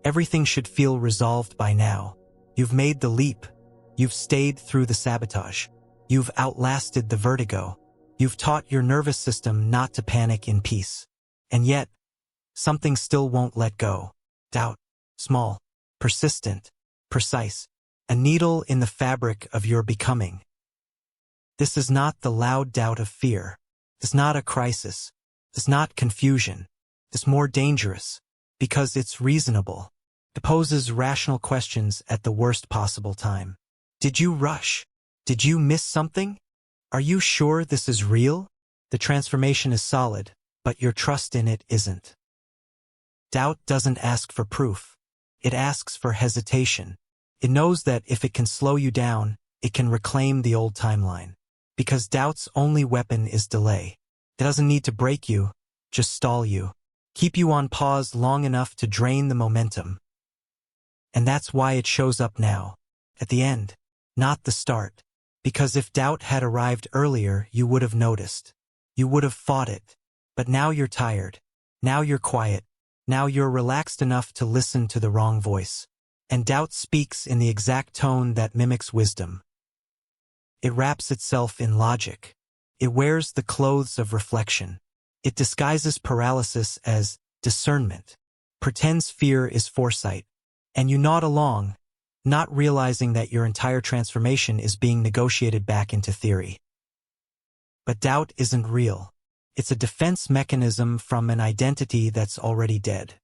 Everything should feel resolved by now. You've made the leap. You've stayed through the sabotage. You've outlasted the vertigo. You've taught your nervous system not to panic in peace. And yet, something still won't let go. Doubt. Small. Persistent. Precise. A needle in the fabric of your becoming. This is not the loud doubt of fear. It's not a crisis. It's not confusion. It's more dangerous, because it's reasonable. It poses rational questions at the worst possible time. Did you rush? Did you miss something? Are you sure this is real? The transformation is solid, but your trust in it isn't. Doubt doesn't ask for proof. It asks for hesitation. It knows that if it can slow you down, it can reclaim the old timeline. Because doubt's only weapon is delay. It doesn't need to break you, just stall you. Keep you on pause long enough to drain the momentum. And that's why it shows up now, at the end, not the start. Because if doubt had arrived earlier, you would have noticed. You would have fought it. But now you're tired. Now you're quiet. Now you're relaxed enough to listen to the wrong voice. And doubt speaks in the exact tone that mimics wisdom. It wraps itself in logic. It wears the clothes of reflection. It disguises paralysis as discernment, pretends fear is foresight, and you nod along, not realizing that your entire transformation is being negotiated back into theory. But doubt isn't real. It's a defense mechanism from an identity that's already dead.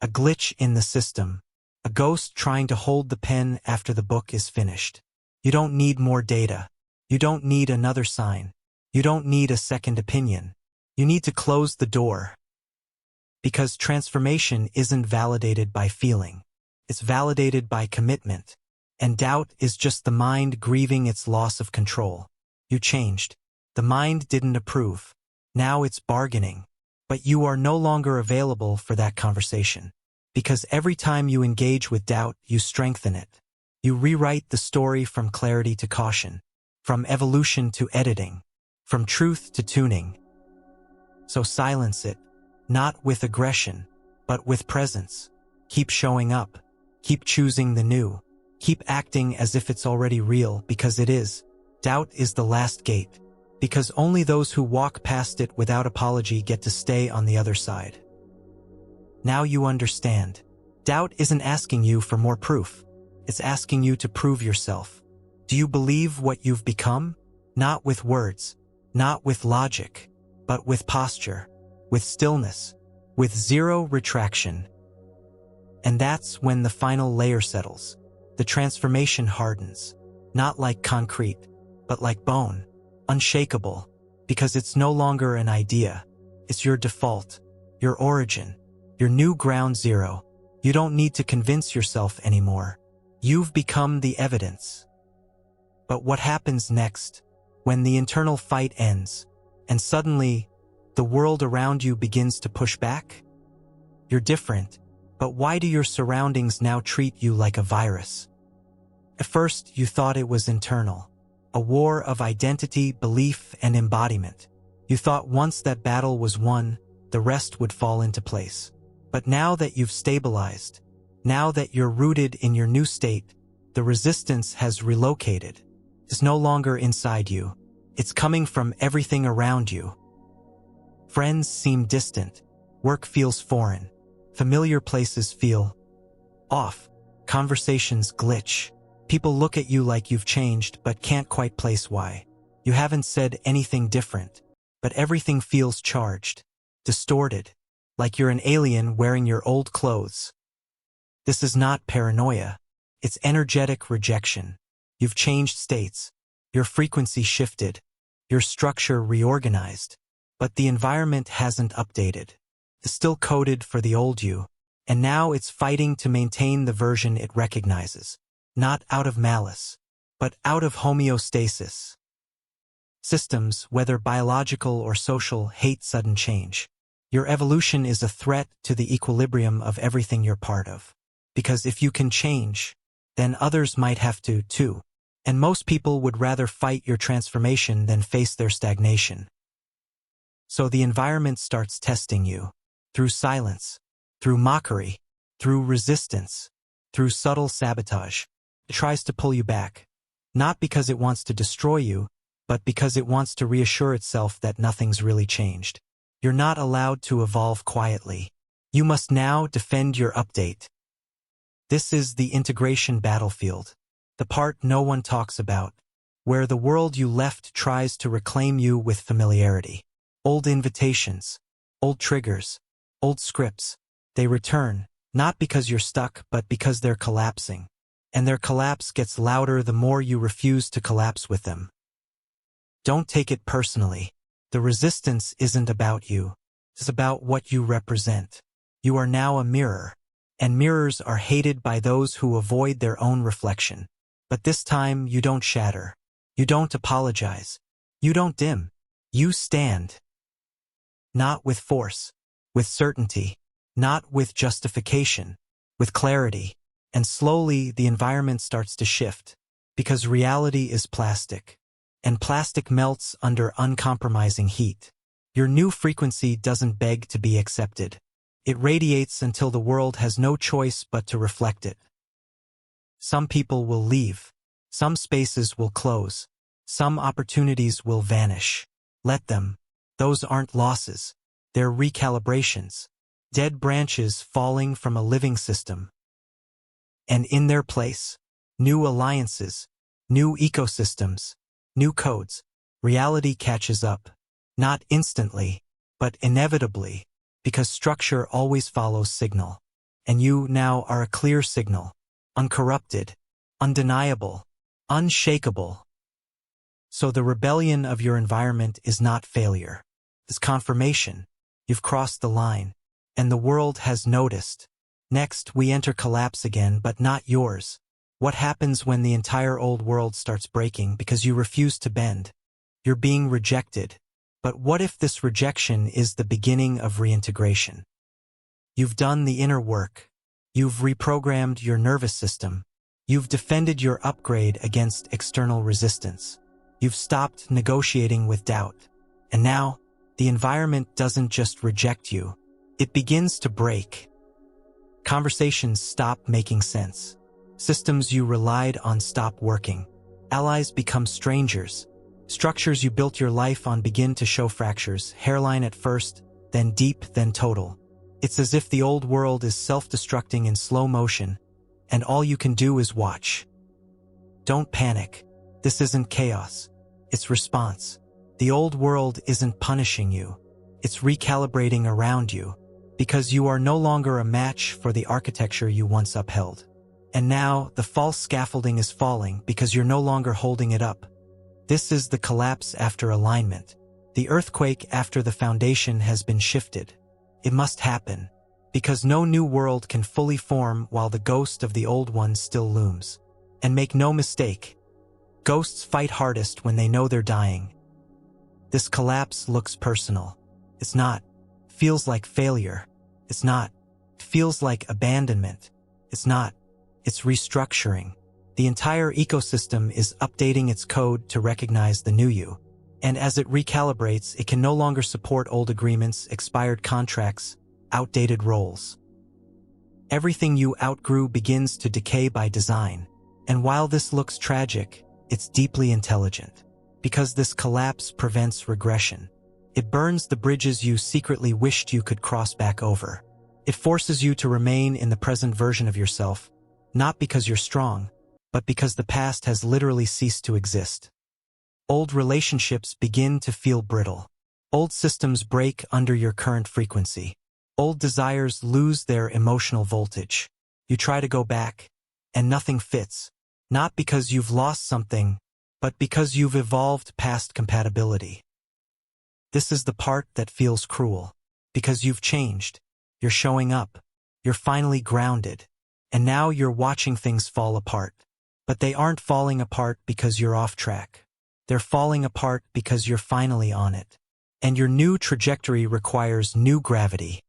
A glitch in the system. A ghost trying to hold the pen after the book is finished. You don't need more data. You don't need another sign. You don't need a second opinion. You need to close the door. Because transformation isn't validated by feeling. It's validated by commitment. And doubt is just the mind grieving its loss of control. You changed. The mind didn't approve. Now it's bargaining. But you are no longer available for that conversation. Because every time you engage with doubt, you strengthen it. You rewrite the story from clarity to caution, from evolution to editing, from truth to tuning. So silence it, not with aggression, but with presence. Keep showing up. Keep choosing the new. Keep acting as if it's already real, because it is. Doubt is the last gate, because only those who walk past it without apology get to stay on the other side. Now you understand. Doubt isn't asking you for more proof. It's asking you to prove yourself. Do you believe what you've become? Not with words, not with logic, but with posture, with stillness, with zero retraction. And that's when the final layer settles. The transformation hardens, not like concrete, but like bone, unshakable, because it's no longer an idea. It's your default, your origin, your new ground zero. You don't need to convince yourself anymore. You've become the evidence. But what happens next, when the internal fight ends, and suddenly, the world around you begins to push back? You're different, but why do your surroundings now treat you like a virus? At first, you thought it was internal, a war of identity, belief, and embodiment. You thought once that battle was won, the rest would fall into place. But now that you've stabilized, now that you're rooted in your new state, the resistance has relocated. It's no longer inside you. It's coming from everything around you. Friends seem distant. Work feels foreign. Familiar places feel off. Conversations glitch. People look at you like you've changed but can't quite place why. You haven't said anything different, but everything feels charged, distorted, like you're an alien wearing your old clothes. This is not paranoia. It's energetic rejection. You've changed states. Your frequency shifted. Your structure reorganized. But the environment hasn't updated. It's still coded for the old you. And now it's fighting to maintain the version it recognizes. Not out of malice, but out of homeostasis. Systems, whether biological or social, hate sudden change. Your evolution is a threat to the equilibrium of everything you're part of. Because if you can change, then others might have to, too. And most people would rather fight your transformation than face their stagnation. So the environment starts testing you. Through silence, through mockery, through resistance, through subtle sabotage. It tries to pull you back. Not because it wants to destroy you, but because it wants to reassure itself that nothing's really changed. You're not allowed to evolve quietly. You must now defend your update. This is the integration battlefield. The part no one talks about, where the world you left tries to reclaim you with familiarity. Old invitations, old triggers, old scripts, they return, not because you're stuck, but because they're collapsing. And their collapse gets louder the more you refuse to collapse with them. Don't take it personally. The resistance isn't about you. It's about what you represent. You are now a mirror, and mirrors are hated by those who avoid their own reflection. But this time you don't shatter. You don't apologize. You don't dim. You stand. Not with force, with certainty, not with justification, with clarity. And slowly the environment starts to shift, because reality is plastic, and plastic melts under uncompromising heat. Your new frequency doesn't beg to be accepted. It radiates until the world has no choice but to reflect it. Some people will leave. Some spaces will close. Some opportunities will vanish. Let them. Those aren't losses. They're recalibrations. Dead branches falling from a living system. And in their place, new alliances, new ecosystems, new codes. Reality catches up. Not instantly, but inevitably, because structure always follows signal. And you now are a clear signal, uncorrupted, undeniable, unshakable. So the rebellion of your environment is not failure. It's confirmation. You've crossed the line, and the world has noticed. Next, we enter collapse again, but not yours. What happens when the entire old world starts breaking because you refuse to bend? You're being rejected. But what if this rejection is the beginning of reintegration? You've done the inner work. You've reprogrammed your nervous system. You've defended your upgrade against external resistance. You've stopped negotiating with doubt. And now, the environment doesn't just reject you. It begins to break. Conversations stop making sense. Systems you relied on stop working. Allies become strangers. Structures you built your life on begin to show fractures, hairline at first, then deep, then total. It's as if the old world is self-destructing in slow motion, and all you can do is watch. Don't panic. This isn't chaos. It's response. The old world isn't punishing you. It's recalibrating around you. Because you are no longer a match for the architecture you once upheld. And now, the false scaffolding is falling because you're no longer holding it up. This is the collapse after alignment. The earthquake after the foundation has been shifted. It must happen, because no new world can fully form while the ghost of the old one still looms. And make no mistake, ghosts fight hardest when they know they're dying. This collapse looks personal. It's not. Feels like failure. It's not. Feels like abandonment. It's not. It's restructuring. The entire ecosystem is updating its code to recognize the new you. And as it recalibrates, it can no longer support old agreements, expired contracts, outdated roles. Everything you outgrew begins to decay by design. And while this looks tragic, it's deeply intelligent. Because this collapse prevents regression. It burns the bridges you secretly wished you could cross back over. It forces you to remain in the present version of yourself, not because you're strong, but because the past has literally ceased to exist. Old relationships begin to feel brittle. Old systems break under your current frequency. Old desires lose their emotional voltage. You try to go back, and nothing fits. Not because you've lost something, but because you've evolved past compatibility. This is the part that feels cruel. Because you've changed. You're showing up. You're finally grounded. And now you're watching things fall apart. But they aren't falling apart because you're off track. They're falling apart because you're finally on it. And your new trajectory requires new gravity.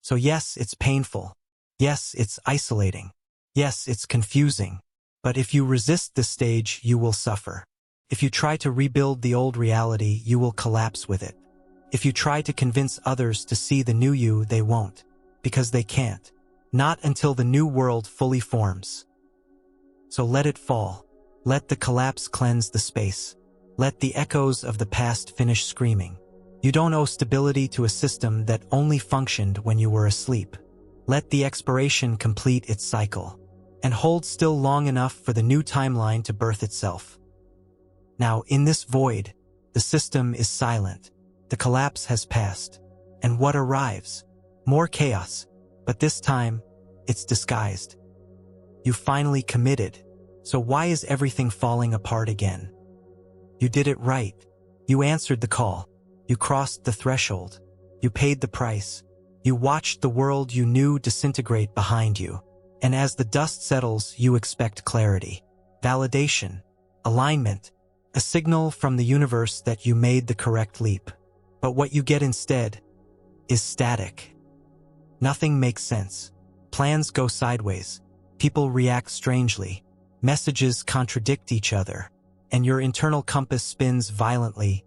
So yes, it's painful. Yes, it's isolating. Yes, it's confusing. But if you resist this stage, you will suffer. If you try to rebuild the old reality, you will collapse with it. If you try to convince others to see the new you, they won't. Because they can't. Not until the new world fully forms. So let it fall. Let the collapse cleanse the space. Let the echoes of the past finish screaming. You don't owe stability to a system that only functioned when you were asleep. Let the expiration complete its cycle. And hold still long enough for the new timeline to birth itself. Now, in this void, the system is silent. The collapse has passed. And what arrives? More chaos. But this time, it's disguised. You finally committed. So why is everything falling apart again? You did it right. You answered the call. You crossed the threshold. You paid the price. You watched the world you knew disintegrate behind you. And as the dust settles, you expect clarity, validation, alignment, a signal from the universe that you made the correct leap. But what you get instead is static. Nothing makes sense. Plans go sideways. People react strangely. Messages contradict each other. And your internal compass spins violently,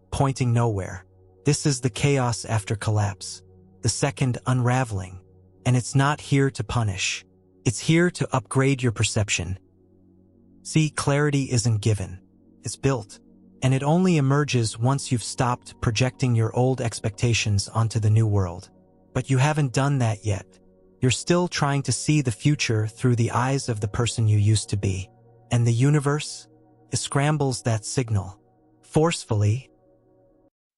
pointing nowhere. This is the chaos after collapse, the second unraveling. And it's not here to punish. It's here to upgrade your perception. See, clarity isn't given. It's built. And it only emerges once you've stopped projecting your old expectations onto the new world. But you haven't done that yet. You're still trying to see the future through the eyes of the person you used to be. And the universe? It scrambles that signal. Forcefully.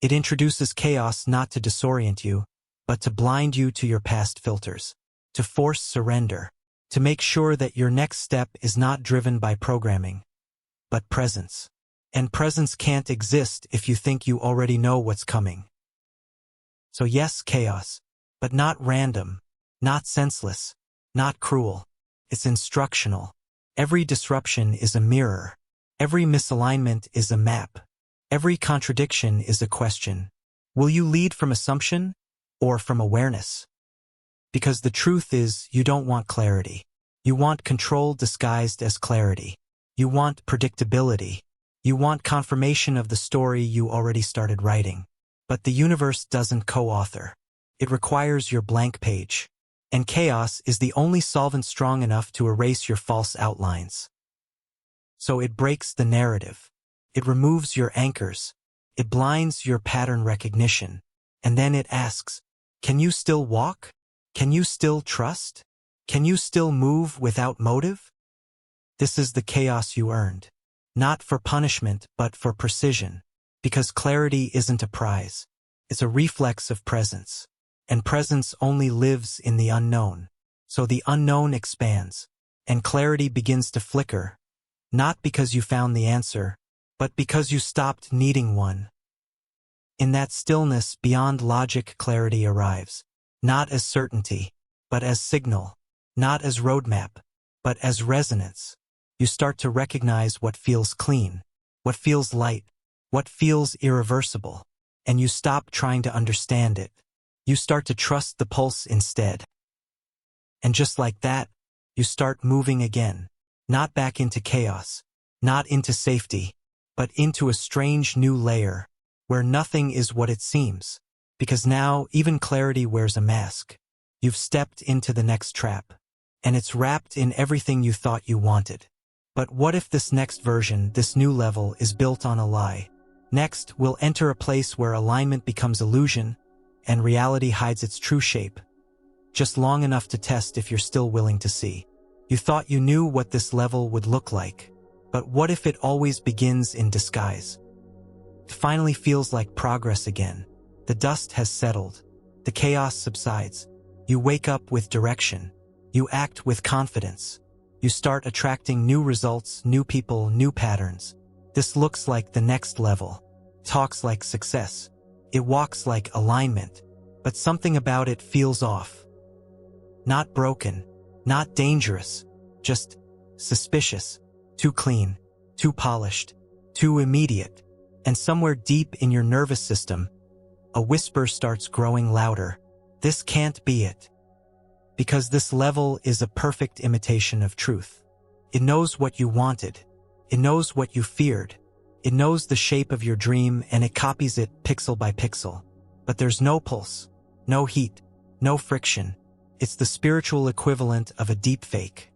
It introduces chaos not to disorient you, but to blind you to your past filters. To force surrender. To make sure that your next step is not driven by programming, but presence. And presence can't exist if you think you already know what's coming. So yes, chaos, but not random, not senseless, not cruel. It's instructional. Every disruption is a mirror. Every misalignment is a map. Every contradiction is a question. Will you lead from assumption or from awareness? Because the truth is, you don't want clarity. You want control disguised as clarity. You want predictability. You want confirmation of the story you already started writing. But the universe doesn't co-author. It requires your blank page. And chaos is the only solvent strong enough to erase your false outlines. So it breaks the narrative. It removes your anchors. It blinds your pattern recognition. And then it asks, can you still walk? Can you still trust? Can you still move without motive? This is the chaos you earned. Not for punishment, but for precision. Because clarity isn't a prize. It's a reflex of presence. And presence only lives in the unknown. So the unknown expands. And clarity begins to flicker. Not because you found the answer, but because you stopped needing one. In that stillness, beyond logic, clarity arrives. Not as certainty, but as signal. Not as roadmap, but as resonance. You start to recognize what feels clean, what feels light, what feels irreversible. And you stop trying to understand it. You start to trust the pulse instead. And just like that, you start moving again. Not back into chaos, not into safety, but into a strange new layer, where nothing is what it seems. Because now, even clarity wears a mask. You've stepped into the next trap, and it's wrapped in everything you thought you wanted. But what if this next version, this new level, is built on a lie? Next, we'll enter a place where alignment becomes illusion, and reality hides its true shape. Just long enough to test if you're still willing to see. You thought you knew what this level would look like, but what if it always begins in disguise? It finally feels like progress again. The dust has settled. The chaos subsides. You wake up with direction. You act with confidence. You start attracting new results, new people, new patterns. This looks like the next level. Talks like success. It walks like alignment. But something about it feels off. Not broken. Not dangerous. Just suspicious. Too clean. Too polished. Too immediate. And somewhere deep in your nervous system, a whisper starts growing louder. This can't be it. Because this level is a perfect imitation of truth. It knows what you wanted. It knows what you feared. It knows the shape of your dream, and it copies it pixel by pixel. But there's no pulse, no heat, no friction. It's the spiritual equivalent of a deep fake.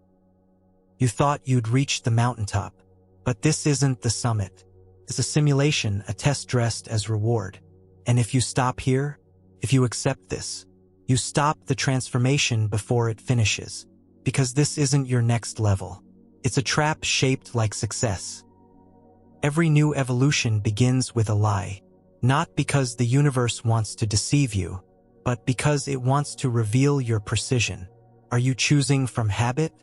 You thought you'd reached the mountaintop, but this isn't the summit. It's a simulation, a test dressed as reward. And if you stop here, if you accept this, you stop the transformation before it finishes. Because this isn't your next level. It's a trap shaped like success. Every new evolution begins with a lie. Not because the universe wants to deceive you, but because it wants to reveal your precision. Are you choosing from habit,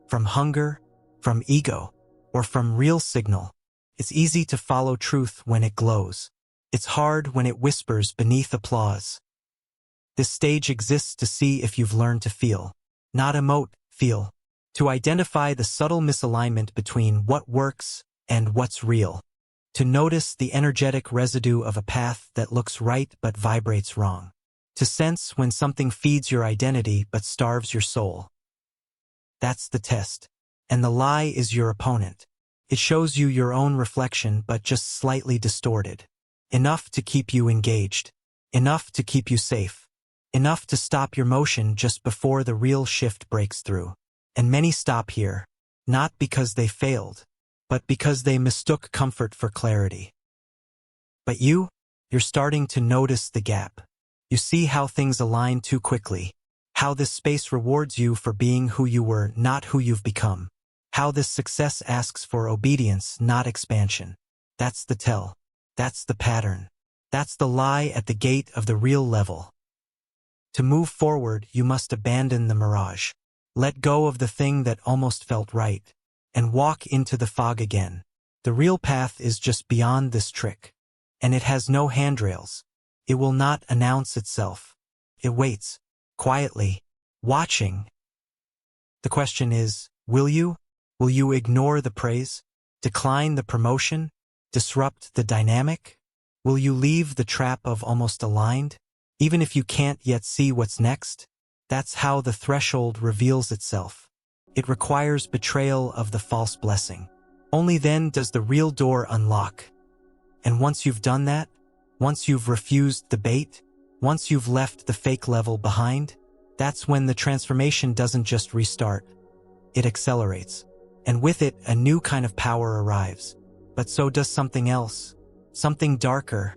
from hunger, from ego, or from real signal? It's easy to follow truth when it glows. It's hard when it whispers beneath applause. This stage exists to see if you've learned to feel. Not emote, feel. To identify the subtle misalignment between what works and what's real. To notice the energetic residue of a path that looks right but vibrates wrong. To sense when something feeds your identity but starves your soul. That's the test. And the lie is your opponent. It shows you your own reflection but just slightly distorted. Enough to keep you engaged. Enough to keep you safe. Enough to stop your motion just before the real shift breaks through. And many stop here, not because they failed, but because they mistook comfort for clarity. But you're starting to notice the gap. You see how things align too quickly. How this space rewards you for being who you were, not who you've become. How this success asks for obedience, not expansion. That's the tell. That's the pattern. That's the lie at the gate of the real level. To move forward, you must abandon the mirage. Let go of the thing that almost felt right, and walk into the fog again. The real path is just beyond this trick. And it has no handrails. It will not announce itself. It waits, quietly, watching. The question is, will you? Will you ignore the praise? Decline the promotion? Disrupt the dynamic? Will you leave the trap of almost aligned? Even if you can't yet see what's next? That's how the threshold reveals itself. It requires betrayal of the false blessing. Only then does the real door unlock. And once you've done that, once you've refused the bait, once you've left the fake level behind, that's when the transformation doesn't just restart. It accelerates. And with it, a new kind of power arrives. But so does something else. Something darker.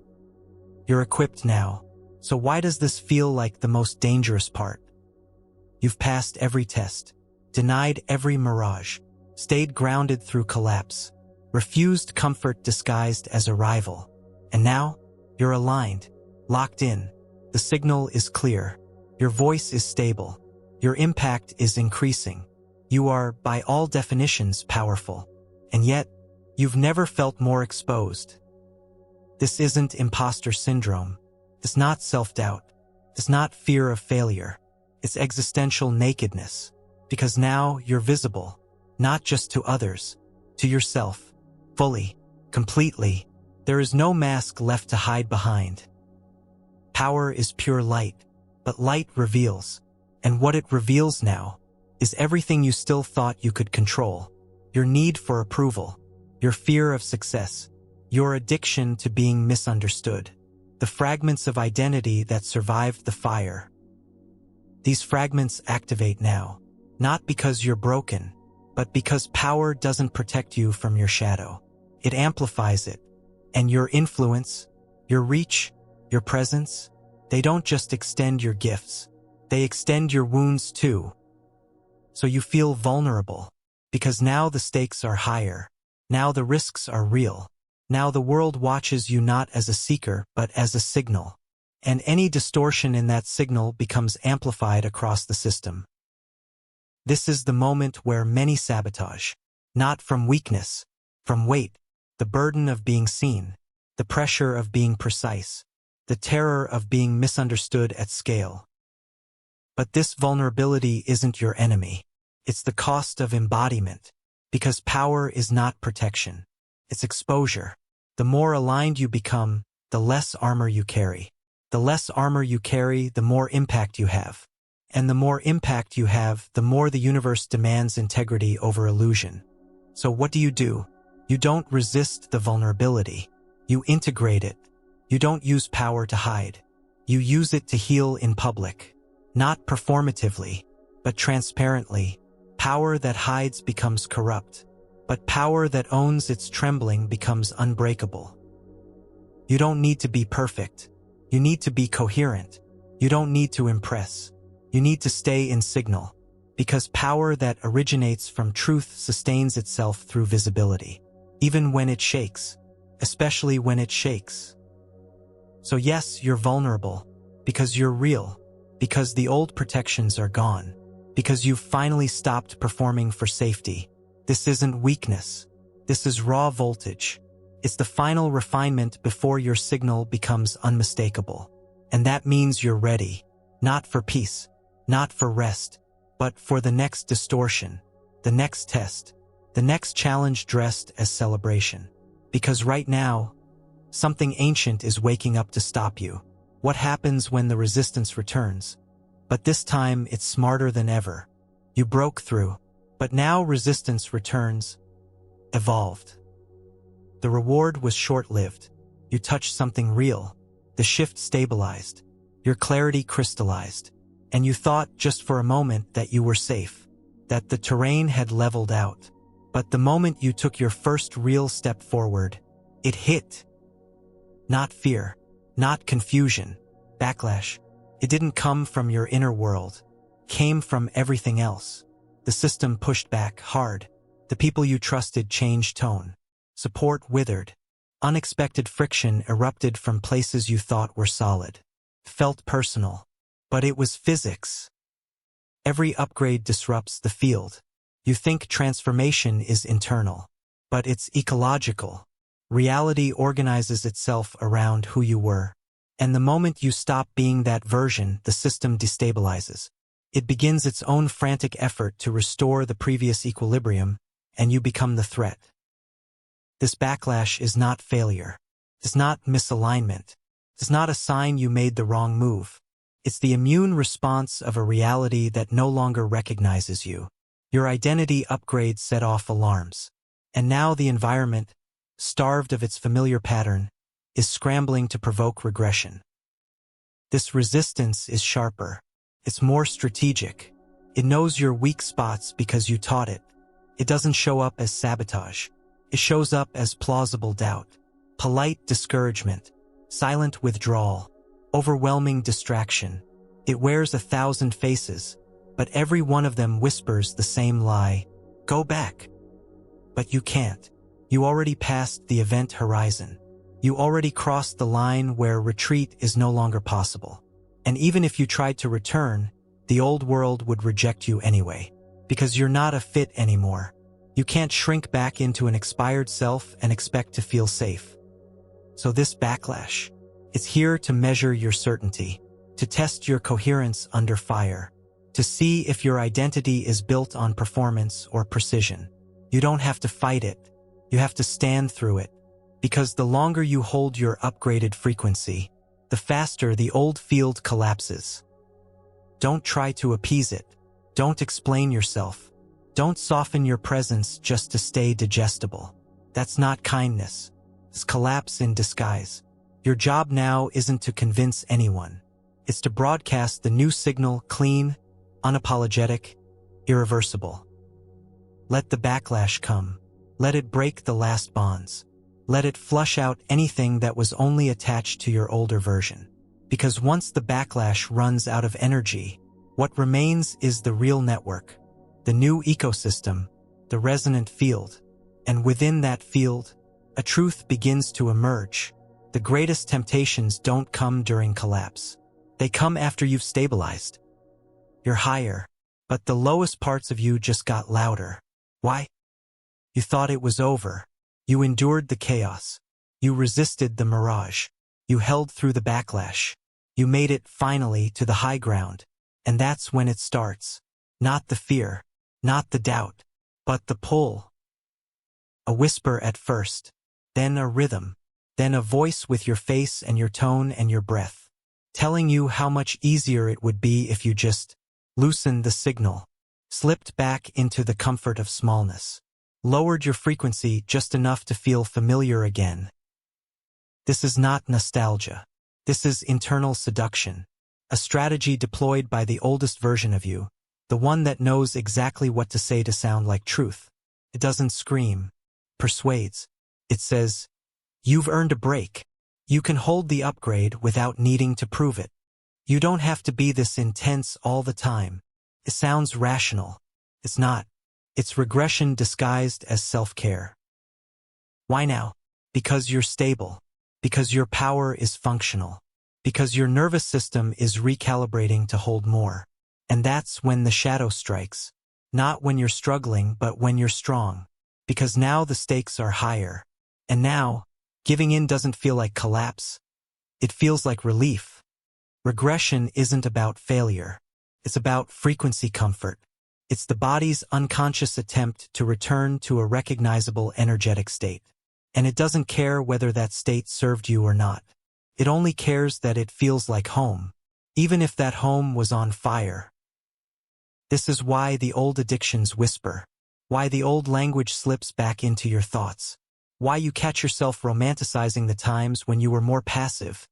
You're equipped now. So why does this feel like the most dangerous part? You've passed every test, denied every mirage, stayed grounded through collapse, refused comfort disguised as arrival. And now, you're aligned, locked in. The signal is clear. Your voice is stable. Your impact is increasing. You are, by all definitions, powerful. And yet, you've never felt more exposed. This isn't imposter syndrome. It's not self-doubt. It's not fear of failure. It's existential nakedness. Because now you're visible, not just to others, to yourself, fully, completely. There is no mask left to hide behind. Power is pure light, but light reveals. And what it reveals now is everything you still thought you could control. Your need for approval, your fear of success, your addiction to being misunderstood, the fragments of identity that survived the fire. These fragments activate now, not because you're broken, but because power doesn't protect you from your shadow. It amplifies it, and your influence, your reach, your presence, they don't just extend your gifts, they extend your wounds too. So you feel vulnerable, because now the stakes are higher, now the risks are real, now the world watches you not as a seeker but as a signal, and any distortion in that signal becomes amplified across the system. This is the moment where many sabotage, not from weakness, from weight, the burden of being seen, the pressure of being precise, the terror of being misunderstood at scale. But this vulnerability isn't your enemy. It's the cost of embodiment, because power is not protection. It's exposure. The more aligned you become, the less armor you carry. The less armor you carry, the more impact you have. And the more impact you have, the more the universe demands integrity over illusion. So what do? You don't resist the vulnerability. You integrate it. You don't use power to hide. You use it to heal in public. Not performatively, but transparently. Power that hides becomes corrupt, but power that owns its trembling becomes unbreakable. You don't need to be perfect. You need to be coherent. You don't need to impress. You need to stay in signal, because power that originates from truth sustains itself through visibility, even when it shakes, especially when it shakes. So yes, you're vulnerable, because you're real, because the old protections are gone, because you've finally stopped performing for safety. This isn't weakness. This is raw voltage. It's the final refinement before your signal becomes unmistakable. And that means you're ready, not for peace, not for rest, but for the next distortion, the next test, the next challenge dressed as celebration. Because right now, something ancient is waking up to stop you. What happens when the resistance returns? But this time it's smarter than ever. You broke through, but now resistance returns, evolved. The reward was short-lived. You touched something real. The shift stabilized. Your clarity crystallized. And you thought just for a moment that you were safe, that the terrain had leveled out. But the moment you took your first real step forward, it hit. Not fear, not confusion, backlash. It didn't come from your inner world. It came from everything else. The system pushed back hard. The people you trusted changed tone. Support withered. Unexpected friction erupted from places you thought were solid. Felt personal. But it was physics. Every upgrade disrupts the field. You think transformation is internal, but it's ecological. Reality organizes itself around who you were. And the moment you stop being that version, the system destabilizes. It begins its own frantic effort to restore the previous equilibrium, and you become the threat. This backlash is not failure. It's not misalignment. It's not a sign you made the wrong move. It's the immune response of a reality that no longer recognizes you. Your identity upgrade set off alarms. And now the environment, starved of its familiar pattern, is scrambling to provoke regression. This resistance is sharper. It's more strategic. It knows your weak spots because you taught it. It doesn't show up as sabotage. It shows up as plausible doubt, polite discouragement, silent withdrawal, overwhelming distraction. It wears 1,000 faces, but every one of them whispers the same lie. Go back. But you can't. You already passed the event horizon. You already crossed the line where retreat is no longer possible. And even if you tried to return, the old world would reject you anyway, because you're not a fit anymore. You can't shrink back into an expired self and expect to feel safe. So this backlash, it's here to measure your certainty, to test your coherence under fire, to see if your identity is built on performance or precision. You don't have to fight it. You have to stand through it. Because the longer you hold your upgraded frequency, the faster the old field collapses. Don't try to appease it. Don't explain yourself. Don't soften your presence just to stay digestible. That's not kindness. It's collapse in disguise. Your job now isn't to convince anyone. It's to broadcast the new signal, clean, unapologetic, irreversible. Let the backlash come. Let it break the last bonds. Let it flush out anything that was only attached to your older version. Because once the backlash runs out of energy, what remains is the real network, the new ecosystem, the resonant field. And within that field, a truth begins to emerge. The greatest temptations don't come during collapse. They come after you've stabilized. You're higher, but the lowest parts of you just got louder. Why? You thought it was over. You endured the chaos. You resisted the mirage. You held through the backlash. You made it finally to the high ground. And that's when it starts. Not the fear, not the doubt, but the pull. A whisper at first, then a rhythm, then a voice with your face and your tone and your breath, telling you how much easier it would be if you just loosened the signal, slipped back into the comfort of smallness, lowered your frequency just enough to feel familiar again. This is not nostalgia. This is internal seduction, a strategy deployed by the oldest version of you, the one that knows exactly what to say to sound like truth. It doesn't scream, persuades. It says, you've earned a break. You can hold the upgrade without needing to prove it. You don't have to be this intense all the time. It sounds rational. It's not. It's regression disguised as self-care. Why now? Because you're stable. Because your power is functional. Because your nervous system is recalibrating to hold more. And that's when the shadow strikes. Not when you're struggling, but when you're strong. Because now the stakes are higher. And now, giving in doesn't feel like collapse. It feels like relief. Regression isn't about failure. It's about frequency comfort. It's the body's unconscious attempt to return to a recognizable energetic state. And it doesn't care whether that state served you or not. It only cares that it feels like home, even if that home was on fire. This is why the old addictions whisper, why the old language slips back into your thoughts, why you catch yourself romanticizing the times when you were more passive,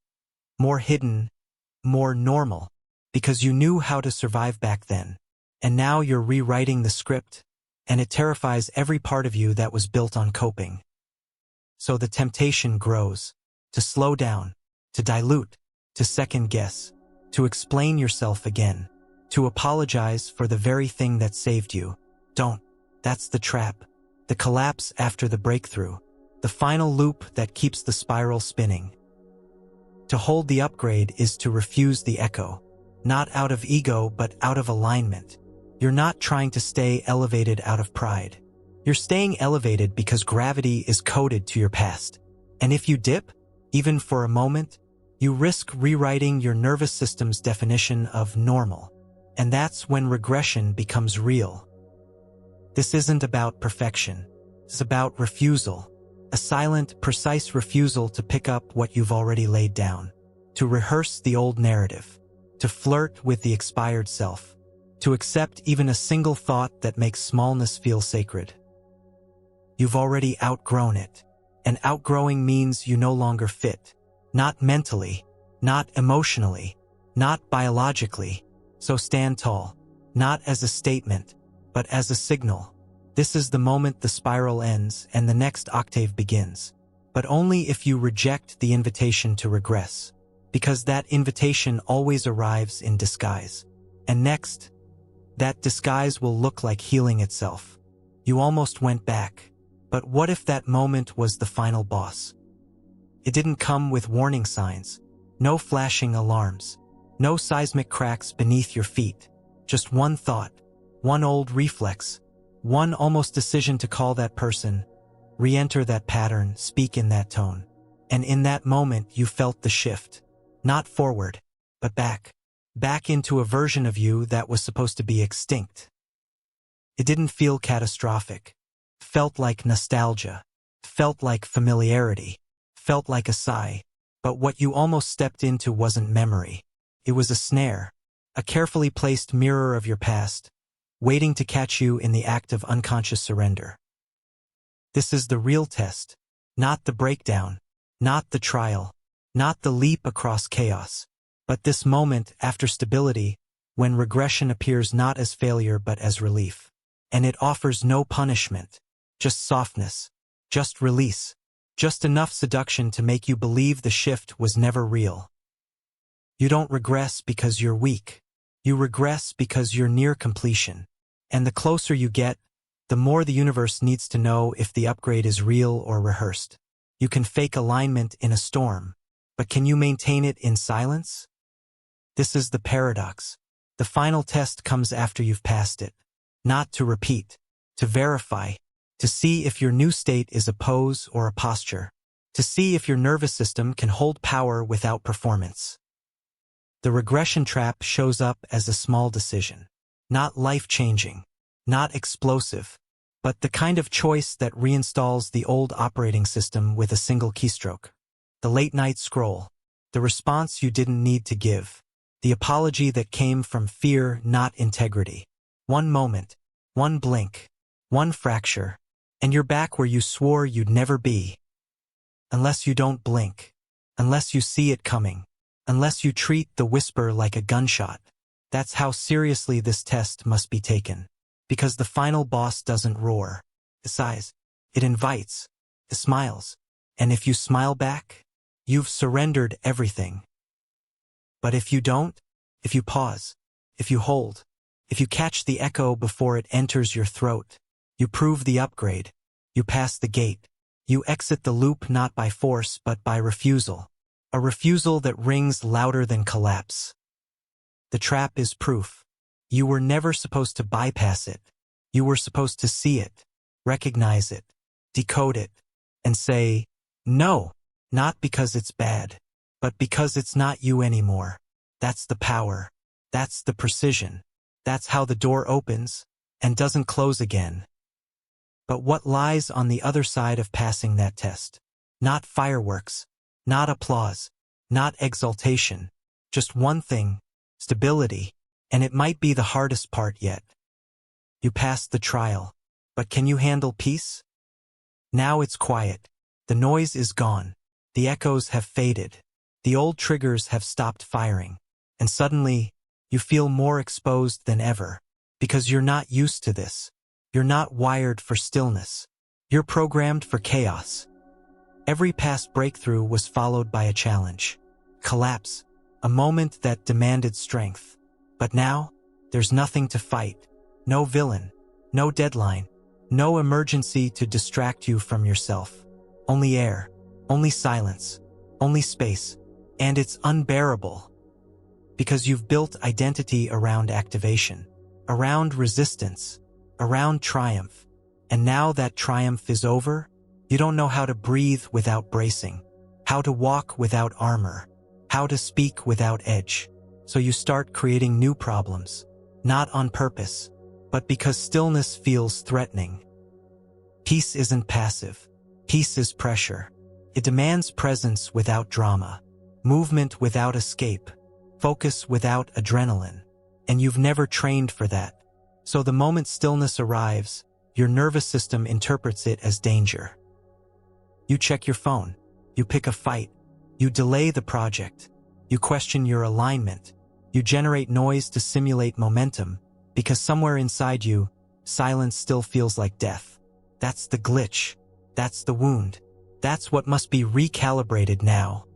more hidden, more normal, because you knew how to survive back then. And now you're rewriting the script, and it terrifies every part of you that was built on coping. So the temptation grows, to slow down, to dilute, to second guess, to explain yourself again, to apologize for the very thing that saved you. Don't. That's the trap. The collapse after the breakthrough. The final loop that keeps the spiral spinning. To hold the upgrade is to refuse the echo. Not out of ego, but out of alignment. You're not trying to stay elevated out of pride. You're staying elevated because gravity is coded to your past. And if you dip, even for a moment, you risk rewriting your nervous system's definition of normal. And that's when regression becomes real. This isn't about perfection. It's about refusal. A silent, precise refusal to pick up what you've already laid down. To rehearse the old narrative. To flirt with the expired self. To accept even a single thought that makes smallness feel sacred. You've already outgrown it. And outgrowing means you no longer fit. Not mentally, not emotionally, not biologically. So stand tall, not as a statement, but as a signal. This is the moment the spiral ends and the next octave begins. But only if you reject the invitation to regress. Because that invitation always arrives in disguise. And next, that disguise will look like healing itself. You almost went back. But what if that moment was the final boss? It didn't come with warning signs, no flashing alarms, no seismic cracks beneath your feet. Just one thought, one old reflex, one almost decision to call that person, re-enter that pattern, speak in that tone. And in that moment you felt the shift. Not forward, but back. Back into a version of you that was supposed to be extinct. It didn't feel catastrophic. Felt like nostalgia. Felt like familiarity. Felt like a sigh. But what you almost stepped into wasn't memory. It was a snare. A carefully placed mirror of your past, waiting to catch you in the act of unconscious surrender. This is the real test. Not the breakdown, not the trial, not the leap across chaos, but this moment after stability, when regression appears not as failure but as relief. And it offers no punishment, just softness, just release, just enough seduction to make you believe the shift was never real. You don't regress because you're weak. You regress because you're near completion. And the closer you get, the more the universe needs to know if the upgrade is real or rehearsed. You can fake alignment in a storm, but can you maintain it in silence? This is the paradox. The final test comes after you've passed it. Not to repeat, to verify, to see if your new state is a pose or a posture, to see if your nervous system can hold power without performance. The regression trap shows up as a small decision, not life-changing, not explosive, but the kind of choice that reinstalls the old operating system with a single keystroke. The late-night scroll, the response you didn't need to give, the apology that came from fear, not integrity. One moment, one blink, one fracture, and you're back where you swore you'd never be. Unless you don't blink, unless you see it coming, unless you treat the whisper like a gunshot. That's how seriously this test must be taken. Because the final boss doesn't roar. It sighs. It invites. It smiles. And if you smile back, you've surrendered everything. But if you don't, if you pause, if you hold, if you catch the echo before it enters your throat, you prove the upgrade. You pass the gate. You exit the loop not by force but by refusal. A refusal that rings louder than collapse. The trap is proof. You were never supposed to bypass it. You were supposed to see it, recognize it, decode it, and say, no, not because it's bad, but because it's not you anymore. That's the power. That's the precision. That's how the door opens and doesn't close again. But what lies on the other side of passing that test? Not fireworks, not applause, not exaltation, just one thing, stability, and it might be the hardest part yet. You passed the trial, but can you handle peace? Now it's quiet. The noise is gone. The echoes have faded. The old triggers have stopped firing. And suddenly, you feel more exposed than ever. Because you're not used to this. You're not wired for stillness. You're programmed for chaos. Every past breakthrough was followed by a challenge. Collapse. A moment that demanded strength. But now, there's nothing to fight. No villain. No deadline. No emergency to distract you from yourself. Only air. Only silence. Only space. And it's unbearable. Because you've built identity around activation. Around resistance. Around triumph. And now that triumph is over, you don't know how to breathe without bracing. How to walk without armor. How to speak without edge. So you start creating new problems. Not on purpose, but because stillness feels threatening. Peace isn't passive. Peace is pressure. It demands presence without drama, movement without escape, focus without adrenaline. And you've never trained for that. So the moment stillness arrives, your nervous system interprets it as danger. You check your phone. You pick a fight. You delay the project. You question your alignment. You generate noise to simulate momentum, because somewhere inside you, silence still feels like death. That's the glitch. That's the wound. That's what must be recalibrated now.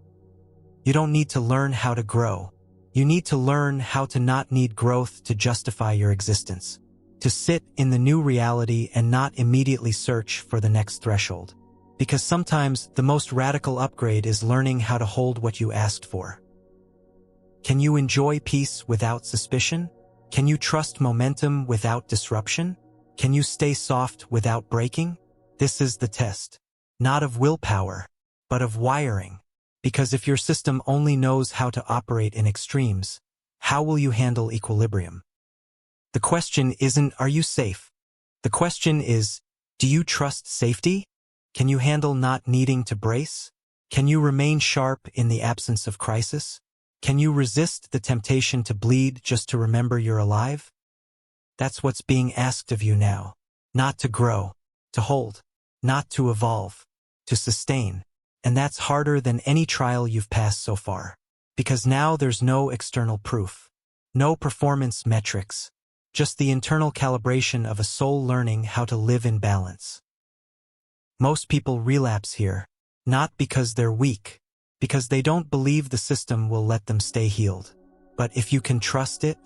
You don't need to learn how to grow. You need to learn how to not need growth to justify your existence. To sit in the new reality and not immediately search for the next threshold. Because sometimes the most radical upgrade is learning how to hold what you asked for. Can you enjoy peace without suspicion? Can you trust momentum without disruption? Can you stay soft without breaking? This is the test. Not of willpower, but of wiring. Because if your system only knows how to operate in extremes, how will you handle equilibrium? The question isn't, are you safe? The question is, do you trust safety? Can you handle not needing to brace? Can you remain sharp in the absence of crisis? Can you resist the temptation to bleed just to remember you're alive? That's what's being asked of you now. Not to grow, to hold, not to evolve, to sustain. And that's harder than any trial you've passed so far. Because now there's no external proof. No performance metrics. Just the internal calibration of a soul learning how to live in balance. Most people relapse here, not because they're weak, because they don't believe the system will let them stay healed. But if you can trust it,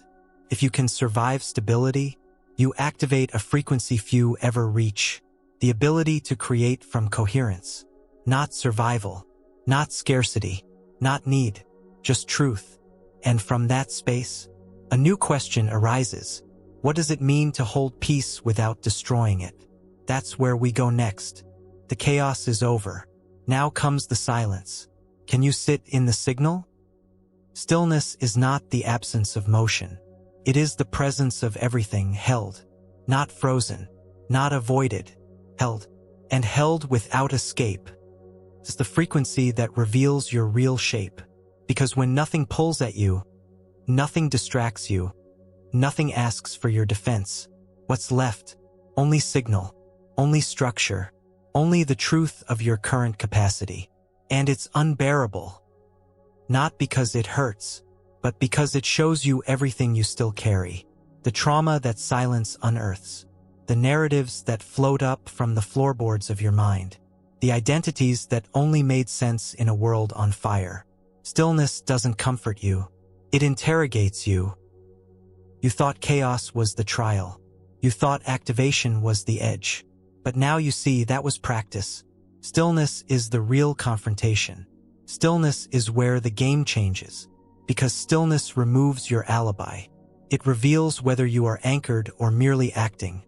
if you can survive stability, you activate a frequency few ever reach, the ability to create from coherence. Not survival, not scarcity, not need, just truth. And from that space, a new question arises. What does it mean to hold peace without destroying it? That's where we go next. The chaos is over. Now comes the silence. Can you sit in the signal? Stillness is not the absence of motion. It is the presence of everything held, not frozen, not avoided, held, and held without escape. It's the frequency that reveals your real shape. Because when nothing pulls at you, nothing distracts you, nothing asks for your defense, what's left? Only signal, only structure, only the truth of your current capacity. And it's unbearable. Not because it hurts, but because it shows you everything you still carry. The trauma that silence unearths. The narratives that float up from the floorboards of your mind. The identities that only made sense in a world on fire. Stillness doesn't comfort you. It interrogates you. You thought chaos was the trial. You thought activation was the edge. But now you see that was practice. Stillness is the real confrontation. Stillness is where the game changes. Because stillness removes your alibi. It reveals whether you are anchored or merely acting.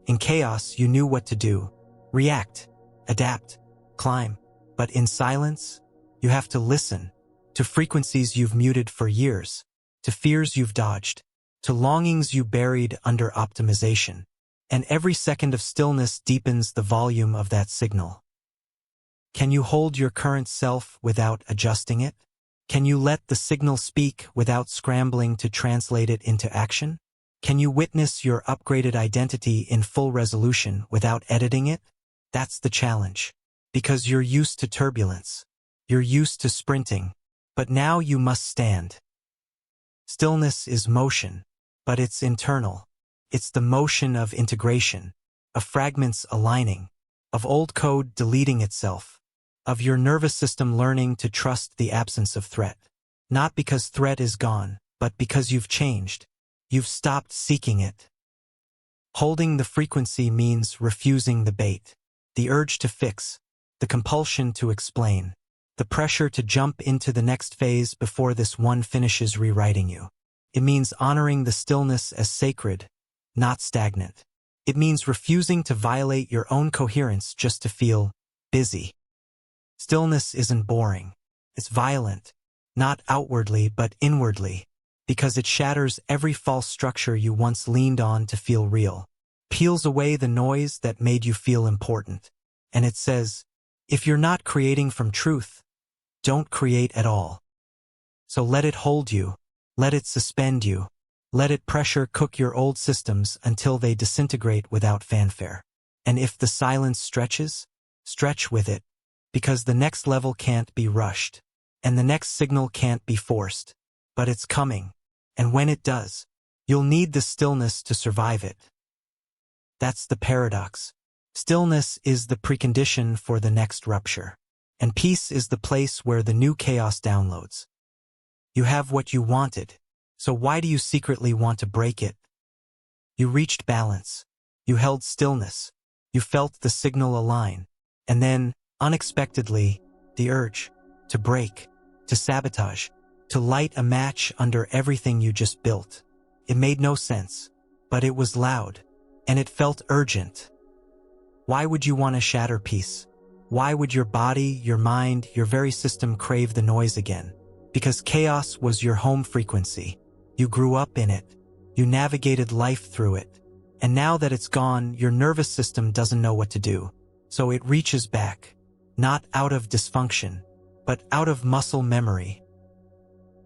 In chaos, you knew what to do. React, adapt, climb. But in silence, you have to listen to frequencies you've muted for years, to fears you've dodged, to longings you buried under optimization. And every second of stillness deepens the volume of that signal. Can you hold your current self without adjusting it? Can you let the signal speak without scrambling to translate it into action? Can you witness your upgraded identity in full resolution without editing it? That's the challenge. Because you're used to turbulence. You're used to sprinting. But now you must stand. Stillness is motion, but it's internal. It's the motion of integration, of fragments aligning, of old code deleting itself, of your nervous system learning to trust the absence of threat. Not because threat is gone, but because you've changed. You've stopped seeking it. Holding the frequency means refusing the bait, the urge to fix, the compulsion to explain, the pressure to jump into the next phase before this one finishes rewriting you. It means honoring the stillness as sacred, not stagnant. It means refusing to violate your own coherence just to feel busy. Stillness isn't boring. It's violent, not outwardly but inwardly, because it shatters every false structure you once leaned on to feel real, peels away the noise that made you feel important. And it says, if you're not creating from truth, don't create at all. So let it hold you, let it suspend you, let it pressure cook your old systems until they disintegrate without fanfare. And if the silence stretches, stretch with it, because the next level can't be rushed, and the next signal can't be forced, but it's coming. And when it does, you'll need the stillness to survive it. That's the paradox. Stillness is the precondition for the next rupture, and peace is the place where the new chaos downloads. You have what you wanted, so why do you secretly want to break it? You reached balance. You held stillness. You felt the signal align. And then, unexpectedly, the urge to break, to sabotage, to light a match under everything you just built. It made no sense, but it was loud, and it felt urgent. Why would you want to shatter peace? Why would your body, your mind, your very system crave the noise again? Because chaos was your home frequency. You grew up in it. You navigated life through it. And now that it's gone, your nervous system doesn't know what to do. So it reaches back, not out of dysfunction, but out of muscle memory.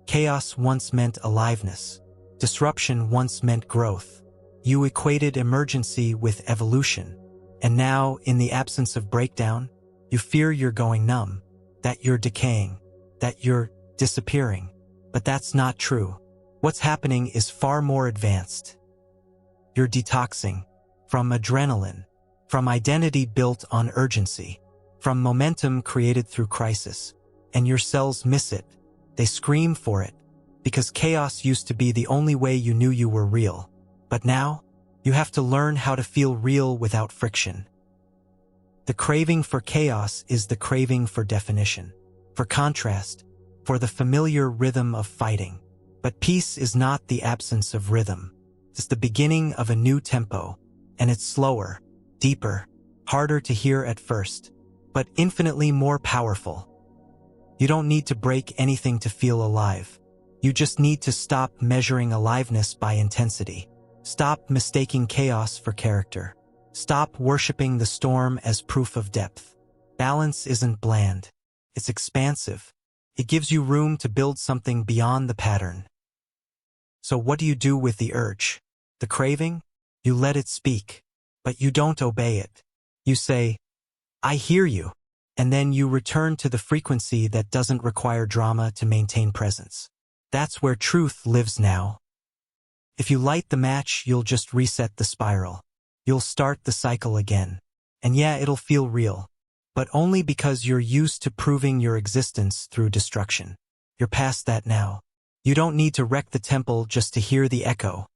Chaos once meant aliveness. Disruption once meant growth. You equated emergency with evolution. And now, in the absence of breakdown, You fear you're going numb, that you're decaying, that you're disappearing. But that's not true. What's happening is far more advanced. You're detoxing from adrenaline, from identity built on urgency, from momentum created through crisis. And your cells miss it. They scream for it, because chaos used to be the only way you knew you were real. But now, you have to learn how to feel real without friction. The craving for chaos is the craving for definition, for contrast, for the familiar rhythm of fighting. But peace is not the absence of rhythm. It's the beginning of a new tempo, and it's slower, deeper, harder to hear at first, but infinitely more powerful. You don't need to break anything to feel alive. You just need to stop measuring aliveness by intensity. Stop mistaking chaos for character. Stop worshiping the storm as proof of depth. Balance isn't bland. It's expansive. It gives you room to build something beyond the pattern. So what do you do with the urge? The craving? You let it speak, but you don't obey it. You say, "I hear you," and then you return to the frequency that doesn't require drama to maintain presence. That's where truth lives now. If you light the match, you'll just reset the spiral. You'll start the cycle again. And yeah, it'll feel real, but only because you're used to proving your existence through destruction. You're past that now. You don't need to wreck the temple just to hear the echo.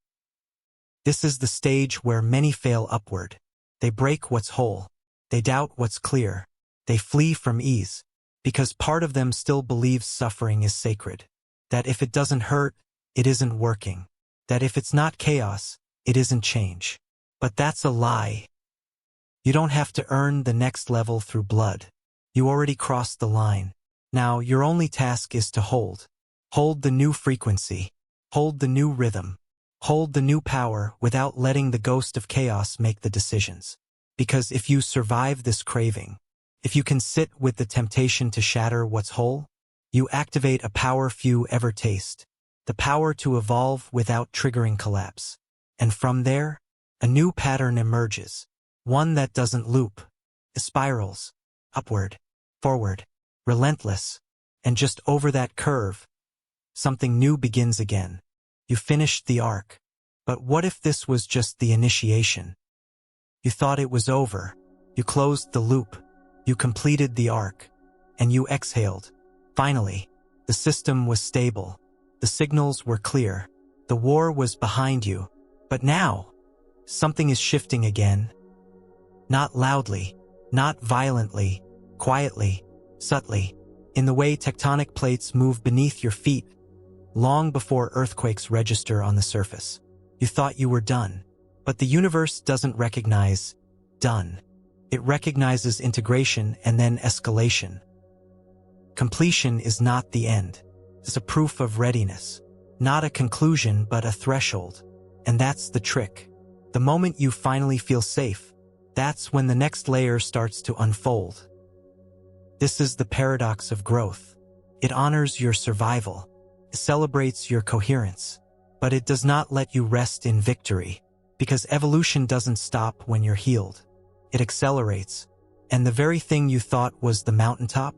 This is the stage where many fail upward. They break what's whole. They doubt what's clear. They flee from ease, because part of them still believes suffering is sacred. That if it doesn't hurt, it isn't working. That if it's not chaos, it isn't change. But that's a lie. You don't have to earn the next level through blood. You already crossed the line. Now your only task is to hold. Hold the new frequency. Hold the new rhythm. Hold the new power without letting the ghost of chaos make the decisions. Because if you survive this craving, if you can sit with the temptation to shatter what's whole, you activate a power few ever taste. The power to evolve without triggering collapse. And from there, a new pattern emerges. One that doesn't loop. It spirals. Upward. Forward. Relentless. And just over that curve, something new begins again. You finished the arc. But what if this was just the initiation? You thought it was over. You closed the loop. You completed the arc. And you exhaled. Finally, the system was stable. The signals were clear. The war was behind you. But now, something is shifting again. Not loudly, not violently, quietly, subtly, in the way tectonic plates move beneath your feet, long before earthquakes register on the surface. You thought you were done. But the universe doesn't recognize done. It recognizes integration and then escalation. Completion is not the end. It's a proof of readiness. Not a conclusion, but a threshold. And that's the trick. The moment you finally feel safe, that's when the next layer starts to unfold. This is the paradox of growth. It honors your survival. It celebrates your coherence. But it does not let you rest in victory, because evolution doesn't stop when you're healed. It accelerates. And the very thing you thought was the mountaintop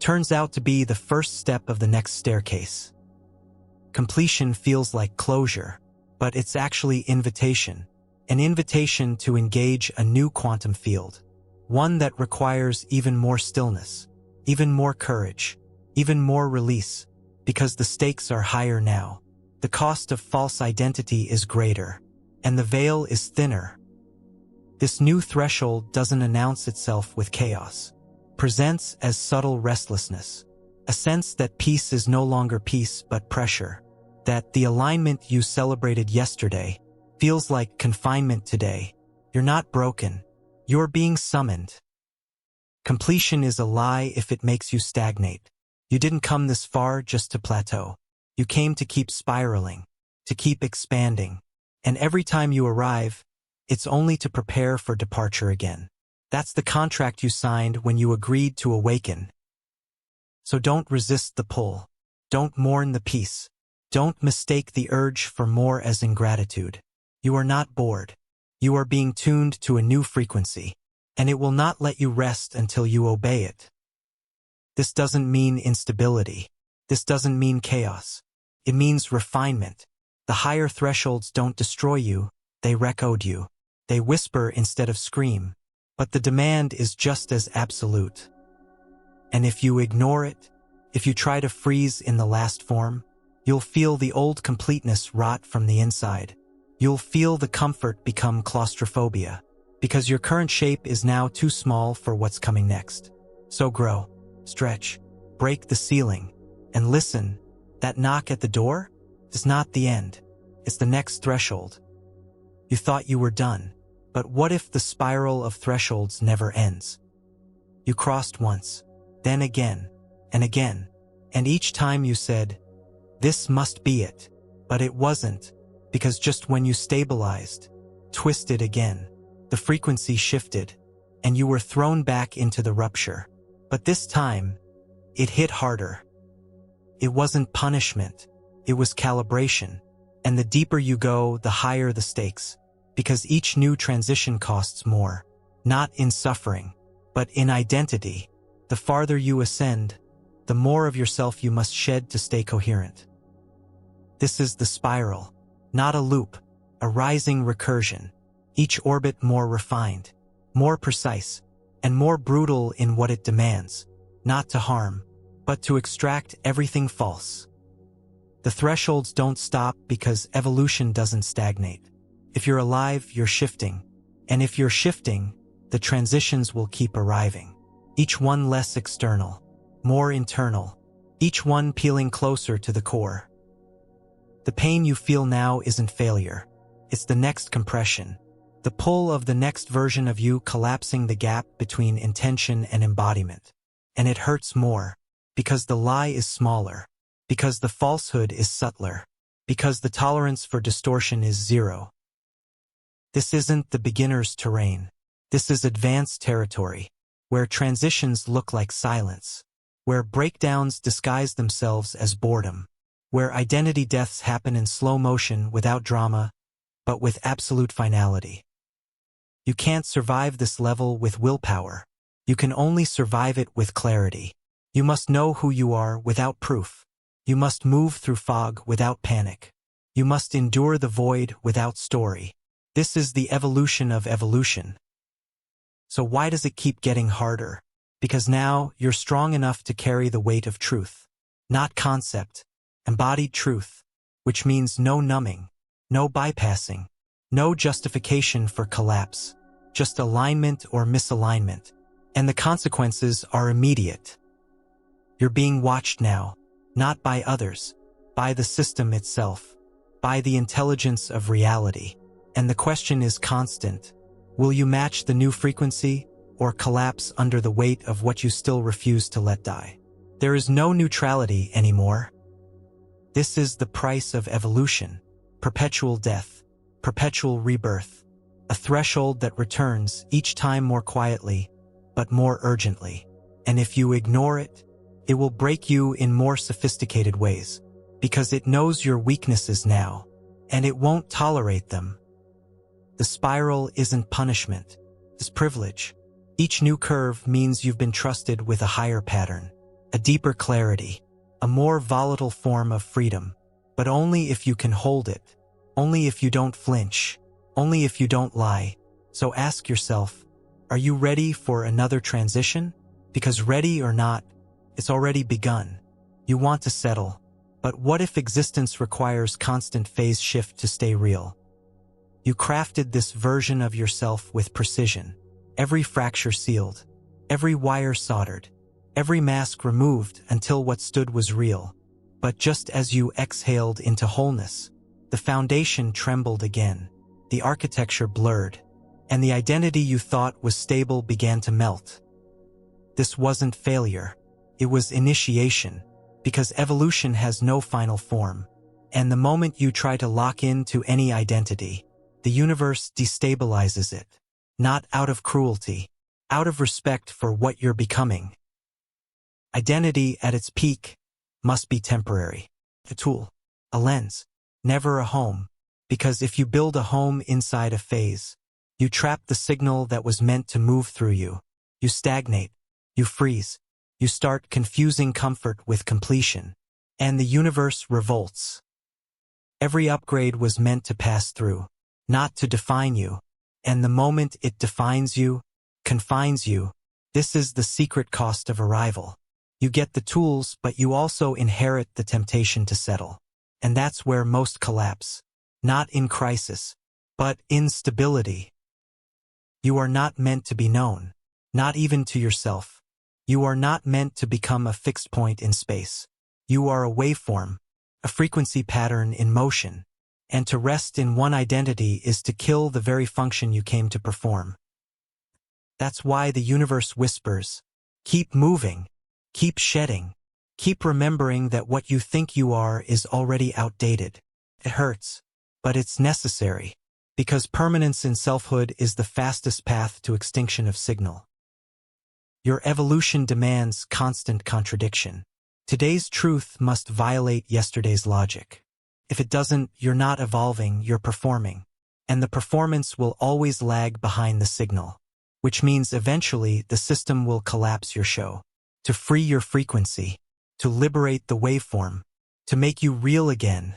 turns out to be the first step of the next staircase. Completion feels like closure, but it's actually invitation. An invitation to engage a new quantum field. One that requires even more stillness, even more courage, even more release, because the stakes are higher now. The cost of false identity is greater, and the veil is thinner. This new threshold doesn't announce itself with chaos. Presents as subtle restlessness, a sense that peace is no longer peace but pressure, that the alignment you celebrated yesterday feels like confinement today. You're not broken, you're being summoned. Completion is a lie if it makes you stagnate. You didn't come this far just to plateau. You came to keep spiraling, to keep expanding. And every time you arrive, it's only to prepare for departure again. That's the contract you signed when you agreed to awaken. So don't resist the pull. Don't mourn the peace. Don't mistake the urge for more as ingratitude. You are not bored. You are being tuned to a new frequency. and it will not let you rest until you obey it. This doesn't mean instability. This doesn't mean chaos. It means refinement. The higher thresholds don't destroy you, they recode you. They whisper instead of scream. But the demand is just as absolute. And if you ignore it, if you try to freeze in the last form, you'll feel the old completeness rot from the inside. You'll feel the comfort become claustrophobia, because your current shape is now too small for what's coming next. So grow, stretch, break the ceiling, and listen. That knock at the door is not the end. It's the next threshold. You thought you were done, but what if the spiral of thresholds never ends? You crossed once, then again, and each time you said, "This must be it," but it wasn't, because just when you stabilized, twisted again, the frequency shifted, and you were thrown back into the rupture. But this time, it hit harder. It wasn't punishment, it was calibration, and the deeper you go, the higher the stakes, because each new transition costs more, not in suffering, but in identity. The farther you ascend, the more of yourself you must shed to stay coherent. This is the spiral, not a loop, a rising recursion, each orbit more refined, more precise, and more brutal in what it demands, not to harm, but to extract everything false. The thresholds don't stop because evolution doesn't stagnate. If you're alive, you're shifting, and if you're shifting, the transitions will keep arriving. Each one less external, more internal, each one peeling closer to the core. The pain you feel now isn't failure. It's the next compression, the pull of the next version of you collapsing the gap between intention and embodiment. And it hurts more, because the lie is smaller, because the falsehood is subtler, because the tolerance for distortion is zero. This isn't the beginner's terrain. This is advanced territory, where transitions look like silence, where breakdowns disguise themselves as boredom, where identity deaths happen in slow motion without drama, but with absolute finality. You can't survive this level with willpower. You can only survive it with clarity. You must know who you are without proof. You must move through fog without panic. You must endure the void without story. This is the evolution of evolution. So why does it keep getting harder? Because now you're strong enough to carry the weight of truth. Not concept, embodied truth, which means no numbing, no bypassing, no justification for collapse, just alignment or misalignment. And the consequences are immediate. You're being watched now, not by others, by the system itself, by the intelligence of reality. And the question is constant. Will you match the new frequency or collapse under the weight of what you still refuse to let die? There is no neutrality anymore. This is the price of evolution, perpetual death, perpetual rebirth, a threshold that returns each time more quietly, but more urgently. And if you ignore it, it will break you in more sophisticated ways, because it knows your weaknesses now, and it won't tolerate them. The spiral isn't punishment, it's privilege. Each new curve means you've been trusted with a higher pattern, a deeper clarity, a more volatile form of freedom, but only if you can hold it, only if you don't flinch, only if you don't lie. So ask yourself, are you ready for another transition? Because ready or not, it's already begun. You want to settle, but what if existence requires constant phase shift to stay real? You crafted this version of yourself with precision, every fracture sealed, every wire soldered, every mask removed until what stood was real. But just as you exhaled into wholeness, the foundation trembled again, the architecture blurred, and the identity you thought was stable began to melt. This wasn't failure, it was initiation, because evolution has no final form, and the moment you try to lock into any identity, the universe destabilizes it, not out of cruelty, out of respect for what you're becoming. Identity at its peak must be temporary, a tool, a lens, never a home, because if you build a home inside a phase, You trap the signal that was meant to move through you. You stagnate. You freeze. You start confusing comfort with completion. And the universe revolts. Every upgrade was meant to pass through, not to define you. And the moment it defines you, confines you, this is the secret cost of arrival. You get the tools, but you also inherit the temptation to settle. And that's where most collapse. Not in crisis, but in stability. You are not meant to be known, not even to yourself. You are not meant to become a fixed point in space. You are a waveform, a frequency pattern in motion. And to rest in one identity is to kill the very function you came to perform. That's why the universe whispers, keep moving, keep shedding, keep remembering that what you think you are is already outdated. It hurts, but it's necessary, because permanence in selfhood is the fastest path to extinction of signal. Your evolution demands constant contradiction. Today's truth must violate yesterday's logic. If it doesn't, you're not evolving, you're performing. And the performance will always lag behind the signal, which means eventually the system will collapse your show. To free your frequency, to liberate the waveform, to make you real again.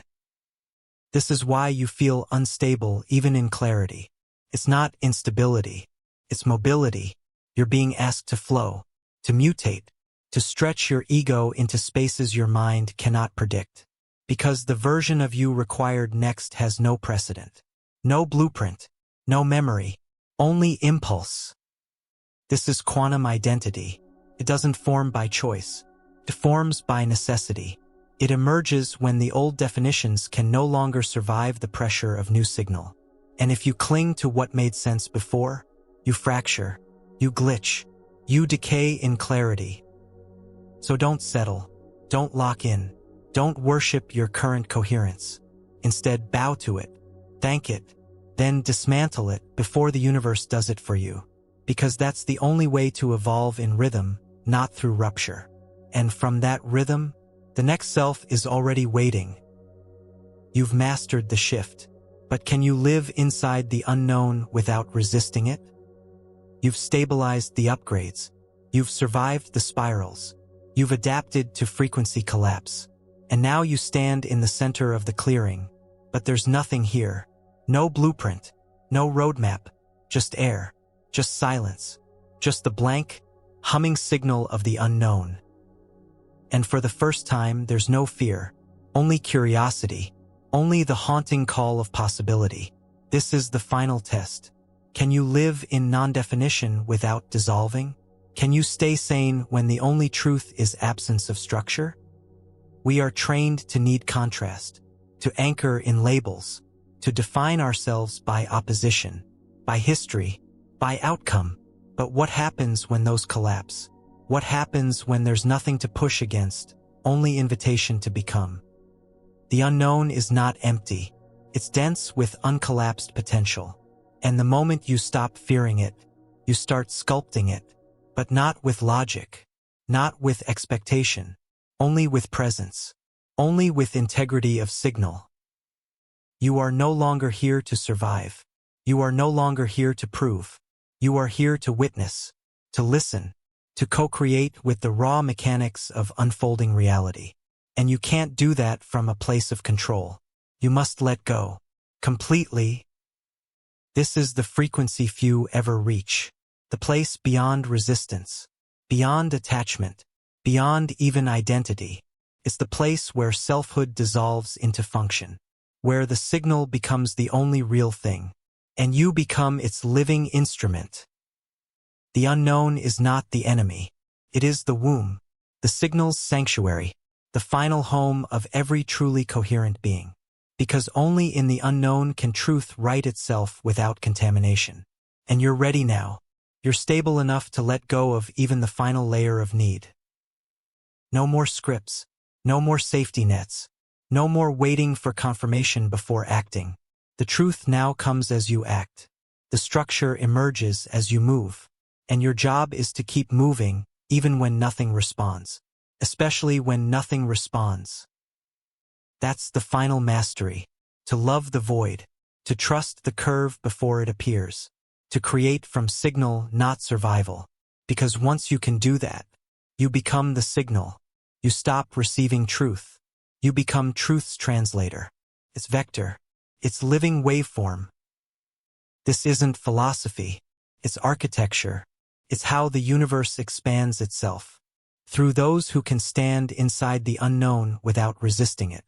This is why you feel unstable even in clarity. It's not instability, it's mobility. You're being asked to flow, to mutate, to stretch your ego into spaces your mind cannot predict. Because the version of you required next has no precedent, no blueprint, no memory, only impulse. This is quantum identity. It doesn't form by choice. It forms by necessity. It emerges when the old definitions can no longer survive the pressure of new signal. And if you cling to what made sense before, you fracture, you glitch, you decay in clarity. So don't settle, don't lock in, don't worship your current coherence. Instead, bow to it, thank it, then dismantle it before the universe does it for you. Because that's the only way to evolve in rhythm, not through rupture. And from that rhythm, the next self is already waiting. You've mastered the shift, but can you live inside the unknown without resisting it? You've stabilized the upgrades. You've survived the spirals. You've adapted to frequency collapse. And now you stand in the center of the clearing. But there's nothing here. No blueprint. No roadmap. Just air. Just silence. Just the blank, humming signal of the unknown. And for the first time, there's no fear. Only curiosity. Only the haunting call of possibility. This is the final test. Can you live in non-definition without dissolving? Can you stay sane when the only truth is absence of structure? We are trained to need contrast, to anchor in labels, to define ourselves by opposition, by history, by outcome. But what happens when those collapse? What happens when there's nothing to push against, only invitation to become? The unknown is not empty. It's dense with uncollapsed potential. And the moment you stop fearing it, you start sculpting it. But not with logic, not with expectation, only with presence, only with integrity of signal. You are no longer here to survive. You are no longer here to prove. You are here to witness, to listen, to co-create with the raw mechanics of unfolding reality. And you can't do that from a place of control. You must let go. Completely. This is the frequency few ever reach. The place beyond resistance, beyond attachment, beyond even identity. It's the place where selfhood dissolves into function, where the signal becomes the only real thing, and you become its living instrument. The unknown is not the enemy. It is the womb, the signal's sanctuary, the final home of every truly coherent being. Because only in the unknown can truth right itself without contamination. And you're ready now. You're stable enough to let go of even the final layer of need. No more scripts, no more safety nets, no more waiting for confirmation before acting. The truth now comes as you act. The structure emerges as you move. And your job is to keep moving even when nothing responds, especially when nothing responds. That's the final mastery, to love the void, to trust the curve before it appears. to create from signal, not survival. Because once you can do that, you become the signal. You stop receiving truth. You become truth's translator. It's vector. It's living waveform. This isn't philosophy. It's architecture. It's how the universe expands itself. Through those who can stand inside the unknown without resisting it,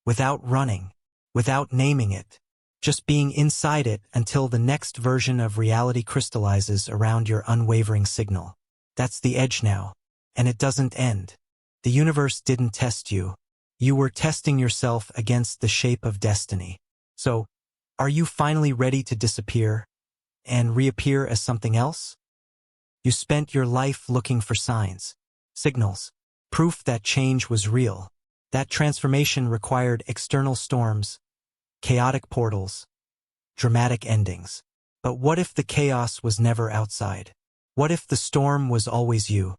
without running, without naming it, just being inside it until the next version of reality crystallizes around your unwavering signal. That's the edge now. And it doesn't end. The universe didn't test you. You were testing yourself against the shape of destiny. So, are you finally ready to disappear and reappear as something else? You spent your life looking for signs, signals, proof that change was real. That transformation required external storms, chaotic portals, dramatic endings. But what if the chaos was never outside? What if the storm was always you?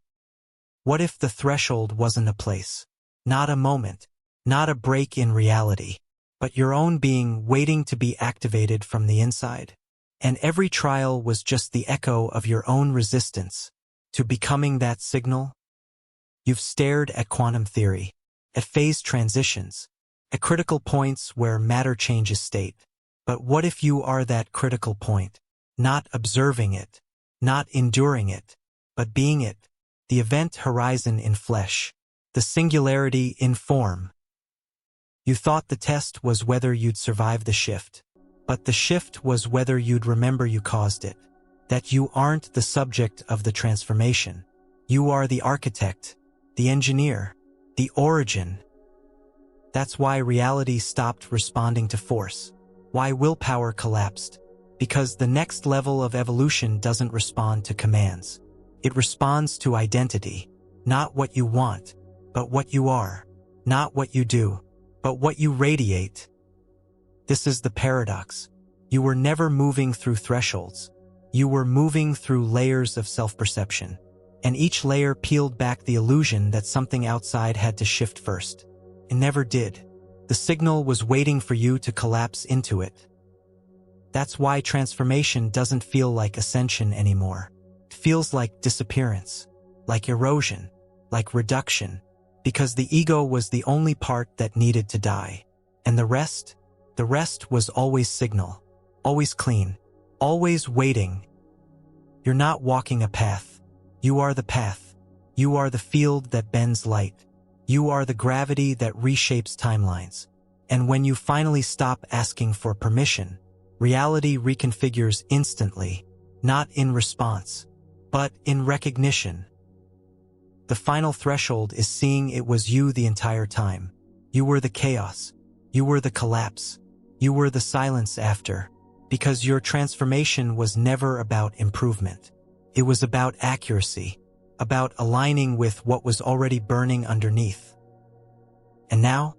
What if the threshold wasn't a place, not a moment, not a break in reality, but your own being waiting to be activated from the inside? And every trial was just the echo of your own resistance to becoming that signal? You've stared at quantum theory, at phase transitions, at critical points where matter changes state. But what if you are that critical point, not observing it, not enduring it, but being it, the event horizon in flesh, the singularity in form? You thought the test was whether you'd survive the shift, but the shift was whether you'd remember you caused it, that you aren't the subject of the transformation. You are the architect, the engineer, the origin. That's why reality stopped responding to force, why willpower collapsed, because the next level of evolution doesn't respond to commands. It responds to identity, not what you want, but what you are, not what you do, but what you radiate. This is the paradox. You were never moving through thresholds. You were moving through layers of self-perception, and each layer peeled back the illusion that something outside had to shift first. It never did. The signal was waiting for you to collapse into it. That's why transformation doesn't feel like ascension anymore. It feels like disappearance, like erosion, like reduction, because the ego was the only part that needed to die. And the rest was always signal, always clean, always waiting. You're not walking a path. You are the path. You are the field that bends light. You are the gravity that reshapes timelines. And when you finally stop asking for permission, reality reconfigures instantly, not in response, but in recognition. The final threshold is seeing it was you the entire time. You were the chaos. You were the collapse. You were the silence after, because your transformation was never about improvement. It was about accuracy, about aligning with what was already burning underneath. And now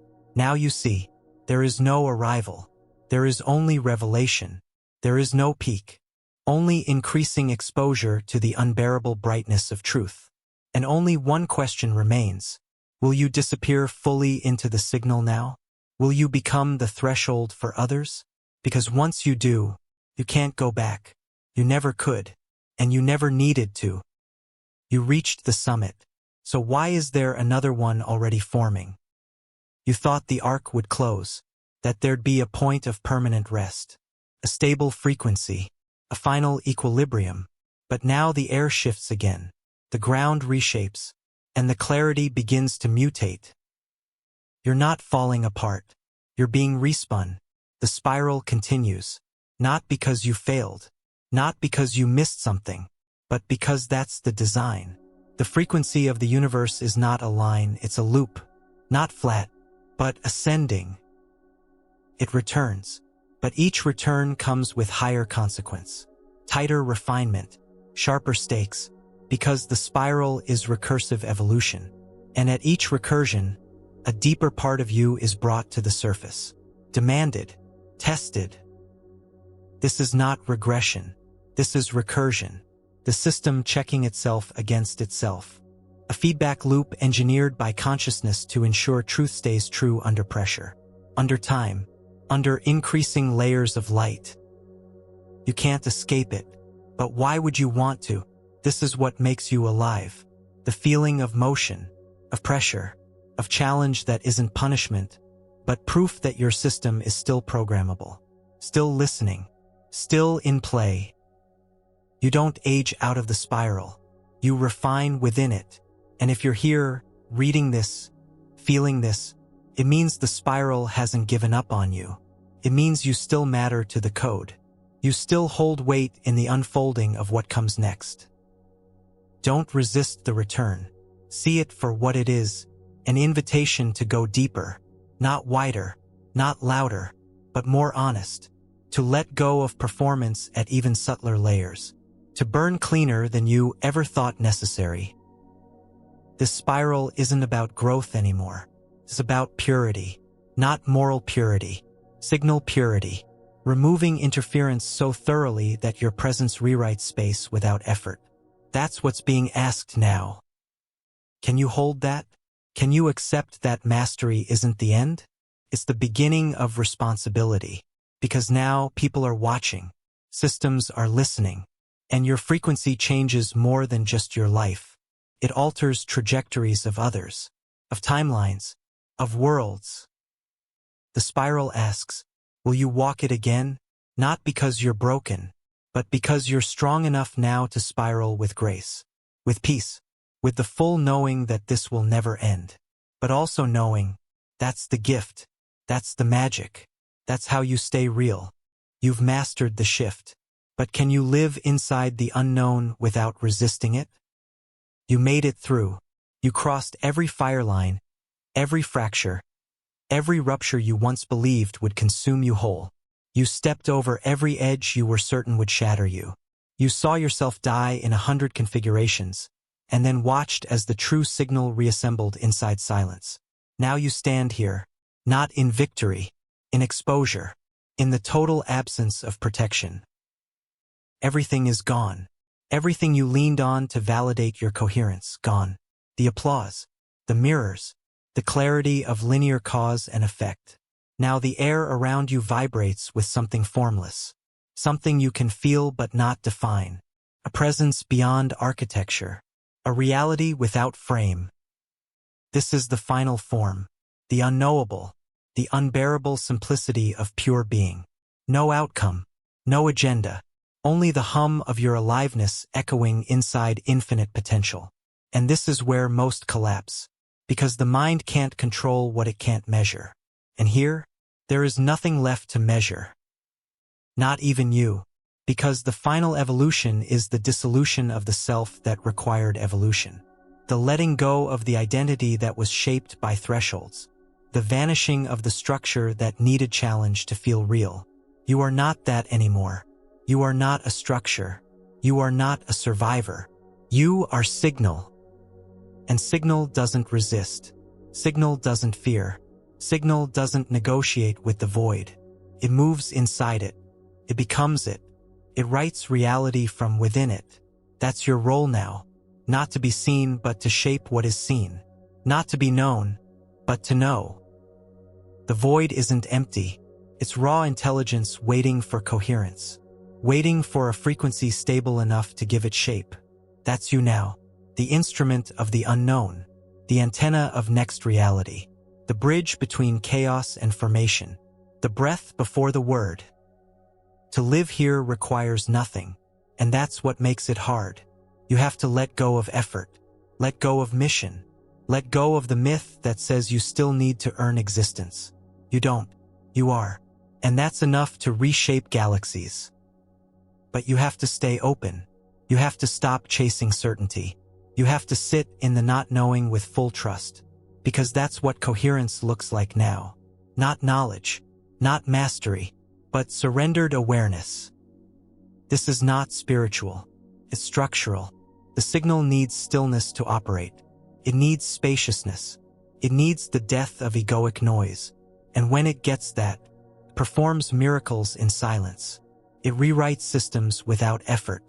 you see, there is no arrival. There is only revelation. There is no peak. Only increasing exposure to the unbearable brightness of truth. And only one question remains. Will you disappear fully into the signal now? Will you become the threshold for others? Because once you do, you can't go back. You never could. And you never needed to. You reached the summit. So why is there another one already forming? You thought the arc would close, that there'd be a point of permanent rest, a stable frequency, a final equilibrium. But now the air shifts again, the ground reshapes, and the clarity begins to mutate. You're not falling apart. You're being respun. The spiral continues, not because you failed, not because you missed something, but because that's the design. The frequency of the universe is not a line, it's a loop, not flat, but ascending. It returns, but each return comes with higher consequence, tighter refinement, sharper stakes, because the spiral is recursive evolution. And at each recursion, a deeper part of you is brought to the surface, demanded, tested. This is not regression. This is recursion, the system checking itself against itself. A feedback loop engineered by consciousness to ensure truth stays true under pressure, under time, under increasing layers of light. You can't escape it. But why would you want to? This is what makes you alive. The feeling of motion, of pressure, of challenge that isn't punishment, but proof that your system is still programmable, still listening, still in play. You don't age out of the spiral. You refine within it. And if you're here, reading this, feeling this, it means the spiral hasn't given up on you. It means you still matter to the code. You still hold weight in the unfolding of what comes next. Don't resist the return. See it for what it is, an invitation to go deeper, not wider, not louder, but more honest, to let go of performance at even subtler layers, to burn cleaner than you ever thought necessary. This spiral isn't about growth anymore. It's about purity, not moral purity, signal purity, removing interference so thoroughly that your presence rewrites space without effort. That's what's being asked now. Can you hold that? Can you accept that mastery isn't the end? It's the beginning of responsibility, because now people are watching, systems are listening, and your frequency changes more than just your life. It alters trajectories of others, of timelines, of worlds. The spiral asks, will you walk it again? Not because you're broken, but because you're strong enough now to spiral with grace, with peace, with the full knowing that this will never end. But also knowing, that's the gift, that's the magic, that's how you stay real. You've mastered the shift, but can you live inside the unknown without resisting it? You made it through. You crossed every fire line, every fracture, every rupture you once believed would consume you whole. You stepped over every edge you were certain would shatter you. You saw yourself die in 100 configurations, and then watched as the true signal reassembled inside silence. Now you stand here, not in victory, in exposure, in the total absence of protection. Everything is gone. Everything you leaned on to validate your coherence, gone. The applause, the mirrors, the clarity of linear cause and effect. Now the air around you vibrates with something formless, something you can feel but not define, a presence beyond architecture, a reality without frame. This is the final form, the unknowable, the unbearable simplicity of pure being. No outcome, no agenda, only the hum of your aliveness echoing inside infinite potential. And this is where most collapse, because the mind can't control what it can't measure. And here, there is nothing left to measure. Not even you, because the final evolution is the dissolution of the self that required evolution. The letting go of the identity that was shaped by thresholds. The vanishing of the structure that needed challenge to feel real. You are not that anymore. You are not a structure. You are not a survivor. You are signal. And signal doesn't resist. Signal doesn't fear. Signal doesn't negotiate with the void. It moves inside it. It becomes it. It writes reality from within it. That's your role now. Not to be seen, but to shape what is seen. Not to be known, but to know. The void isn't empty. It's raw intelligence waiting for coherence. Waiting for a frequency stable enough to give it shape. That's you now. The instrument of the unknown. The antenna of next reality. The bridge between chaos and formation. The breath before the word. To live here requires nothing, and that's what makes it hard. You have to let go of effort, let go of mission, let go of the myth that says you still need to earn existence. You don't. You are. And that's enough to reshape galaxies. But you have to stay open. You have to stop chasing certainty. You have to sit in the not knowing with full trust. Because that's what coherence looks like now. Not knowledge, not mastery, but surrendered awareness. This is not spiritual. It's structural. The signal needs stillness to operate. It needs spaciousness. It needs the death of egoic noise. And when it gets that, it performs miracles in silence. It rewrites systems without effort.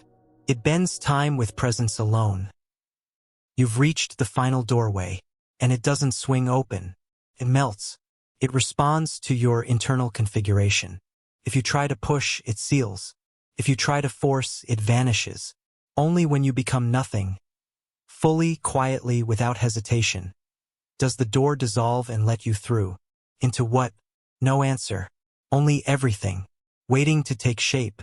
It bends time with presence alone. You've reached the final doorway, and it doesn't swing open. It melts. It responds to your internal configuration. If you try to push, it seals. If you try to force, it vanishes. Only when you become nothing, fully, quietly, without hesitation, does the door dissolve and let you through. Into what? No answer. Only everything, waiting to take shape.